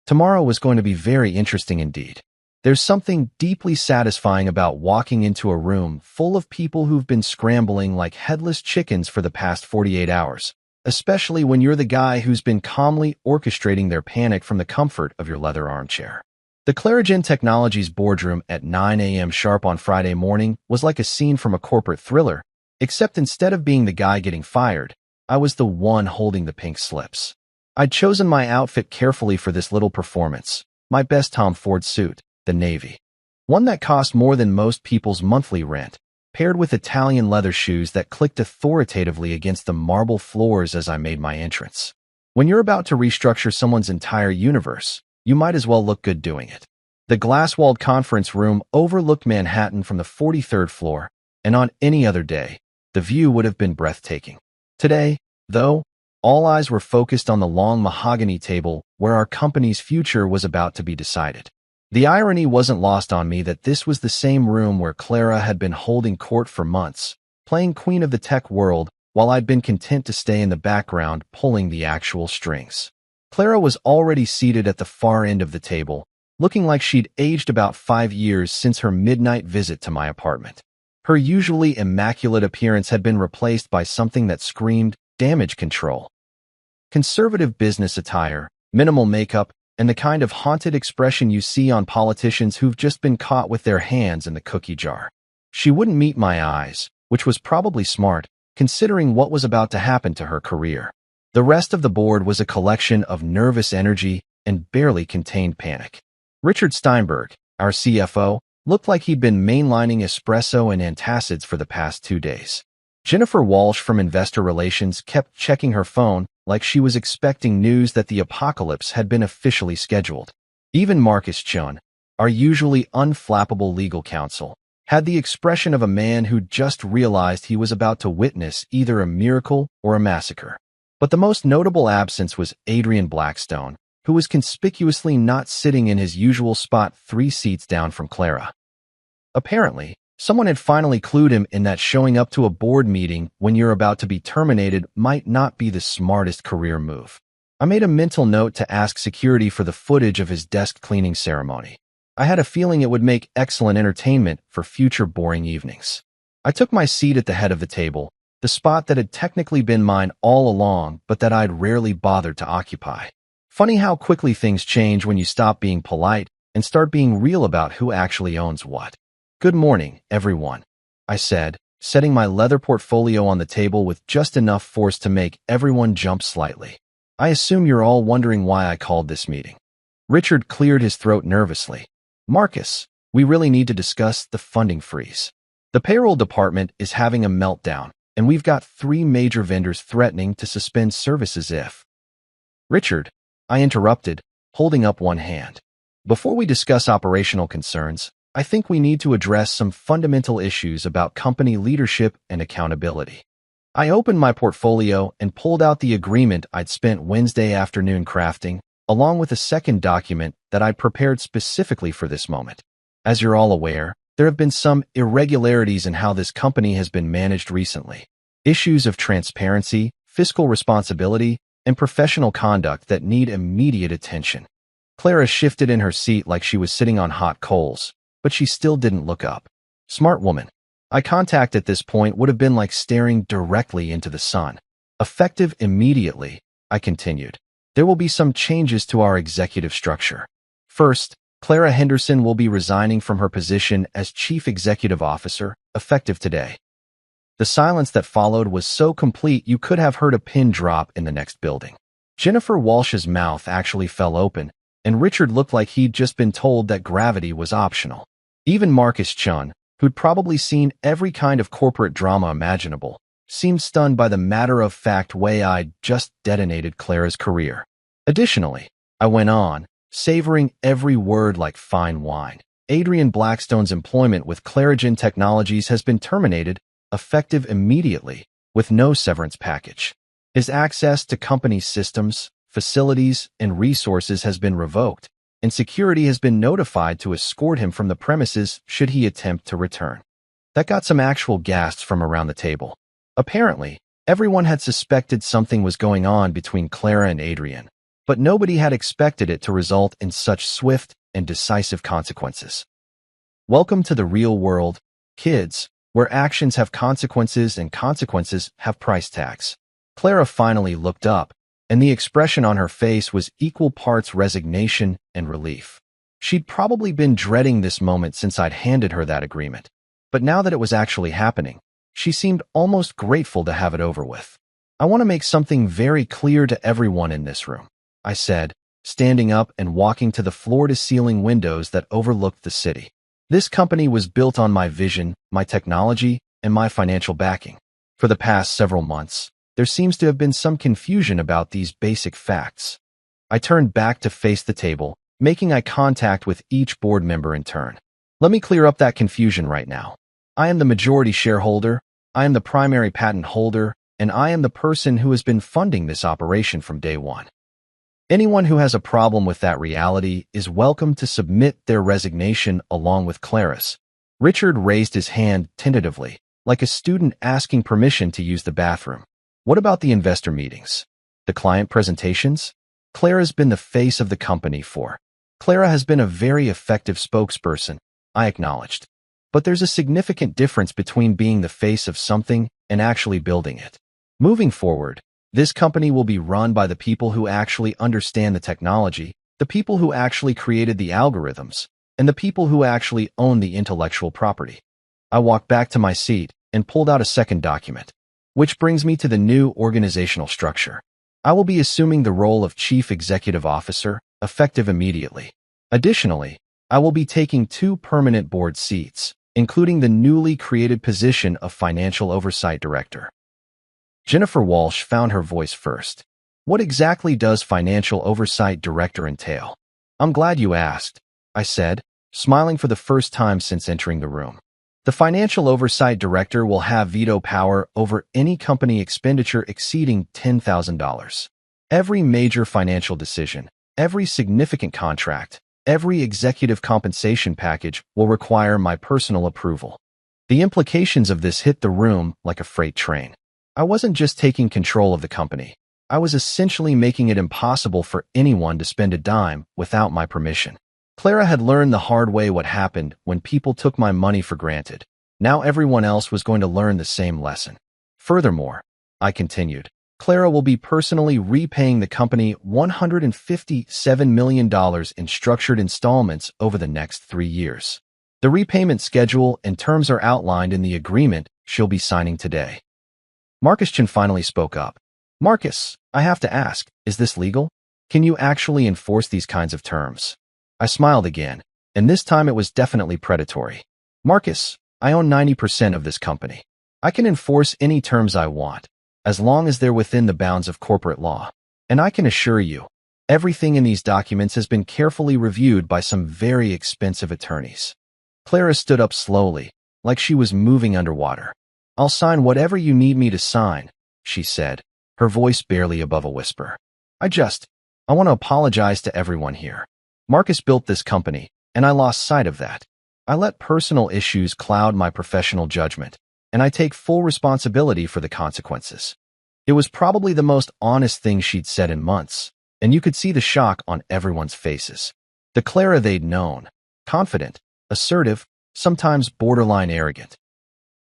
Tomorrow was going to be very interesting indeed. There's something deeply satisfying about walking into a room full of people who've been scrambling like headless chickens for the past 48 hours, especially when you're the guy who's been calmly orchestrating their panic from the comfort of your leather armchair. The Clarigen Technologies boardroom at 9 a.m. sharp on Friday morning was like a scene from a corporate thriller, except instead of being the guy getting fired, I was the one holding the pink slips. I'd chosen my outfit carefully for this little performance, my best Tom Ford suit, the navy. One that cost more than most people's monthly rent, paired with Italian leather shoes that clicked authoritatively against the marble floors as I made my entrance. When you're about to restructure someone's entire universe, you might as well look good doing it. The glass-walled conference room overlooked Manhattan from the 43rd floor, and on any other day, the view would have been breathtaking. Today, though, all eyes were focused on the long mahogany table where our company's future was about to be decided. The irony wasn't lost on me that this was the same room where Clara had been holding court for months, playing queen of the tech world, while I'd been content to stay in the background pulling the actual strings. Clara was already seated at the far end of the table, looking like she'd aged about 5 years since her midnight visit to my apartment. Her usually immaculate appearance had been replaced by something that screamed damage control. Conservative business attire, minimal makeup, and the kind of haunted expression you see on politicians who've just been caught with their hands in the cookie jar. She wouldn't meet my eyes, which was probably smart, considering what was about to happen to her career. The rest of the board was a collection of nervous energy and barely contained panic. Richard Steinberg, our CFO, looked like he'd been mainlining espresso and antacids for the past 2 days. Jennifer Walsh from Investor Relations kept checking her phone like she was expecting news that the apocalypse had been officially scheduled. Even Marcus Chun, our usually unflappable legal counsel, had the expression of a man who'd just realized he was about to witness either a miracle or a massacre. But the most notable absence was Adrian Blackstone, who was conspicuously not sitting in his usual spot 3 seats down from Clara. Apparently, someone had finally clued him in that showing up to a board meeting when you're about to be terminated might not be the smartest career move. I made a mental note to ask security for the footage of his desk cleaning ceremony. I had a feeling it would make excellent entertainment for future boring evenings. I took my seat at the head of the table, the spot that had technically been mine all along but that I'd rarely bothered to occupy. Funny how quickly things change when you stop being polite and start being real about who actually owns what. "Good morning, everyone," I said, setting my leather portfolio on the table with just enough force to make everyone jump slightly. I assume you're all wondering why I called this meeting. Richard cleared his throat nervously. Marcus, we really need to discuss the funding freeze. The payroll department is having a meltdown, and we've got 3 major vendors threatening to suspend services if... Richard, I interrupted, holding up one hand. Before we discuss operational concerns, I think we need to address some fundamental issues about company leadership and accountability. I opened my portfolio and pulled out the agreement I'd spent Wednesday afternoon crafting, along with a second document that I'd prepared specifically for this moment. As you're all aware, there have been some irregularities in how this company has been managed recently. Issues of transparency, fiscal responsibility, and professional conduct that need immediate attention. Clara shifted in her seat like she was sitting on hot coals, but she still didn't look up. Smart woman. Eye contact at this point would have been like staring directly into the sun. Effective immediately, I continued. There will be some changes to our executive structure. First, Clara Henderson will be resigning from her position as Chief Executive Officer, effective today. The silence that followed was so complete you could have heard a pin drop in the next building. Jennifer Walsh's mouth actually fell open, and Richard looked like he'd just been told that gravity was optional. Even Marcus Chun, who'd probably seen every kind of corporate drama imaginable, seemed stunned by the matter-of-fact way I'd just detonated Clara's career. Additionally, I went on, savoring every word like fine wine. Adrian Blackstone's employment with Clarigen Technologies has been terminated, effective immediately, with no severance package. His access to company systems, facilities, and resources has been revoked, and security has been notified to escort him from the premises should he attempt to return. That got some actual gasps from around the table. Apparently, everyone had suspected something was going on between Clara and Adrian, but nobody had expected it to result in such swift and decisive consequences. Welcome to the real world, kids, where actions have consequences and consequences have price tags. Clara finally looked up, and the expression on her face was equal parts resignation and relief. She'd probably been dreading this moment since I'd handed her that agreement. But now that it was actually happening, she seemed almost grateful to have it over with. I want to make something very clear to everyone in this room, I said, standing up and walking to the floor-to-ceiling windows that overlooked the city. This company was built on my vision, my technology, and my financial backing. For the past several months, there seems to have been some confusion about these basic facts. I turned back to face the table, making eye contact with each board member in turn. Let me clear up that confusion right now. I am the majority shareholder, I am the primary patent holder, and I am the person who has been funding this operation from day one. Anyone who has a problem with that reality is welcome to submit their resignation along with Clara's. Richard raised his hand tentatively, like a student asking permission to use the bathroom. What about the investor meetings? The client presentations? Clara's been the face of the company Clara has been a very effective spokesperson, I acknowledged. But there's a significant difference between being the face of something and actually building it. Moving forward, this company will be run by the people who actually understand the technology, the people who actually created the algorithms, and the people who actually own the intellectual property. I walked back to my seat and pulled out a second document. Which brings me to the new organizational structure. I will be assuming the role of Chief Executive Officer, effective immediately. Additionally, I will be taking 2 permanent board seats, including the newly created position of Financial Oversight Director. Jennifer Walsh found her voice first. What exactly does Financial Oversight Director entail? I'm glad you asked, I said, smiling for the first time since entering the room. The Financial Oversight Director will have veto power over any company expenditure exceeding $10,000. Every major financial decision, every significant contract, every executive compensation package will require my personal approval. The implications of this hit the room like a freight train. I wasn't just taking control of the company. I was essentially making it impossible for anyone to spend a dime without my permission. Clara had learned the hard way what happened when people took my money for granted. Now everyone else was going to learn the same lesson. Furthermore, I continued, Clara will be personally repaying the company $157 million in structured installments over the next 3 years. The repayment schedule and terms are outlined in the agreement she'll be signing today. Marcus Chen finally spoke up. Marcus, I have to ask, Is this legal? Can you actually enforce these kinds of terms? I smiled again, and this time it was definitely predatory. Marcus, I own 90% of this company. I can enforce any terms I want, as long as they're within the bounds of corporate law. And I can assure you, everything in these documents has been carefully reviewed by some very expensive attorneys. Clara stood up slowly, like she was moving underwater. I'll sign whatever you need me to sign, she said, her voice barely above a whisper. I want to apologize to everyone here. Marcus built this company, and I lost sight of that. I let personal issues cloud my professional judgment, and I take full responsibility for the consequences. It was probably the most honest thing she'd said in months, and you could see the shock on everyone's faces. The Clara they'd known, confident, assertive, sometimes borderline arrogant,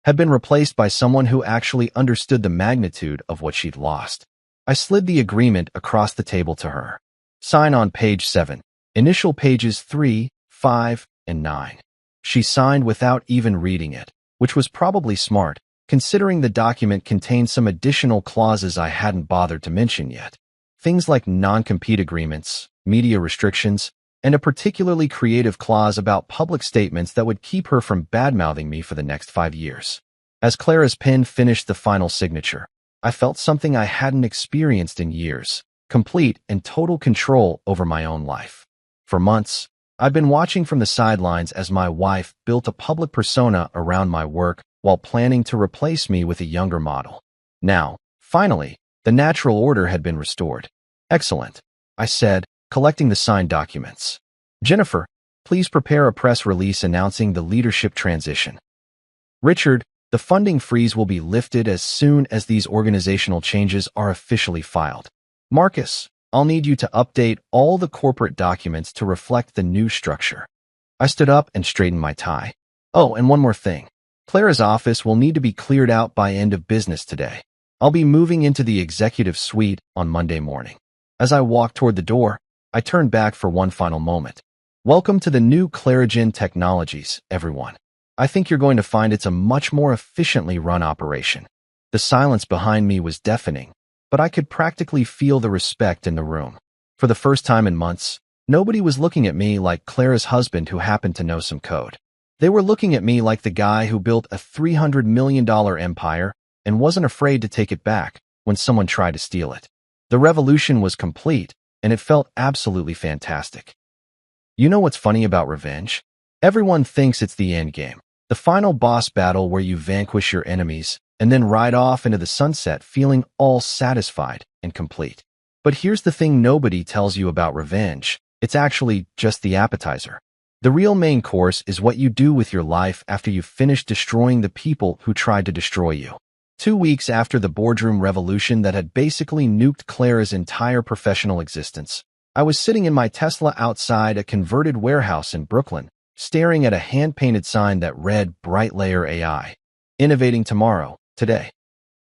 had been replaced by someone who actually understood the magnitude of what she'd lost. I slid the agreement across the table to her. Sign on page 7, initial pages 3, 5, and 9. She signed without even reading it, which was probably smart, considering the document contained some additional clauses I hadn't bothered to mention yet. Things like non-compete agreements, media restrictions, and a particularly creative clause about public statements that would keep her from bad-mouthing me for the next 5 years. As Clara's pen finished the final signature, I felt something I hadn't experienced in years, complete and total control over my own life. For months, I'd been watching from the sidelines as my wife built a public persona around my work while planning to replace me with a younger model. Now, finally, the natural order had been restored. Excellent, I said, collecting the signed documents. Jennifer, please prepare a press release announcing the leadership transition. Richard, the funding freeze will be lifted as soon as these organizational changes are officially filed. Marcus, I'll need you to update all the corporate documents to reflect the new structure. I stood up and straightened my tie. Oh, and one more thing. Clara's office will need to be cleared out by end of business today. I'll be moving into the executive suite on Monday morning. As I walked toward the door, I turned back for one final moment. Welcome to the new Clarigen Technologies, everyone. I think you're going to find it's a much more efficiently run operation. The silence behind me was deafening, but I could practically feel the respect in the room. For the first time in months, nobody was looking at me like Clara's husband who happened to know some code. They were looking at me like the guy who built a $300 million empire and wasn't afraid to take it back when someone tried to steal it. The revolution was complete, and it felt absolutely fantastic. You know what's funny about revenge? Everyone thinks it's the end game, the final boss battle where you vanquish your enemies and then ride off into the sunset feeling all satisfied and complete. But here's the thing nobody tells you about revenge. It's actually just the appetizer. The real main course is what you do with your life after you've finished destroying the people who tried to destroy you. 2 weeks after the boardroom revolution that had basically nuked Clara's entire professional existence, I was sitting in my Tesla outside a converted warehouse in Brooklyn, staring at a hand-painted sign that read Bright Layer AI. Innovating tomorrow, today.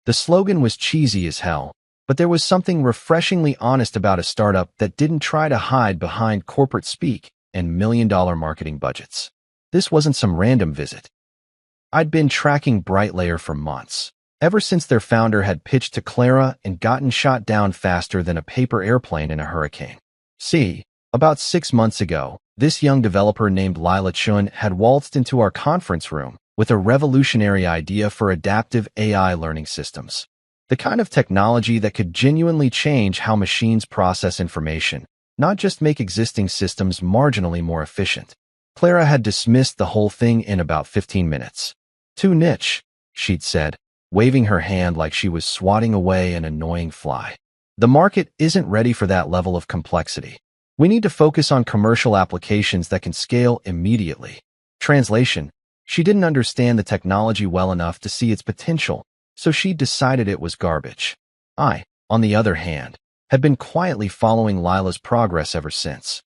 The slogan was cheesy as hell, but there was something refreshingly honest about a startup that didn't try to hide behind corporate speak and million-dollar marketing budgets. This wasn't some random visit. I'd been tracking Bright Layer for months, ever since their founder had pitched to Clara and gotten shot down faster than a paper airplane in a hurricane. See, about 6 months ago, this young developer named Lila Chun had waltzed into our conference room with a revolutionary idea for adaptive AI learning systems. The kind of technology that could genuinely change how machines process information, not just make existing systems marginally more efficient. Clara had dismissed the whole thing in about 15 minutes. Too niche, she'd said, waving her hand like she was swatting away an annoying fly. The market isn't ready for that level of complexity. We need to focus on commercial applications that can scale immediately. Translation: she didn't understand the technology well enough to see its potential, so she decided it was garbage. I, on the other hand, had been quietly following Lila's progress ever since.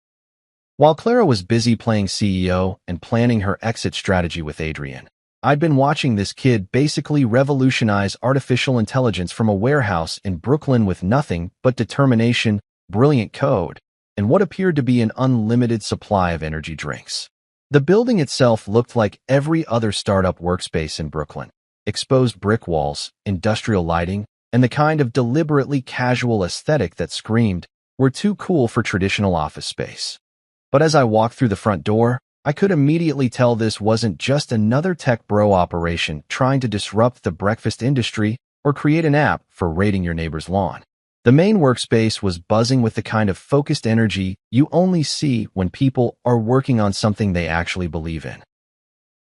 While Clara was busy playing CEO and planning her exit strategy with Adrian, I'd been watching this kid basically revolutionize artificial intelligence from a warehouse in Brooklyn with nothing but determination, brilliant code, and what appeared to be an unlimited supply of energy drinks. The building itself looked like every other startup workspace in Brooklyn. Exposed brick walls, industrial lighting, and the kind of deliberately casual aesthetic that screamed, "We're too cool for traditional office space." But as I walked through the front door, I could immediately tell this wasn't just another tech bro operation trying to disrupt the breakfast industry or create an app for raiding your neighbor's lawn. The main workspace was buzzing with the kind of focused energy you only see when people are working on something they actually believe in.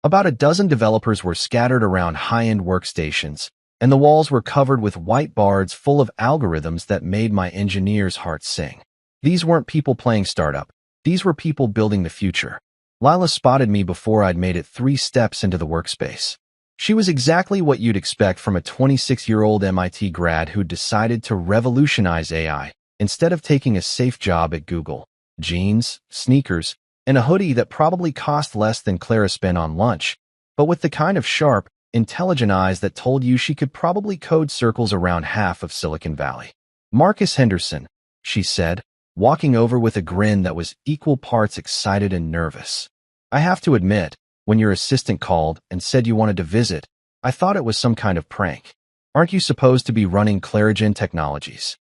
About a dozen developers were scattered around high-end workstations, and the walls were covered with whiteboards full of algorithms that made my engineers' hearts sing. These weren't people playing startup. These were people building the future. Lila spotted me before I'd made it 3 steps into the workspace. She was exactly what you'd expect from a 26-year-old MIT grad who decided to revolutionize AI instead of taking a safe job at Google. Jeans, sneakers, and a hoodie that probably cost less than Clara spent on lunch, but with the kind of sharp, intelligent eyes that told you she could probably code circles around half of Silicon Valley. "Marcus Henderson," she said, walking over with a grin that was equal parts excited and nervous. "I have to admit, when your assistant called and said you wanted to visit, I thought it was some kind of prank. Aren't you supposed to be running Clarigen Technologies?"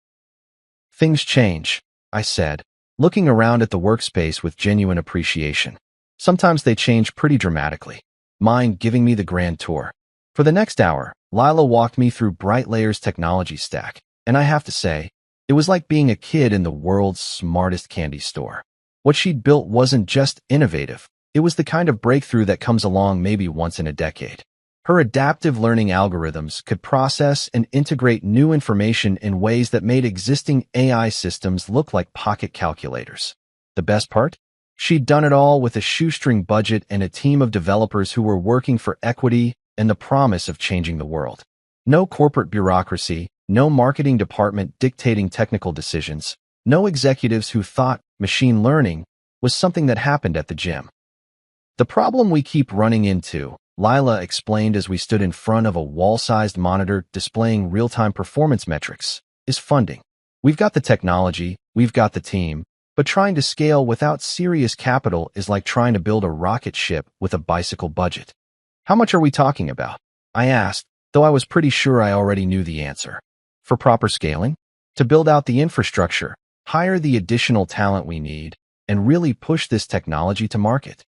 "Things change," I said, looking around at the workspace with genuine appreciation. "Sometimes they change pretty dramatically." Mind giving me the grand tour? For the next hour, Lila walked me through Brightlayer's technology stack, and I have to say, it was like being a kid in the world's smartest candy store. What she'd built wasn't just innovative. It was the kind of breakthrough that comes along maybe once in a decade. Her adaptive learning algorithms could process and integrate new information in ways that made existing AI systems look like pocket calculators. The best part? She'd done it all with a shoestring budget and a team of developers who were working for equity and the promise of changing the world. No corporate bureaucracy, no marketing department dictating technical decisions, no executives who thought machine learning was something that happened at the gym. "The problem we keep running into," Lila explained as we stood in front of a wall-sized monitor displaying real-time performance metrics, "is funding. We've got the technology, we've got the team, but trying to scale without serious capital is like trying to build a rocket ship with a bicycle budget." "How much are we talking about?" I asked, though I was pretty sure I already knew the answer. "For proper scaling? To build out the infrastructure, hire the additional talent we need, and really push this technology to market."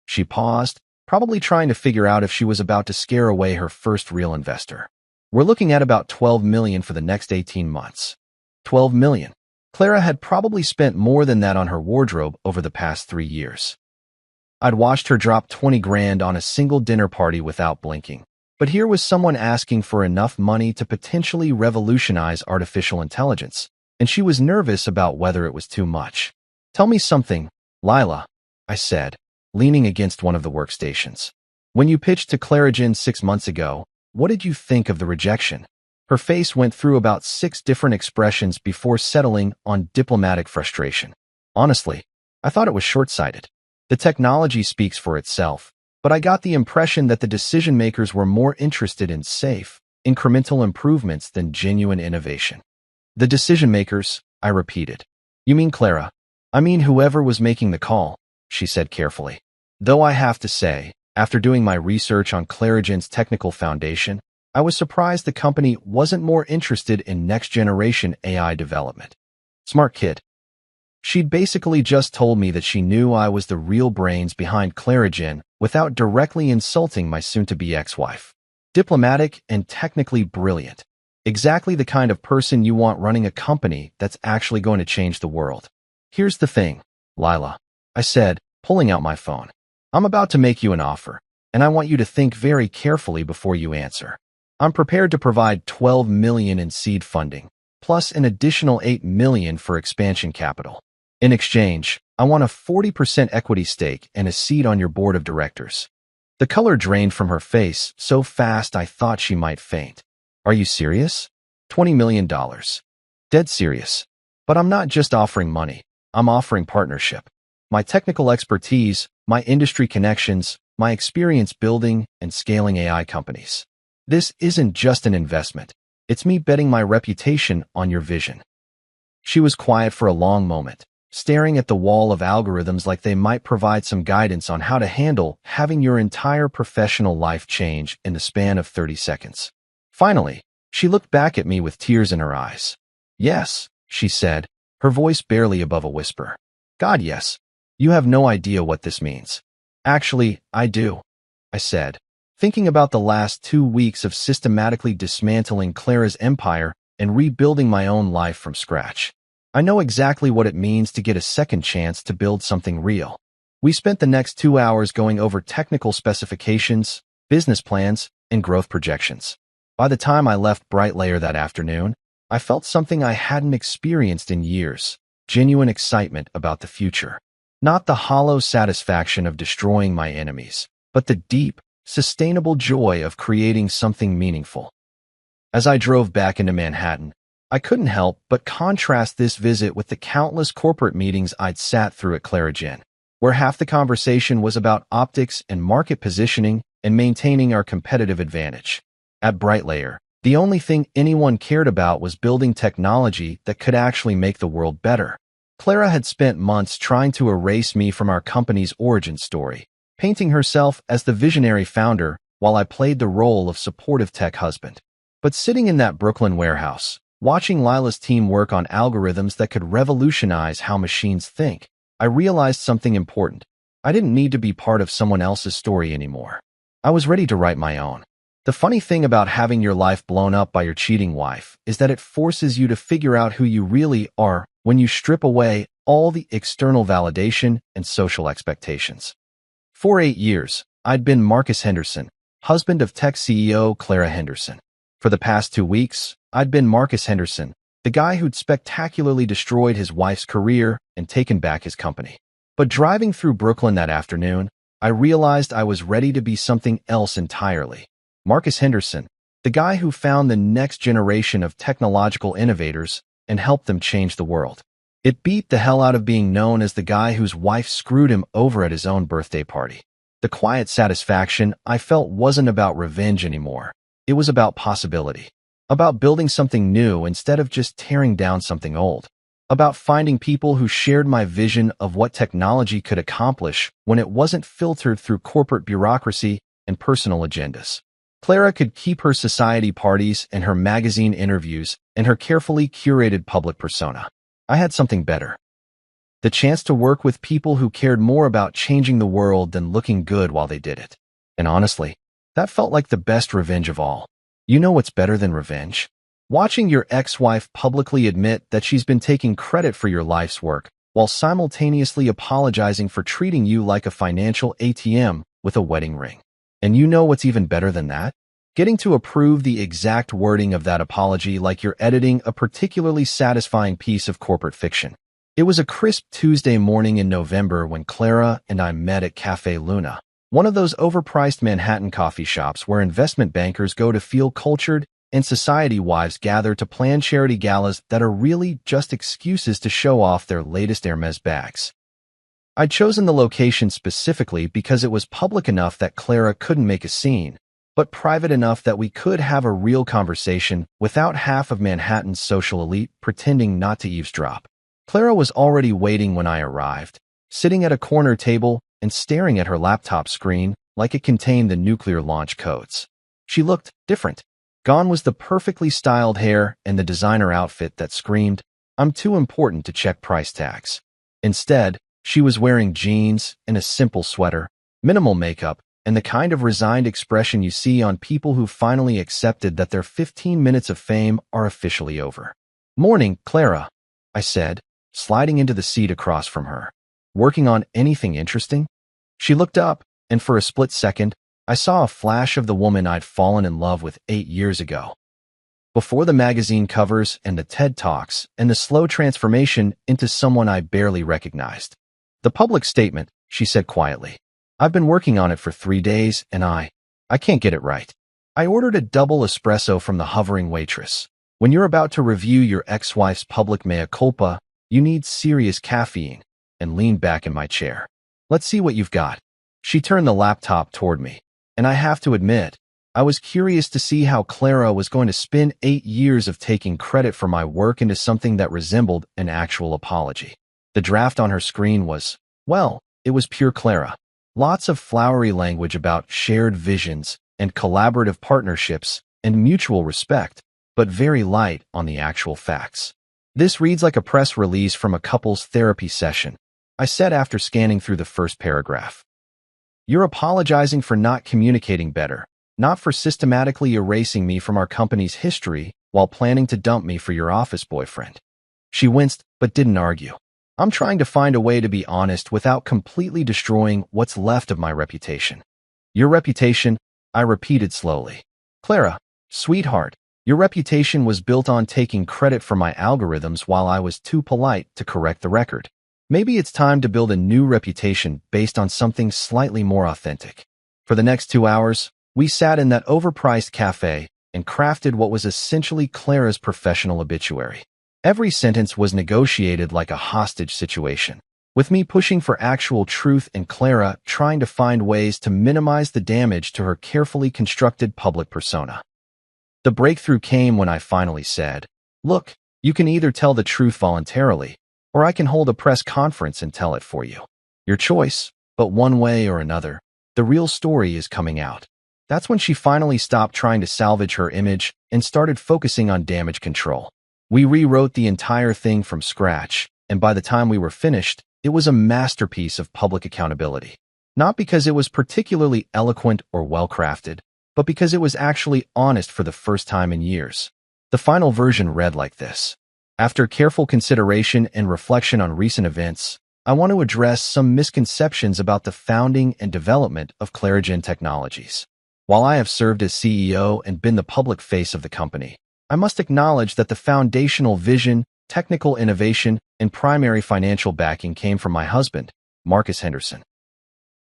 She paused, probably trying to figure out if she was about to scare away her first real investor. "We're looking at about $12 million for the next 18 months. $12 million. Clara had probably spent more than that on her wardrobe over the past 3 years. I'd watched her drop 20 grand on a single dinner party without blinking. But here was someone asking for enough money to potentially revolutionize artificial intelligence, and she was nervous about whether it was too much. "Tell me something, Lila," I said, leaning against one of the workstations. "When you pitched to Clarigen 6 months ago, what did you think of the rejection?" Her face went through about 6 different expressions before settling on diplomatic frustration. "Honestly, I thought it was short-sighted. The technology speaks for itself, but I got the impression that the decision-makers were more interested in safe, incremental improvements than genuine innovation." "The decision-makers," I repeated. "You mean Clara?" "I mean whoever was making the call," she said carefully. Though I have to say, after doing my research on Clarigen's technical foundation, I was surprised the company wasn't more interested in next-generation AI development. Smirked. She'd basically just told me that she knew I was the real brains behind Clarigen without directly insulting my soon-to-be ex-wife. Diplomatic and technically brilliant. Exactly the kind of person you want running a company that's actually going to change the world. "Here's the thing, Lila," I said, pulling out my phone. "I'm about to make you an offer, and I want you to think very carefully before you answer. I'm prepared to provide $12 million in seed funding, plus an additional $8 million for expansion capital. In exchange, I want a 40% equity stake and a seat on your board of directors." The color drained from her face so fast I thought she might faint. "Are you serious? $20 million. Dead serious. But I'm not just offering money. I'm offering partnership. My technical expertise, my industry connections, my experience building and scaling AI companies. This isn't just an investment. It's me betting my reputation on your vision." She was quiet for a long moment, staring at the wall of algorithms like they might provide some guidance on how to handle having your entire professional life change in the span of 30 seconds. Finally, She looked back at me with tears in her eyes. Yes, she said, her voice barely above a whisper. God, yes. You have no idea what this means. Actually, I do, I said, thinking about the last 2 weeks of systematically dismantling Clara's empire and rebuilding my own life from scratch. I know exactly what it means to get a second chance to build something real. We spent the next 2 hours going over technical specifications, business plans, and growth projections. By the time I left Brightlayer that afternoon, I felt something I hadn't experienced in years, genuine excitement about the future. Not the hollow satisfaction of destroying my enemies, but the deep, sustainable joy of creating something meaningful. As I drove back into Manhattan, I couldn't help but contrast this visit with the countless corporate meetings I'd sat through at Clarigen, where half the conversation was about optics and market positioning and maintaining our competitive advantage. At Brightlayer, the only thing anyone cared about was building technology that could actually make the world better. Clara had spent months trying to erase me from our company's origin story, painting herself as the visionary founder while I played the role of supportive tech husband. But sitting in that Brooklyn warehouse, watching Lila's team work on algorithms that could revolutionize how machines think, I realized something important. I didn't need to be part of someone else's story anymore. I was ready to write my own. The funny thing about having your life blown up by your cheating wife is that it forces you to figure out who you really are when you strip away all the external validation and social expectations. For 8 years, I'd been Marcus Henderson, husband of tech CEO Clara Henderson. For the past 2 weeks, I'd been Marcus Henderson, the guy who'd spectacularly destroyed his wife's career and taken back his company. But driving through Brooklyn that afternoon, I realized I was ready to be something else entirely. Marcus Henderson, the guy who found the next generation of technological innovators and helped them change the world. It beat the hell out of being known as the guy whose wife screwed him over at his own birthday party. The quiet satisfaction I felt wasn't about revenge anymore. It was about possibility. About building something new instead of just tearing down something old. About finding people who shared my vision of what technology could accomplish when it wasn't filtered through corporate bureaucracy and personal agendas. Clara could keep her society parties and her magazine interviews and her carefully curated public persona. I had something better. The chance to work with people who cared more about changing the world than looking good while they did it. And honestly, that felt like the best revenge of all. You know what's better than revenge? Watching your ex-wife publicly admit that she's been taking credit for your life's work while simultaneously apologizing for treating you like a financial ATM with a wedding ring. And you know what's even better than that? Getting to approve the exact wording of that apology like you're editing a particularly satisfying piece of corporate fiction. It was a crisp Tuesday morning in November when Clara and I met at Café Luna, one of those overpriced Manhattan coffee shops where investment bankers go to feel cultured and society wives gather to plan charity galas that are really just excuses to show off their latest Hermes bags. I'd chosen the location specifically because it was public enough that Clara couldn't make a scene, but private enough that we could have a real conversation without half of Manhattan's social elite pretending not to eavesdrop. Clara was already waiting when I arrived, sitting at a corner table and staring at her laptop screen like it contained the nuclear launch codes. She looked different. Gone was the perfectly styled hair and the designer outfit that screamed, "I'm too important to check price tags." Instead, she was wearing jeans and a simple sweater, minimal makeup, and the kind of resigned expression you see on people who finally accepted that their 15 minutes of fame are officially over. "Morning, Clara," I said, sliding into the seat across from her. "Working on anything interesting?" She looked up, and for a split second, I saw a flash of the woman I'd fallen in love with 8 years ago. Before the magazine covers and the TED Talks and the slow transformation into someone I barely recognized. "The public statement," she said quietly. "I've been working on it for 3 days, and I can't get it right." I ordered a double espresso from the hovering waitress. When you're about to review your ex-wife's public mea culpa, you need serious caffeine, and leaned back in my chair. "Let's see what you've got." She turned the laptop toward me, and I have to admit, I was curious to see how Clara was going to spin 8 years of taking credit for my work into something that resembled an actual apology. The draft on her screen was, well, it was pure Clara. Lots of flowery language about shared visions and collaborative partnerships and mutual respect. but very light on the actual facts. This reads like a press release from a couple's therapy session, I said after scanning through the first paragraph. You're apologizing for not communicating better, not for systematically erasing me from our company's history while planning to dump me for your office boyfriend. She winced, but didn't argue. I'm trying to find a way to be honest without completely destroying what's left of my reputation. Your reputation, I repeated slowly. Clara, sweetheart, your reputation was built on taking credit for my algorithms while I was too polite to correct the record. Maybe it's time to build a new reputation based on something slightly more authentic. For the next 2 hours, we sat in that overpriced cafe and crafted what was essentially Clara's professional obituary. Every sentence was negotiated like a hostage situation, with me pushing for actual truth and Clara trying to find ways to minimize the damage to her carefully constructed public persona. The breakthrough came when I finally said, "Look, you can either tell the truth voluntarily, or I can hold a press conference and tell it for you. Your choice, but one way or another, the real story is coming out." That's when she finally stopped trying to salvage her image and started focusing on damage control. We rewrote the entire thing from scratch, and by the time we were finished, it was a masterpiece of public accountability. Not because it was particularly eloquent or well-crafted, but because it was actually honest for the first time in years. The final version read like this. After careful consideration and reflection on recent events, I want to address some misconceptions about the founding and development of Clarigen Technologies. While I have served as CEO and been the public face of the company, I must acknowledge that the foundational vision, technical innovation, and primary financial backing came from my husband, Marcus Henderson.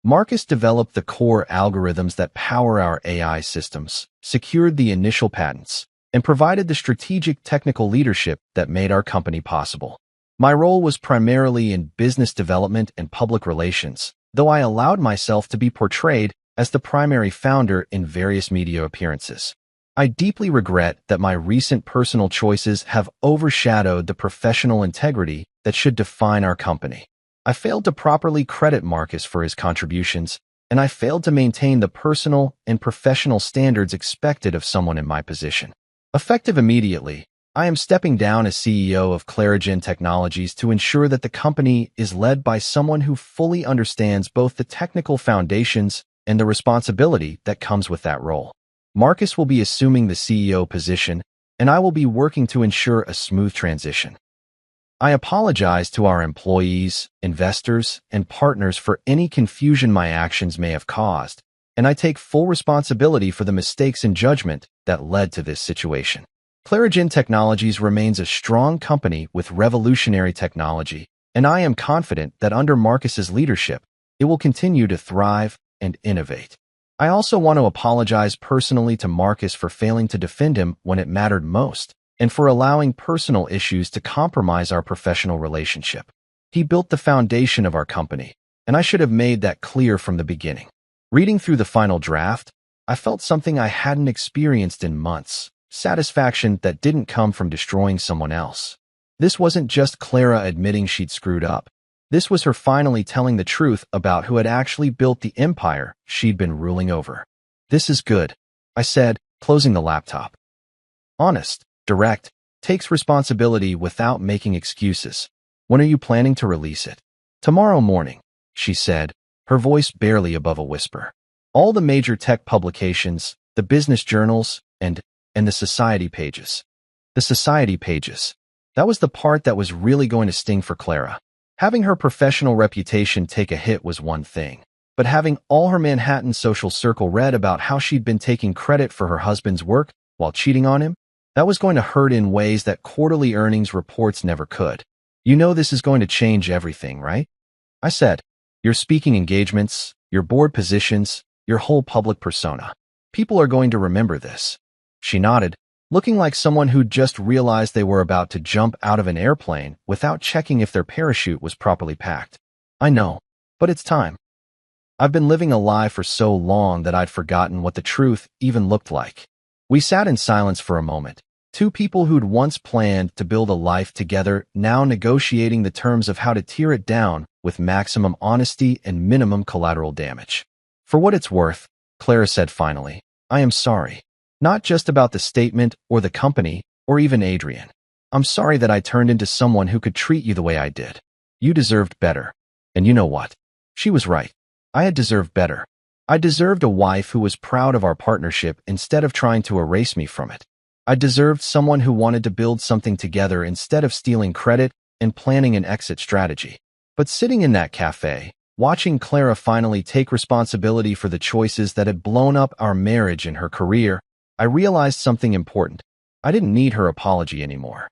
Marcus developed the core algorithms that power our AI systems, secured the initial patents, and provided the strategic technical leadership that made our company possible. My role was primarily in business development and public relations, though I allowed myself to be portrayed as the primary founder in various media appearances. I deeply regret that my recent personal choices have overshadowed the professional integrity that should define our company. I failed to properly credit Marcus for his contributions, and I failed to maintain the personal and professional standards expected of someone in my position. Effective immediately, I am stepping down as CEO of Clarigen Technologies to ensure that the company is led by someone who fully understands both the technical foundations and the responsibility that comes with that role. Marcus will be assuming the CEO position, and I will be working to ensure a smooth transition. I apologize to our employees, investors, and partners for any confusion my actions may have caused, and I take full responsibility for the mistakes in judgment that led to this situation. Clarigen Technologies remains a strong company with revolutionary technology, and I am confident that under Marcus's leadership, it will continue to thrive and innovate. I also want to apologize personally to Marcus for failing to defend him when it mattered most, and for allowing personal issues to compromise our professional relationship. He built the foundation of our company, and I should have made that clear from the beginning. Reading through the final draft, I felt something I hadn't experienced in months, satisfaction that didn't come from destroying someone else. This wasn't just Clara admitting she'd screwed up. This was her finally telling the truth about who had actually built the empire she'd been ruling over. This is good, I said, closing the laptop. Honest, direct, takes responsibility without making excuses. When are you planning to release it? Tomorrow morning, she said, her voice barely above a whisper. All the major tech publications, the business journals, and the society pages. The society pages. That was the part that was really going to sting for Clara. Having her professional reputation take a hit was one thing, but having all her Manhattan social circle read about how she'd been taking credit for her husband's work while cheating on him, that was going to hurt in ways that quarterly earnings reports never could. You know this is going to change everything, right? I said, your speaking engagements, your board positions, your whole public persona. People are going to remember this. She nodded, looking like someone who'd just realized they were about to jump out of an airplane without checking if their parachute was properly packed. I know, but it's time. I've been living a lie for so long that I'd forgotten what the truth even looked like. We sat in silence for a moment, two people who'd once planned to build a life together now negotiating the terms of how to tear it down with maximum honesty and minimum collateral damage. For what it's worth, Clara said finally, I am sorry. Not just about the statement or the company or even Adrian. I'm sorry that I turned into someone who could treat you the way I did. You deserved better. And you know what? She was right. I had deserved better. I deserved a wife who was proud of our partnership instead of trying to erase me from it. I deserved someone who wanted to build something together instead of stealing credit and planning an exit strategy. But sitting in that cafe, watching Clara finally take responsibility for the choices that had blown up our marriage and her career, I realized something important. I didn't need her apology anymore.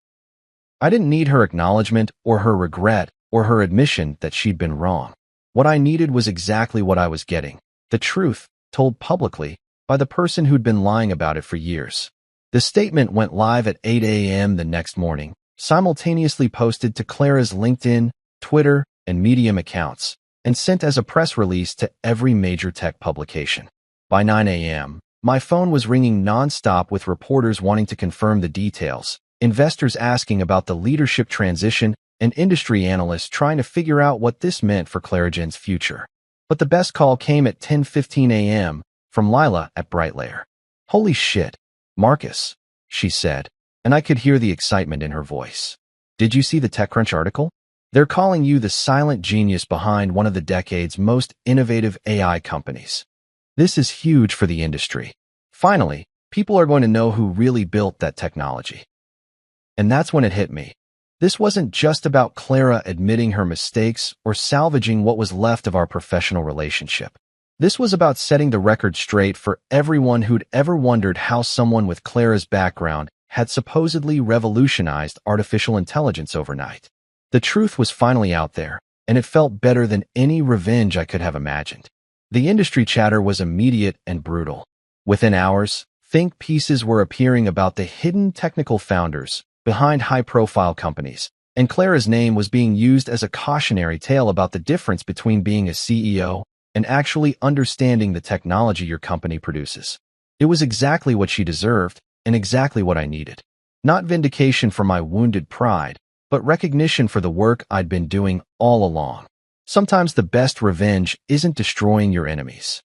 I didn't need her acknowledgement or her regret or her admission that she'd been wrong. What I needed was exactly what I was getting, the truth, told publicly by the person who'd been lying about it for years. The statement went live at 8 a.m. the next morning, simultaneously posted to Clara's LinkedIn, Twitter, and Medium accounts, and sent as a press release to every major tech publication. By 9 a.m., my phone was ringing nonstop with reporters wanting to confirm the details, investors asking about the leadership transition, and industry analysts trying to figure out what this meant for Clarigen's future. But the best call came at 10:15 a.m. from Lila at Brightlayer. "Holy shit, Marcus," she said, and I could hear the excitement in her voice. "Did you see the TechCrunch article? They're calling you the silent genius behind one of the decade's most innovative AI companies. This is huge for the industry. Finally, people are going to know who really built that technology." And that's when it hit me. This wasn't just about Clara admitting her mistakes or salvaging what was left of our professional relationship. This was about setting the record straight for everyone who'd ever wondered how someone with Clara's background had supposedly revolutionized artificial intelligence overnight. The truth was finally out there, and it felt better than any revenge I could have imagined. The industry chatter was immediate and brutal. Within hours, think pieces were appearing about the hidden technical founders behind high-profile companies, and Clara's name was being used as a cautionary tale about the difference between being a CEO and actually understanding the technology your company produces. It was exactly what she deserved and exactly what I needed. Not vindication for my wounded pride, but recognition for the work I'd been doing all along. Sometimes the best revenge isn't destroying your enemies.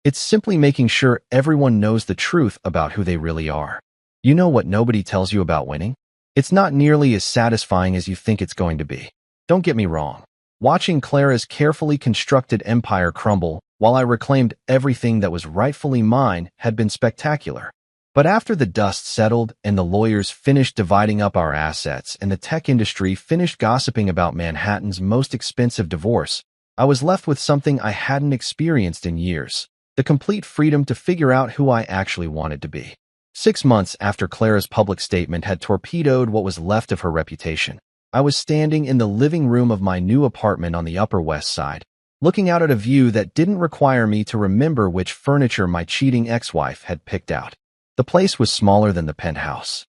It's simply making sure everyone knows the truth about who they really are. You know what nobody tells you about winning? It's not nearly as satisfying as you think it's going to be. Don't get me wrong. Watching Clara's carefully constructed empire crumble while I reclaimed everything that was rightfully mine had been spectacular. But after the dust settled and the lawyers finished dividing up our assets and the tech industry finished gossiping about Manhattan's most expensive divorce, I was left with something I hadn't experienced in years: the complete freedom to figure out who I actually wanted to be. 6 months after Clara's public statement had torpedoed what was left of her reputation, I was standing in the living room of my new apartment on the Upper West Side, looking out at a view that didn't require me to remember which furniture my cheating ex-wife had picked out. The place was smaller than the penthouse.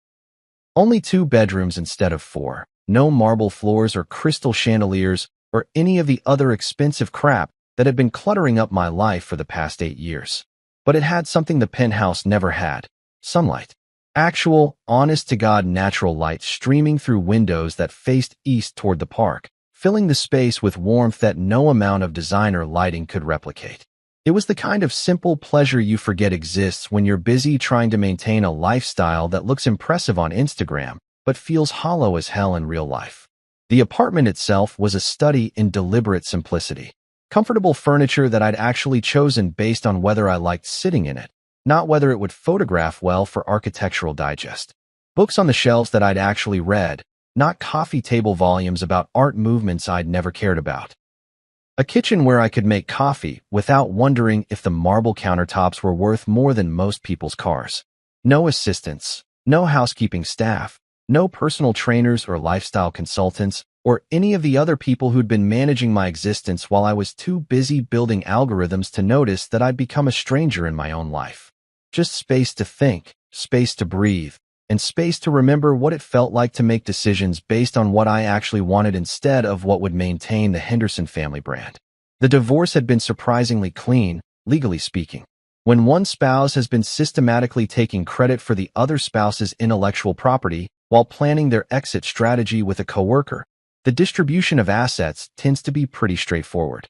Only 2 bedrooms instead of 4, no marble floors or crystal chandeliers or any of the other expensive crap that had been cluttering up my life for the past 8 years. But it had something the penthouse never had: sunlight. Actual, honest-to-God natural light streaming through windows that faced east toward the park, filling the space with warmth that no amount of designer lighting could replicate. It was the kind of simple pleasure you forget exists when you're busy trying to maintain a lifestyle that looks impressive on Instagram, but feels hollow as hell in real life. The apartment itself was a study in deliberate simplicity. Comfortable furniture that I'd actually chosen based on whether I liked sitting in it, not whether it would photograph well for Architectural Digest. Books on the shelves that I'd actually read, not coffee table volumes about art movements I'd never cared about. A kitchen where I could make coffee without wondering if the marble countertops were worth more than most people's cars. No assistants, no housekeeping staff, no personal trainers or lifestyle consultants, or any of the other people who'd been managing my existence while I was too busy building algorithms to notice that I'd become a stranger in my own life. Just space to think, space to breathe, and space to remember what it felt like to make decisions based on what I actually wanted instead of what would maintain the Henderson family brand. The divorce had been surprisingly clean, legally speaking. When one spouse has been systematically taking credit for the other spouse's intellectual property while planning their exit strategy with a coworker, the distribution of assets tends to be pretty straightforward.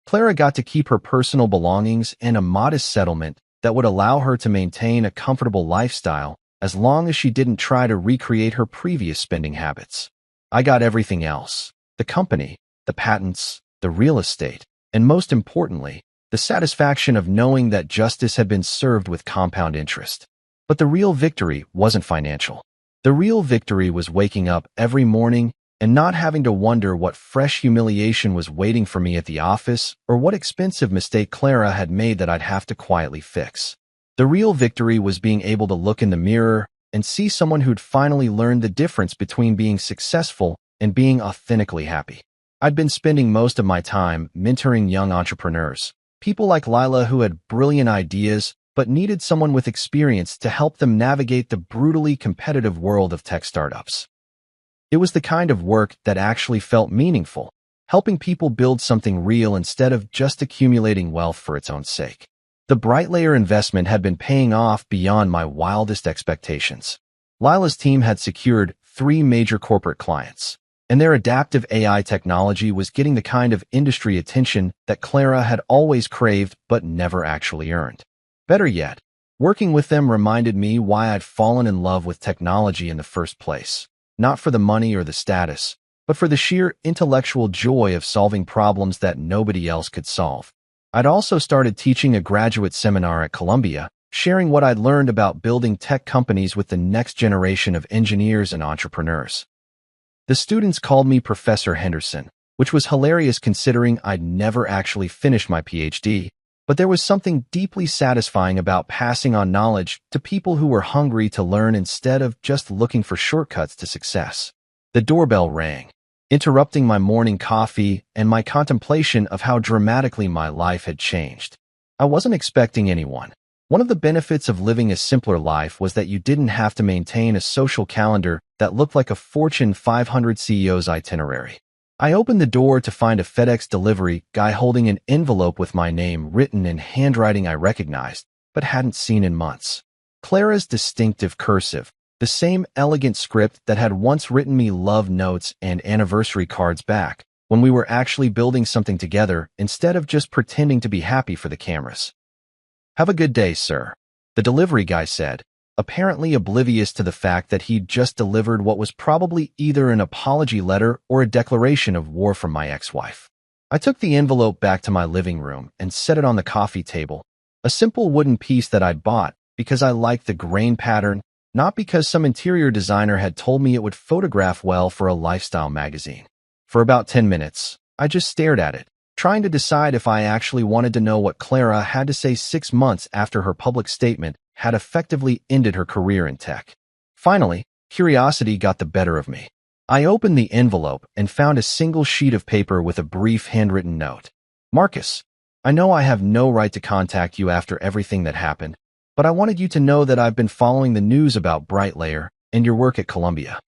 Clara got to keep her personal belongings and a modest settlement that would allow her to maintain a comfortable lifestyle as long as she didn't try to recreate her previous spending habits. I got everything else: the company, the patents, the real estate, and most importantly, the satisfaction of knowing that justice had been served with compound interest. But the real victory wasn't financial. The real victory was waking up every morning and not having to wonder what fresh humiliation was waiting for me at the office or what expensive mistake Clara had made that I'd have to quietly fix. The real victory was being able to look in the mirror and see someone who'd finally learned the difference between being successful and being authentically happy. I'd been spending most of my time mentoring young entrepreneurs, people like Lila who had brilliant ideas but needed someone with experience to help them navigate the brutally competitive world of tech startups. It was the kind of work that actually felt meaningful, helping people build something real instead of just accumulating wealth for its own sake. The Brightlayer investment had been paying off beyond my wildest expectations. Lila's team had secured 3 major corporate clients, and their adaptive AI technology was getting the kind of industry attention that Clara had always craved but never actually earned. Better yet, working with them reminded me why I'd fallen in love with technology in the first place. Not for the money or the status, but for the sheer intellectual joy of solving problems that nobody else could solve. I'd also started teaching a graduate seminar at Columbia, sharing what I'd learned about building tech companies with the next generation of engineers and entrepreneurs. The students called me Professor Henderson, which was hilarious considering I'd never actually finished my PhD, but there was something deeply satisfying about passing on knowledge to people who were hungry to learn instead of just looking for shortcuts to success. The doorbell rang, interrupting my morning coffee and my contemplation of how dramatically my life had changed. I wasn't expecting anyone. One of the benefits of living a simpler life was that you didn't have to maintain a social calendar that looked like a Fortune 500 CEO's itinerary. I opened the door to find a FedEx delivery guy holding an envelope with my name written in handwriting I recognized, but hadn't seen in months. Clara's distinctive cursive, the same elegant script that had once written me love notes and anniversary cards back when we were actually building something together instead of just pretending to be happy for the cameras. "Have a good day, sir," the delivery guy said, apparently oblivious to the fact that he'd just delivered what was probably either an apology letter or a declaration of war from my ex-wife. I took the envelope back to my living room and set it on the coffee table, a simple wooden piece that I'd bought because I liked the grain pattern, not because some interior designer had told me it would photograph well for a lifestyle magazine. For about 10 minutes, I just stared at it, trying to decide if I actually wanted to know what Clara had to say 6 months after her public statement had effectively ended her career in tech. Finally, curiosity got the better of me. I opened the envelope and found a single sheet of paper with a brief handwritten note. "Marcus, I know I have no right to contact you after everything that happened, but I wanted you to know that I've been following the news about Brightlayer and your work at Columbia.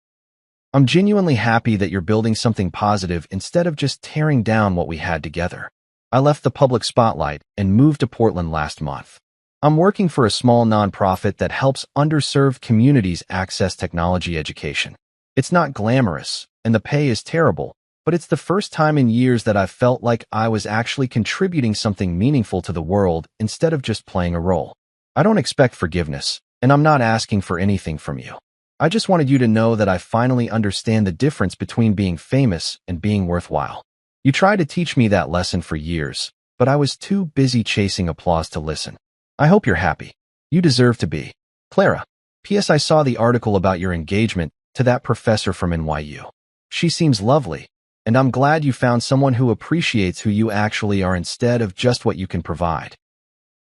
I'm genuinely happy that you're building something positive instead of just tearing down what we had together. I left the public spotlight and moved to Portland last month. I'm working for a small nonprofit that helps underserved communities access technology education. It's not glamorous, and the pay is terrible, but it's the first time in years that I've felt like I was actually contributing something meaningful to the world instead of just playing a role. I don't expect forgiveness, and I'm not asking for anything from you. I just wanted you to know that I finally understand the difference between being famous and being worthwhile. You tried to teach me that lesson for years, but I was too busy chasing applause to listen. I hope you're happy. You deserve to be. Clara. P.S. I saw the article about your engagement to that professor from NYU. She seems lovely, and I'm glad you found someone who appreciates who you actually are instead of just what you can provide."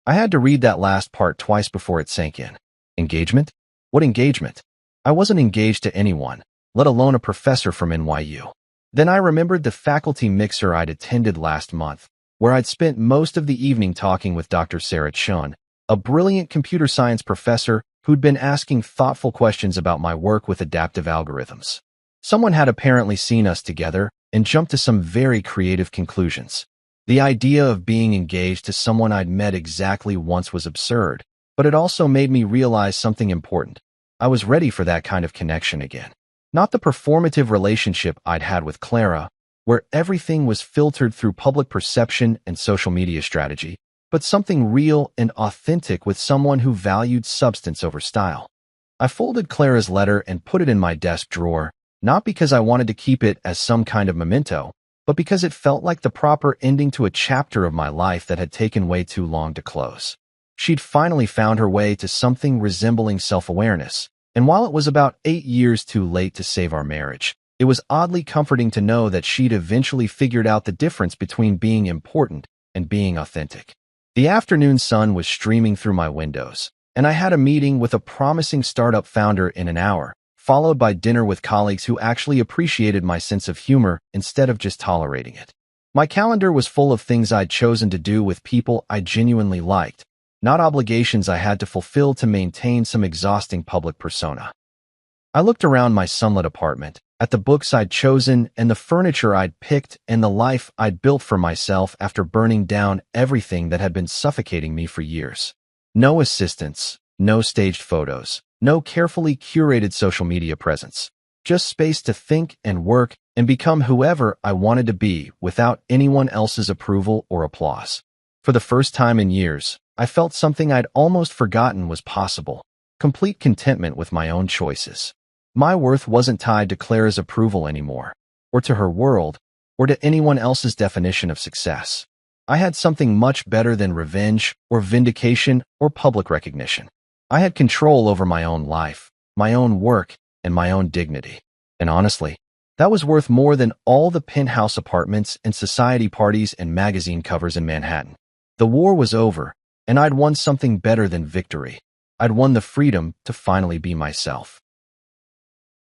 I had to read that last part twice before it sank in. Engagement? What engagement? I wasn't engaged to anyone, let alone a professor from NYU. Then I remembered the faculty mixer I'd attended last month, where I'd spent most of the evening talking with Dr. Sarah Chun, a brilliant computer science professor who'd been asking thoughtful questions about my work with adaptive algorithms. Someone had apparently seen us together and jumped to some very creative conclusions. The idea of being engaged to someone I'd met exactly once was absurd, but it also made me realize something important. I was ready for that kind of connection again. Not the performative relationship I'd had with Clara, where everything was filtered through public perception and social media strategy, but something real and authentic with someone who valued substance over style. I folded Clara's letter and put it in my desk drawer, not because I wanted to keep it as some kind of memento, but because it felt like the proper ending to a chapter of my life that had taken way too long to close. She'd finally found her way to something resembling self-awareness, and while it was about 8 years too late to save our marriage, it was oddly comforting to know that she'd eventually figured out the difference between being important and being authentic. The afternoon sun was streaming through my windows, and I had a meeting with a promising startup founder in an hour, followed by dinner with colleagues who actually appreciated my sense of humor instead of just tolerating it. My calendar was full of things I'd chosen to do with people I genuinely liked, not obligations I had to fulfill to maintain some exhausting public persona. I looked around my sunlit apartment, at the books I'd chosen and the furniture I'd picked and the life I'd built for myself after burning down everything that had been suffocating me for years. No assistants, no staged photos, no carefully curated social media presence. Just space to think and work and become whoever I wanted to be without anyone else's approval or applause. For the first time in years, I felt something I'd almost forgotten was possible: complete contentment with my own choices. My worth wasn't tied to Clara's approval anymore, or to her world, or to anyone else's definition of success. I had something much better than revenge, or vindication, or public recognition. I had control over my own life, my own work, and my own dignity. And honestly, that was worth more than all the penthouse apartments and society parties and magazine covers in Manhattan. The war was over, and I'd won something better than victory. I'd won the freedom to finally be myself.